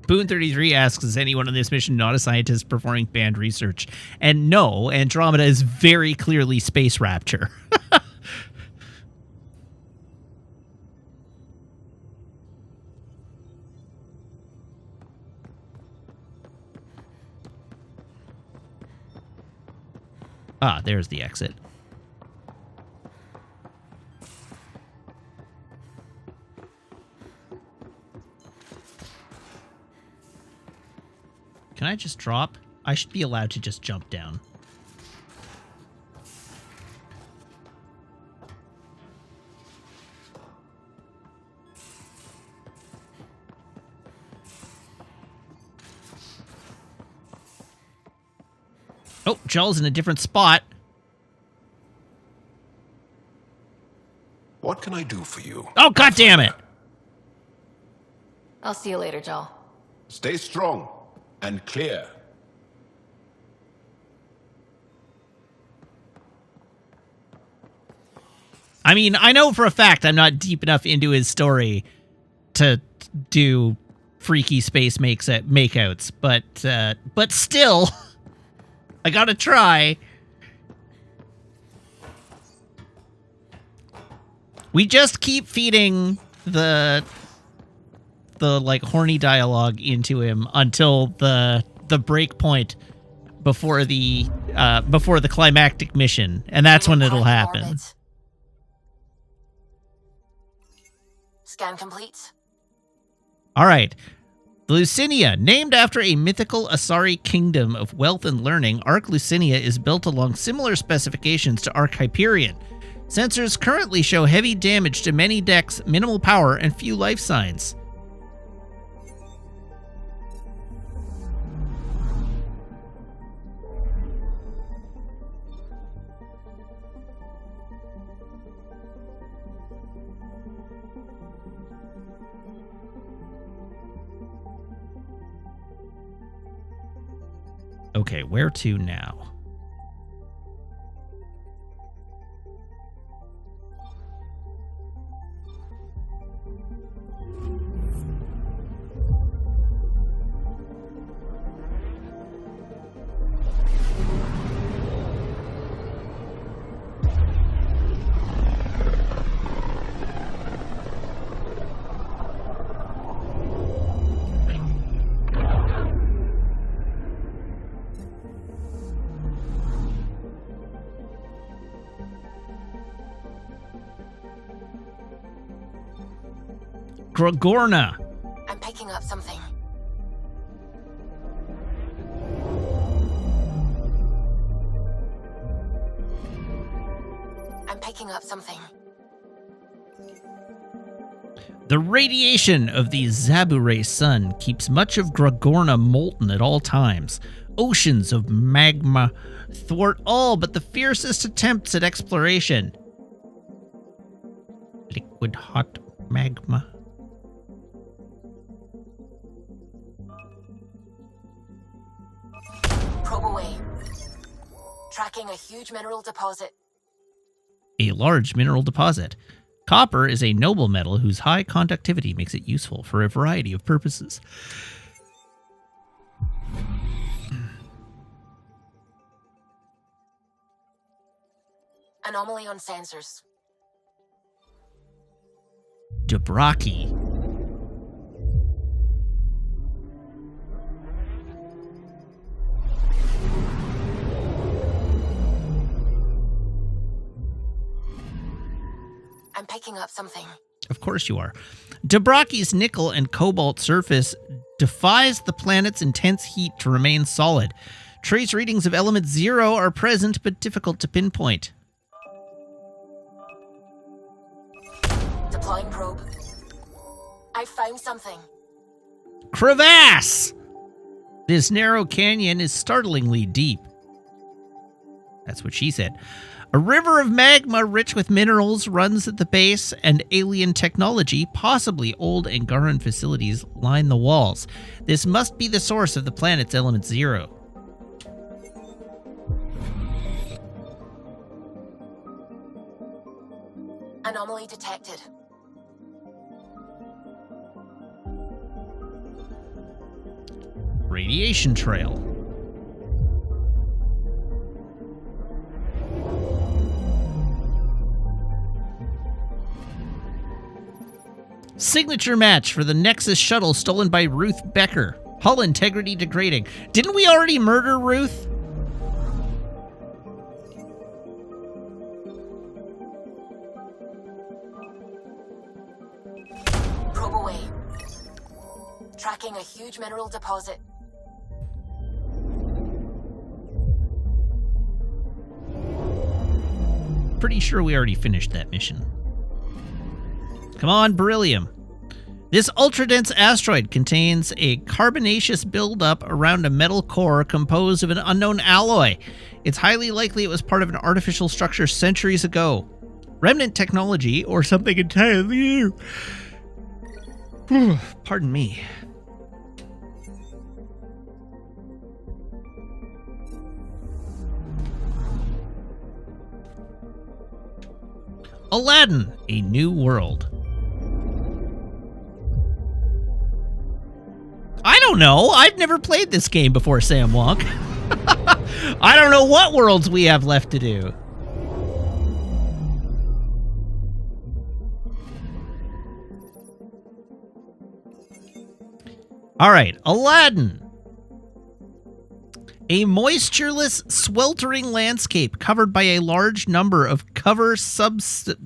Boone33 asks, is anyone on this mission not a scientist performing banned research? And no, Andromeda is very clearly Space Rapture. Ah, there's the exit. Can I just drop? I should be allowed to just jump down. Oh, Joel's in a different spot. What can I do for you? Oh, God damn it! I'll see you later, Joel. Stay strong and clear. I mean, I know for a fact I'm not deep enough into his story to do freaky space makeouts, but still, I gotta try. We just keep feeding the like horny dialogue into him until the break point before the climactic mission, and that's when it'll happen. Scan complete. All right. The Lucinia, named after a mythical Asari kingdom of wealth and learning, Ark Lucinia is built along similar specifications to Ark Hyperion. Sensors currently show heavy damage to many decks, minimal power, and few life signs. Okay, where to now? Grogorna. I'm picking up something. I'm picking up something. The radiation of the Zabure sun keeps much of Grogorna molten at all times. Oceans of magma thwart all but the fiercest attempts at exploration. Liquid hot magma. Probe away. Tracking a huge mineral deposit. A large mineral deposit. Copper is a noble metal whose high conductivity makes it useful for a variety of purposes. Anomaly on sensors. Dothraki. I'm picking up something. Of course you are. Dothraki's nickel and cobalt surface defies the planet's intense heat to remain solid. Trace readings of element 0 are present but difficult to pinpoint. Deploying probe. I found something. Crevasse! This narrow canyon is startlingly deep. That's what she said. A river of magma rich with minerals runs at the base, and alien technology, possibly old Angaran facilities, line the walls. This must be the source of the planet's element 0. Anomaly detected. Radiation trail. Signature match for the Nexus shuttle stolen by Ruth Becker. Hull integrity degrading. Didn't we already murder Ruth? Probe away. Tracking a huge mineral deposit. Pretty sure we already finished that mission. Come on, beryllium. This ultra-dense asteroid contains a carbonaceous buildup around a metal core composed of an unknown alloy. It's highly likely it was part of an artificial structure centuries ago. Remnant technology, or something entirely new. Pardon me. Aladdin, A New World. I don't know. I've never played this game before, Sam Wonk. I don't know what worlds we have left to do. All right, Aladdin. A moistureless, sweltering landscape covered by a large number of cover subsidence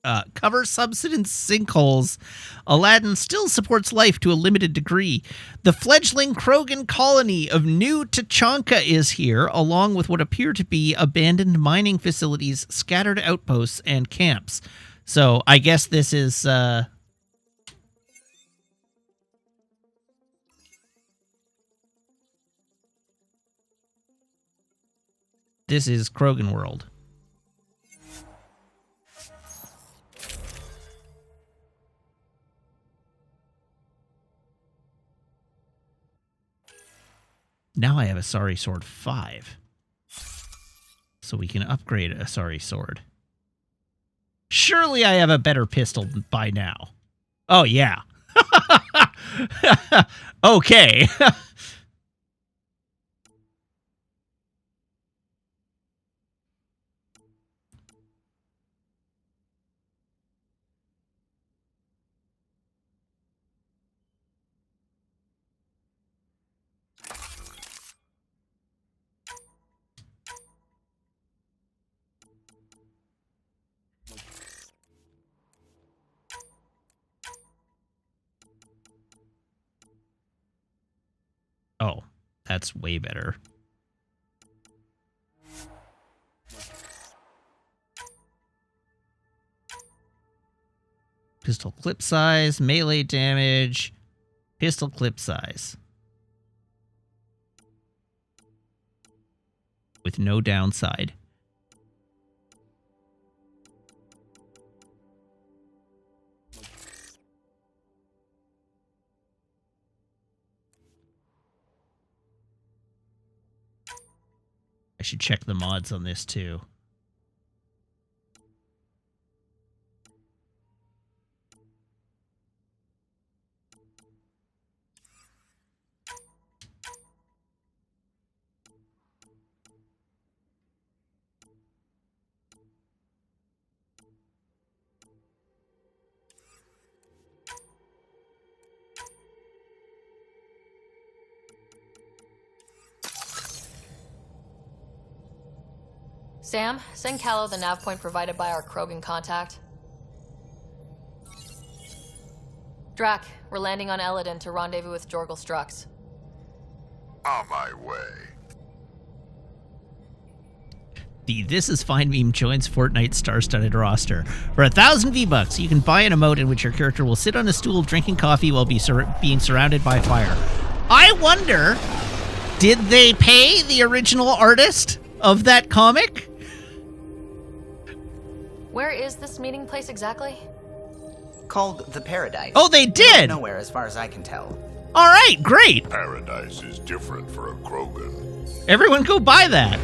sinkholes. Aladdin still supports life to a limited degree. The fledgling Krogan colony of New Tachanka is here, along with what appear to be abandoned mining facilities, scattered outposts, and camps. So I guess this is... This is Krogan World. Now I have Asari Sword 5. So we can upgrade Asari Sword. Surely I have a better pistol by now. Oh, yeah. Okay. That's way better. Pistol clip size, melee damage, pistol clip size. With no downside. I should check the mods on this too. Sam, send Callow the nav point provided by our Krogan contact. Drac, we're landing on Eladin to rendezvous with Jorgal Strux. On my way. The This Is Fine meme joins Fortnite star-studded roster. For 1,000 V-Bucks, you can buy an emote in which your character will sit on a stool drinking coffee while being surrounded by fire. I wonder, did they pay the original artist of that comic? Where is this meeting place exactly? Called the Paradise. Oh, they did! Nowhere, as far as I can tell. All right, great. Paradise is different for a Krogan. Everyone go buy that.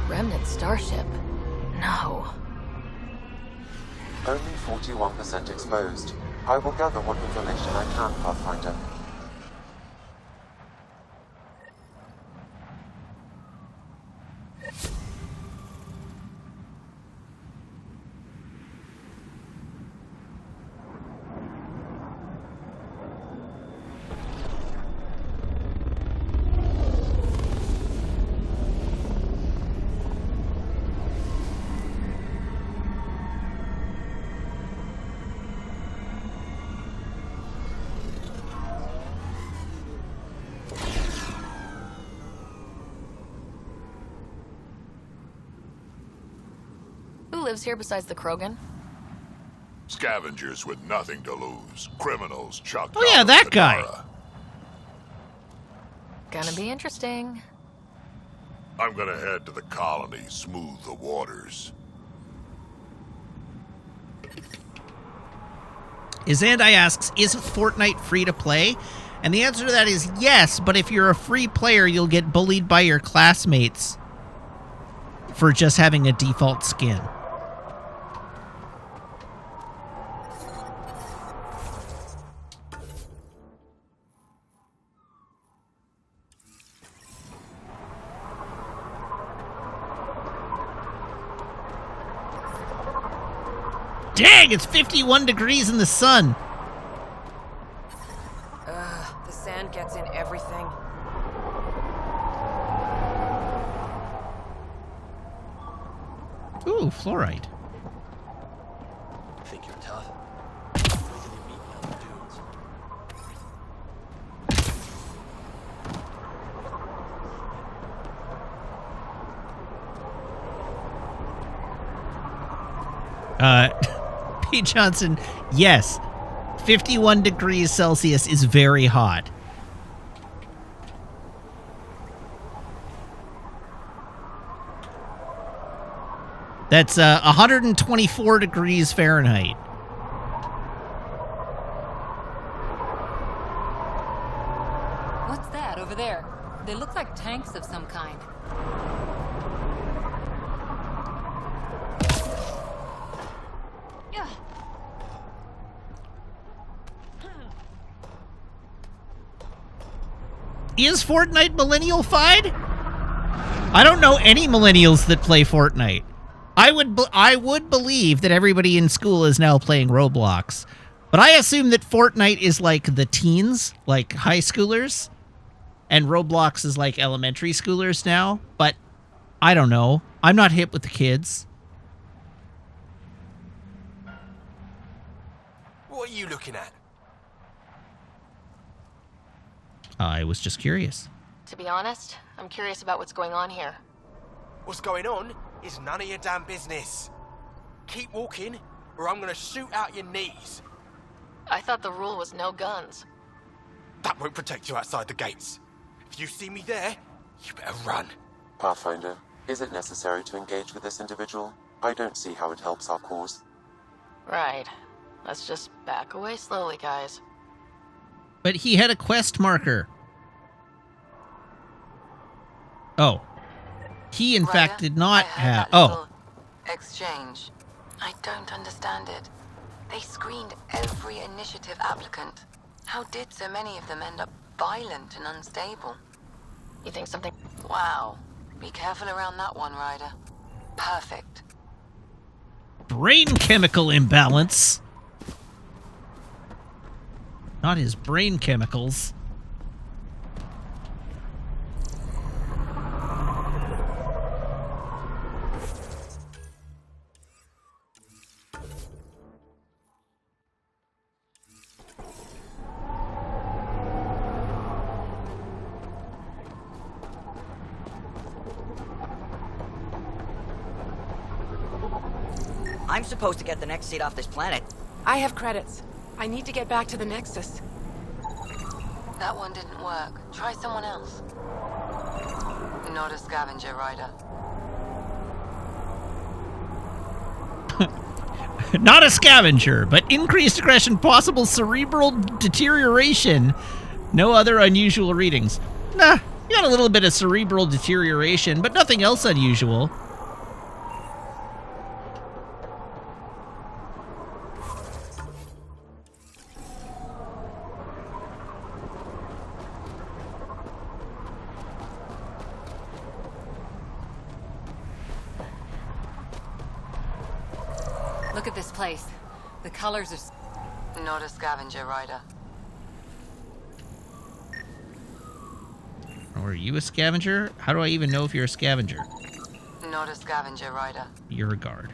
Remnant starship? No. Only 41% exposed. I will gather what information I can, Pathfinder. Who lives here besides the Krogan? Scavengers with nothing to lose. Criminals chucked Oh yeah, out that of guy. Panara. Gonna be interesting. I'm gonna head to the colony, smooth the waters. Izandai asks, isn't Fortnite free to play? And the answer to that is yes, but if you're a free player, you'll get bullied by your classmates for just having a default skin. Dang, it's 51 degrees in the sun. The sand gets in everything. Ooh, fluorite. Think you're tough? Wait till you meet the other dudes. Pete Johnson, yes. 51 degrees Celsius is very hot. That's 124 degrees Fahrenheit. What's that over there? They look like tanks of some kind. Yeah. Is Fortnite millennial-fied? I don't know any millennials that play Fortnite. I would believe that everybody in school is now playing Roblox, But I assume that Fortnite is like the teens, like high schoolers, and Roblox is like elementary schoolers now. But I don't know. I'm not hip with the kids. What are you looking at? I was just curious. To be honest, I'm curious about what's going on here. What's going on is none of your damn business. Keep walking, or I'm gonna shoot out your knees. I thought the rule was no guns. That won't protect you outside the gates. If you see me there, you better run. Pathfinder, is it necessary to engage with this individual? I don't see how it helps our cause. Right. Let's just back away slowly, guys. But he had a quest marker. Oh. He, in fact, did not have... Oh. Exchange. I don't understand it. They screened every initiative applicant. How did so many of them end up violent and unstable? You think something... Wow. Be careful around that one, Ryder. Perfect. Brain chemical imbalance. Not his brain chemicals. I'm supposed to get the next seat off this planet. I have credits. I need to get back to the Nexus. That one didn't work. Try someone else. Not a scavenger, Ryder. Not a scavenger, but increased aggression, possible cerebral deterioration. No other unusual readings. Nah, you got a little bit of cerebral deterioration, but nothing else unusual. Look at this place. The colors are... Not a scavenger, Ryder. Or are you a scavenger? How do I even know if you're a scavenger? Not a scavenger, Ryder. You're a guard.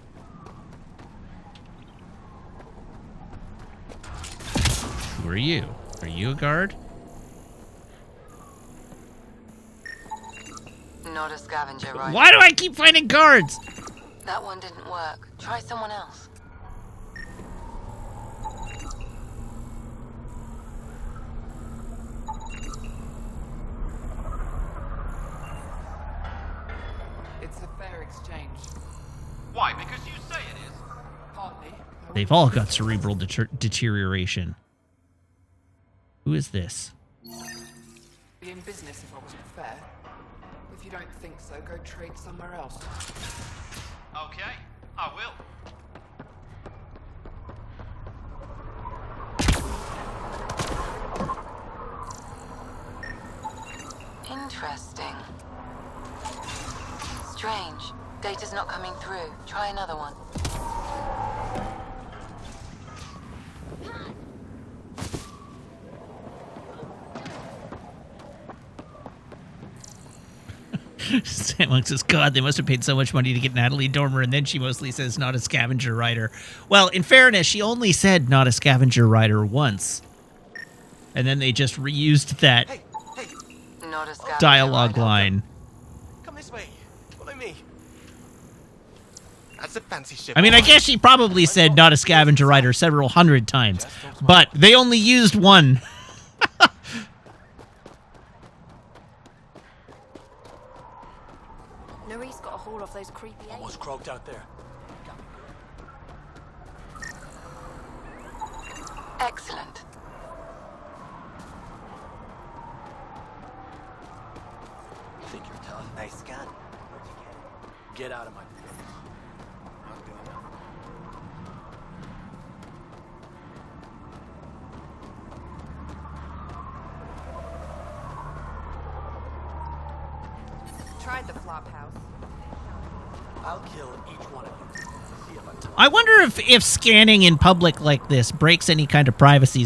Who are you? Are you a guard? Not a scavenger, Ryder. Why do I keep finding guards? That one didn't work. Try someone else. It's a fair exchange. Why? Because you say it is. Partly. They've all got cerebral deterioration. Who is this? Be in business if I wasn't fair. If you don't think so, go trade somewhere else. Okay, I will. Interesting. Strange. Data's not coming through. Try another one. Sandlung says, God, they must have paid so much money to get Natalie Dormer, and then she mostly says not a scavenger rider. Well, in fairness, she only said not a scavenger rider once. And then they just reused that Not a scavenger dialogue rider. line. Come this way. Follow me. That's a fancy ship. I mean, I guess she probably said not a scavenger rider several hundred times, but they only used one. Nerys got a hold of those creepy Almost croaked out there. Excellent. You think you're tough? Nice gun. Where'd you get it? Get out of my face. I'm gonna. Tried the flop house. I'll kill each one of you. See if I'm I wonder if scanning in public like this breaks any kind of privacy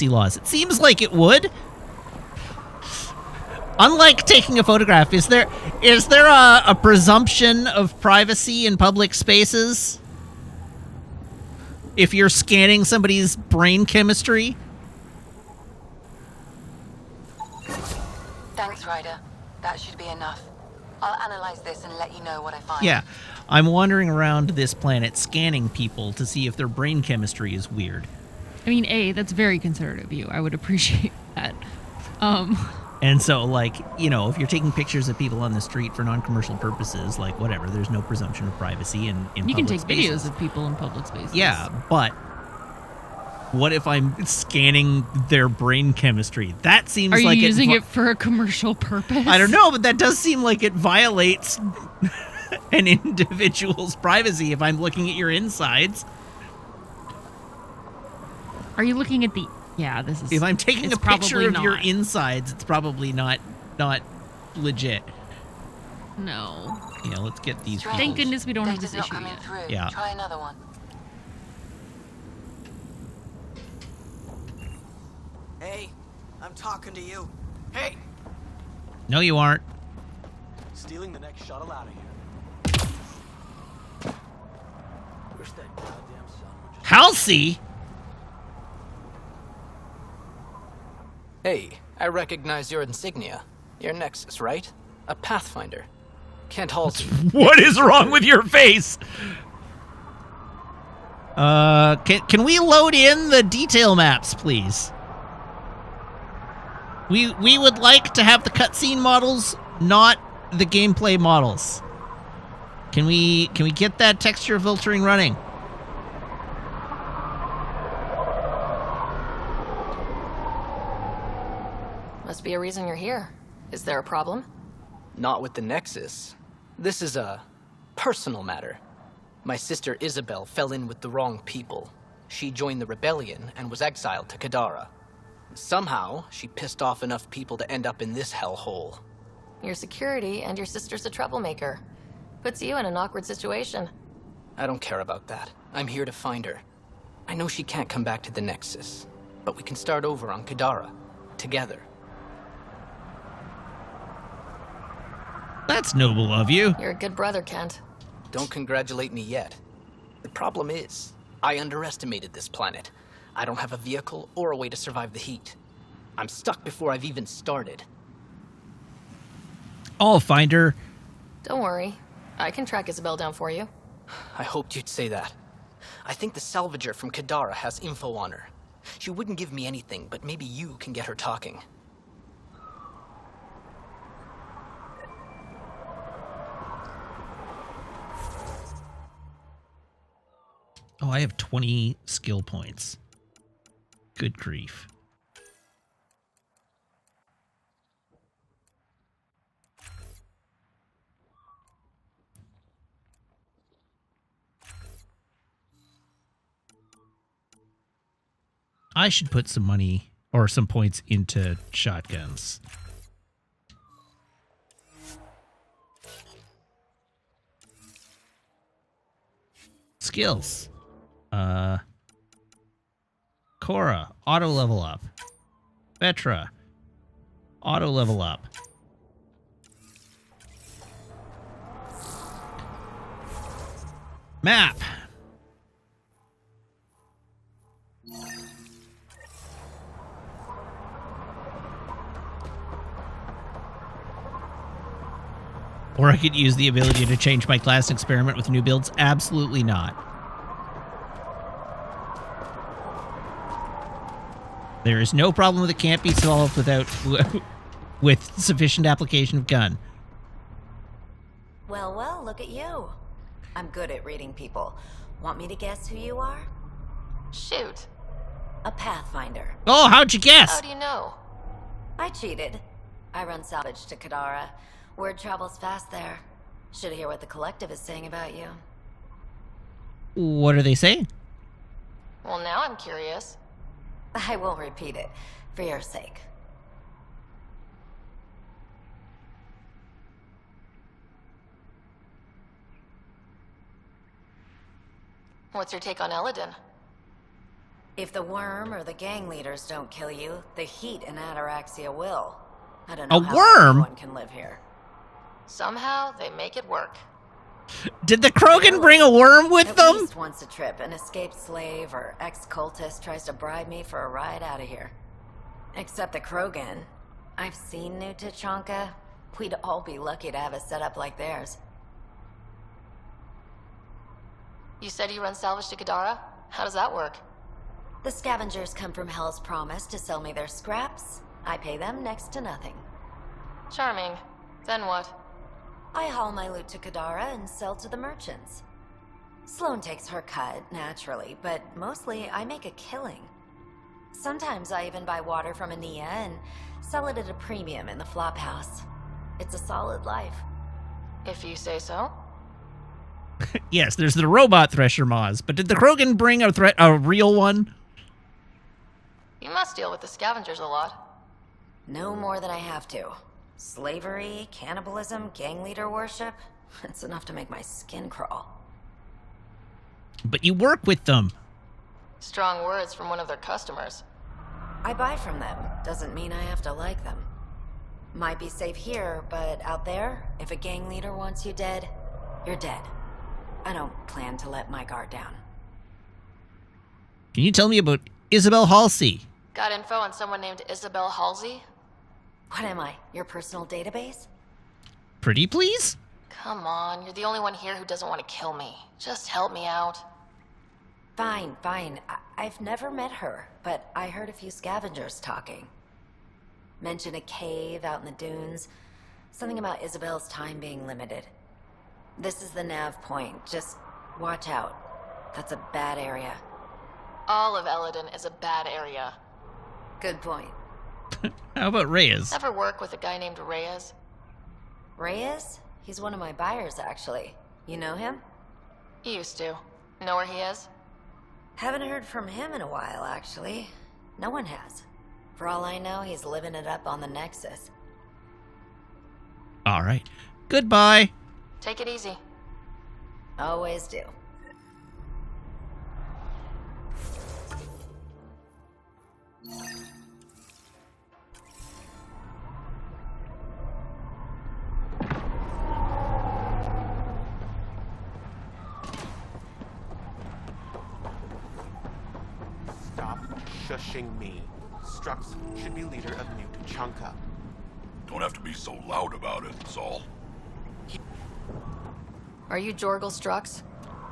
laws. It seems like it would. Unlike taking a photograph, is there a presumption of privacy in public spaces? If you're scanning somebody's brain chemistry? Thanks, Ryder. That should be enough. I'll analyze this and let you know what I find. Yeah. I'm wandering around this planet scanning people to see if their brain chemistry is weird. I mean, that's very considerate of you. I would appreciate that. And so, like, you know, if you're taking pictures of people on the street for non-commercial purposes, like, whatever, there's no presumption of privacy in you public can take spaces. videos of people in public spaces. Yeah, but what if I'm scanning their brain chemistry? That seems Are like you using it for a commercial purpose? I don't know, but that does seem like it violates an individual's privacy if I'm looking at your insides. Are you looking at the... Yeah, this is... If I'm taking a picture of your not. insides, it's probably not legit. No. Yeah, let's get these people. Thank goodness we don't have this Data's issue not coming yet. through. Yeah. Try another one. Hey, I'm talking to you. Hey! No, you aren't. Stealing the next shuttle out of here. Wish that goddamn sun would just... Halsey? Hey, I recognize your insignia. Your Nexus, right? A Pathfinder. Can't Halsey. What is wrong with your face? Can we load in the detail maps, please? We would like to have the cutscene models, not the gameplay models. Can we get that texture filtering running? Must be a reason you're here. Is there a problem? Not with the Nexus. This is a personal matter. My sister Isabel fell in with the wrong people. She joined the rebellion and was exiled to Kadara. Somehow, she pissed off enough people to end up in this hellhole. Your security and your sister's a troublemaker. Puts you in an awkward situation. I don't care about that. I'm here to find her. I know she can't come back to the Nexus, but we can start over on Kadara, together. That's noble of you. You're a good brother, Kent. Don't congratulate me yet. The problem is, I underestimated this planet. I don't have a vehicle or a way to survive the heat. I'm stuck before I've even started. I'll find her. Don't worry. I can track Isabel down for you. I hoped you'd say that. I think the salvager from Kadara has info on her. She wouldn't give me anything, but maybe you can get her talking. Oh, I have 20 skill points. Good grief. I should put some money or some points into shotguns. Skills. Cora, auto level up. Vetra, auto level up. Map. Or I could use the ability to change my class and experiment with new builds. Absolutely not. There is no problem that can't be solved without with sufficient application of gun. Well, well, look at you. I'm good at reading people. Want me to guess who you are? Shoot. A Pathfinder. Oh, how'd you guess? How do you know? I cheated. I run salvage to Kadara. Word travels fast there. Should hear what the Collective is saying about you. What are they saying? Well, now I'm curious. I won't repeat it, for your sake. What's your take on Eladin? If the worm or the gang leaders don't kill you, the heat in Ataraxia will. I don't know A how worm? anyone can live here. Somehow, they make it work. Did the Krogan bring a worm with At them? least once a trip, an escaped slave or ex-cultist tries to bribe me for a ride out of here. Except the Krogan. I've seen New Tachanka. We'd all be lucky to have a setup like theirs. You said you run salvage to Kadara? How does that work? The scavengers come from Hell's Promise to sell me their scraps. I pay them next to nothing. Charming. Then what? I haul my loot to Kadara and sell to the merchants. Sloane takes her cut, naturally, but mostly I make a killing. Sometimes I even buy water from Ania and sell it at a premium in the flop house. It's a solid life. If you say so. Yes, there's the robot Thresher Moz, but did the Krogan bring a real one? You must deal with the scavengers a lot. No more than I have to. Slavery, cannibalism, gang leader worship. It's enough to make my skin crawl. But you work with them. Strong words from one of their customers. I buy from them. Doesn't mean I have to like them. Might be safe here, but out there, if a gang leader wants you dead, you're dead. I don't plan to let my guard down. Can you tell me about Isabel Halsey? Got info on someone named Isabel Halsey? What am I, your personal database? Pretty please? Come on, you're the only one here who doesn't want to kill me. Just help me out. Fine. I've never met her, but I heard a few scavengers talking. Mention a cave out in the dunes. Something about Isabel's time being limited. This is the nav point. Just watch out. That's a bad area. All of Eladin is a bad area. Good point. How about Reyes? Ever work with a guy named Reyes? Reyes? He's one of my buyers, actually. You know him? Used to. Know where he is? Haven't heard from him in a while, actually. No one has. For all I know, he's living it up on the Nexus. All right. Goodbye. Take it easy. Always do. Stop shushing me. Strux should be leader of New Tachanka. Don't have to be so loud about it, Saul. Are you Jorgal Strux?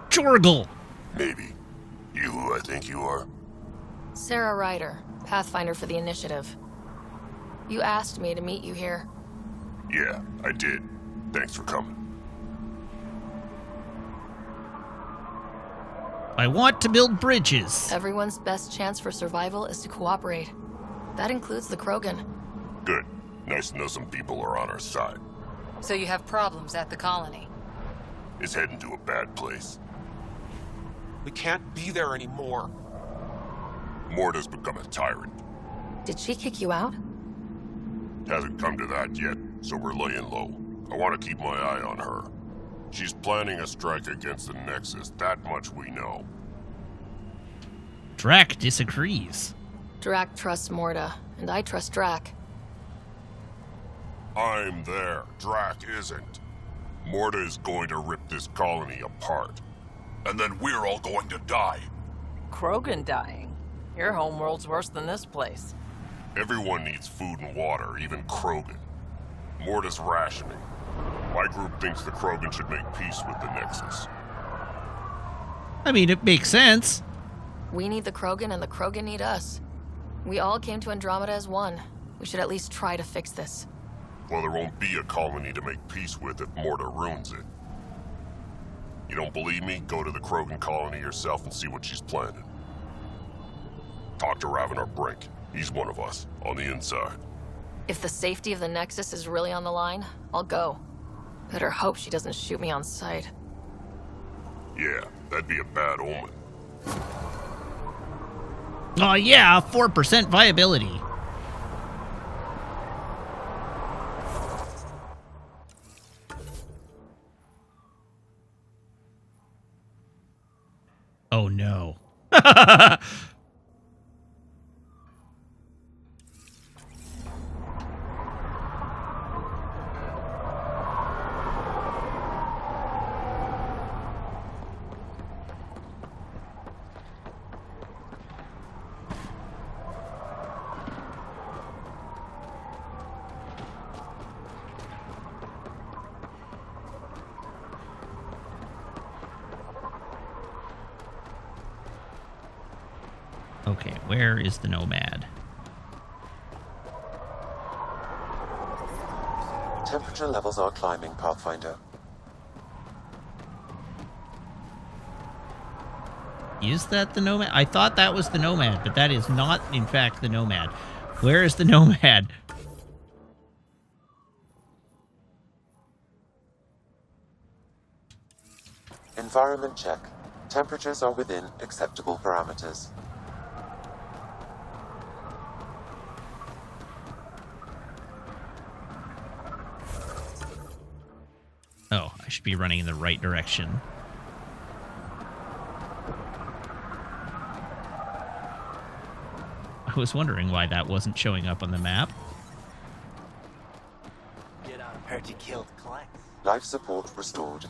Jorgal! Maybe. You who I think you are? Sarah Ryder, Pathfinder for the Initiative. You asked me to meet you here. Yeah, I did. Thanks for coming. I want to build bridges. Everyone's best chance for survival is to cooperate. That includes the Krogan. Good. Nice to know some people are on our side. So you have problems at the colony? It's heading to a bad place. We can't be there anymore. Morta's become a tyrant. Did she kick you out? Hasn't come to that yet, so we're laying low. I want to keep my eye on her. She's planning a strike against the Nexus, that much we know. Drac disagrees. Drac trusts Morta, and I trust Drac. I'm there. Drac isn't. Morta is going to rip this colony apart. And then we're all going to die. Krogan dying? Your homeworld's worse than this place. Everyone needs food and water, even Krogan. Morta's rationing. My group thinks the Krogan should make peace with the Nexus. I mean, it makes sense. We need the Krogan and the Krogan need us. We all came to Andromeda as one. We should at least try to fix this. Well, there won't be a colony to make peace with if Morta ruins it. You don't believe me? Go to the Krogan colony yourself and see what she's planning. Talk to Ravenar Brink. He's one of us, on the inside. If the safety of the Nexus is really on the line, I'll go. Better hope she doesn't shoot me on sight. Yeah, that'd be a bad omen. Oh yeah, 4% viability. Oh, no. Okay, where is the Nomad? Temperature levels are climbing, Pathfinder. Is that the Nomad? I thought that was the Nomad, but that is not, in fact, the Nomad. Where is the Nomad? Environment check. Temperatures are within acceptable parameters. Oh, I should be running in the right direction. I was wondering why that wasn't showing up on the map. Heard you killed Clank. Life support restored.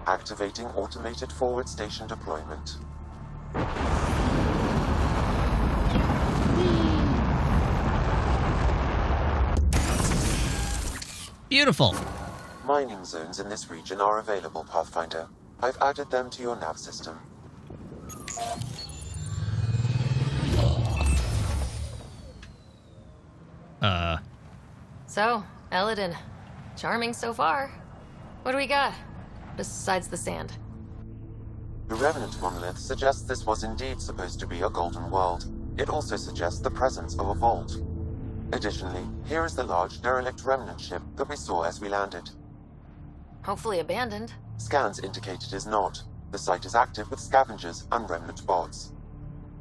Activating automated forward station deployment. Beautiful. Mining zones in this region are available, Pathfinder. I've added them to your nav system. So, Eladin. Charming so far. What do we got? Besides the sand. The Revenant monolith suggests this was indeed supposed to be a golden world. It also suggests the presence of a vault. Additionally, here is the large derelict remnant ship that we saw as we landed. Hopefully abandoned. Scans indicate it is not. The site is active with scavengers and remnant bots.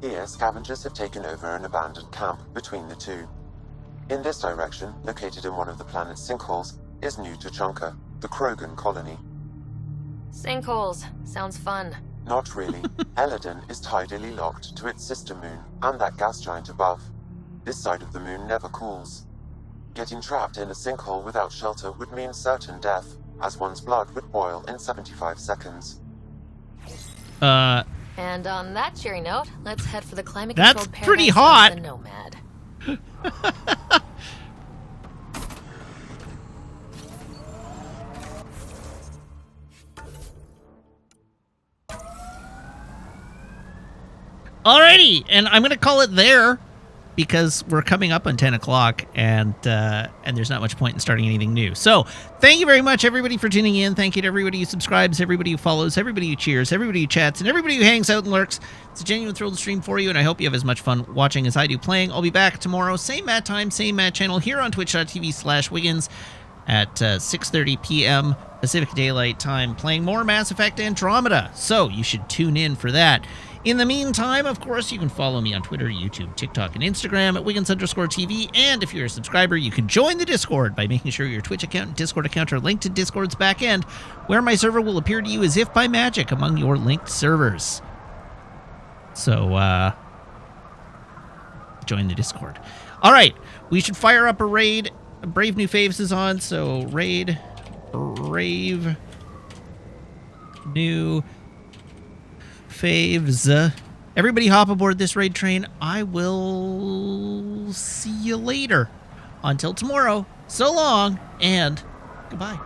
Here, scavengers have taken over an abandoned camp between the two. In this direction, located in one of the planet's sinkholes, is New Tuchanka, the Krogan colony. Sinkholes. Sounds fun. Not really. Eladin is tidally locked to its sister moon and that gas giant above. This side of the moon never cools. Getting trapped in a sinkhole without shelter would mean certain death, as one's blood would boil in 75 seconds. And on that cheery note, let's head for the climate-controlled That's pretty paradise hot. of the Nomad. Alrighty, and I'm going to call it there because we're coming up on 10 o'clock and there's not much point in starting anything new. So thank you very much, everybody, for tuning in. Thank you to everybody who subscribes, everybody who follows, everybody who cheers, everybody who chats, and everybody who hangs out and lurks. It's a genuine thrill to stream for you, and I hope you have as much fun watching as I do playing. I'll be back tomorrow, same mat time, same mat channel, here on twitch.tv/Wiggins at 6:30 p.m. Pacific Daylight Time, playing more Mass Effect Andromeda. So you should tune in for that. In the meantime, of course, you can follow me on Twitter, YouTube, TikTok, and Instagram at Wiggins_TV. And if you're a subscriber, you can join the Discord by making sure your Twitch account and Discord account are linked to Discord's backend, where my server will appear to you as if by magic among your linked servers. So, join the Discord. All right, we should fire up a raid. Brave New Faves is on, so raid, Brave New Faves. Everybody hop aboard this raid train. I will see you later. Until tomorrow, so long and goodbye.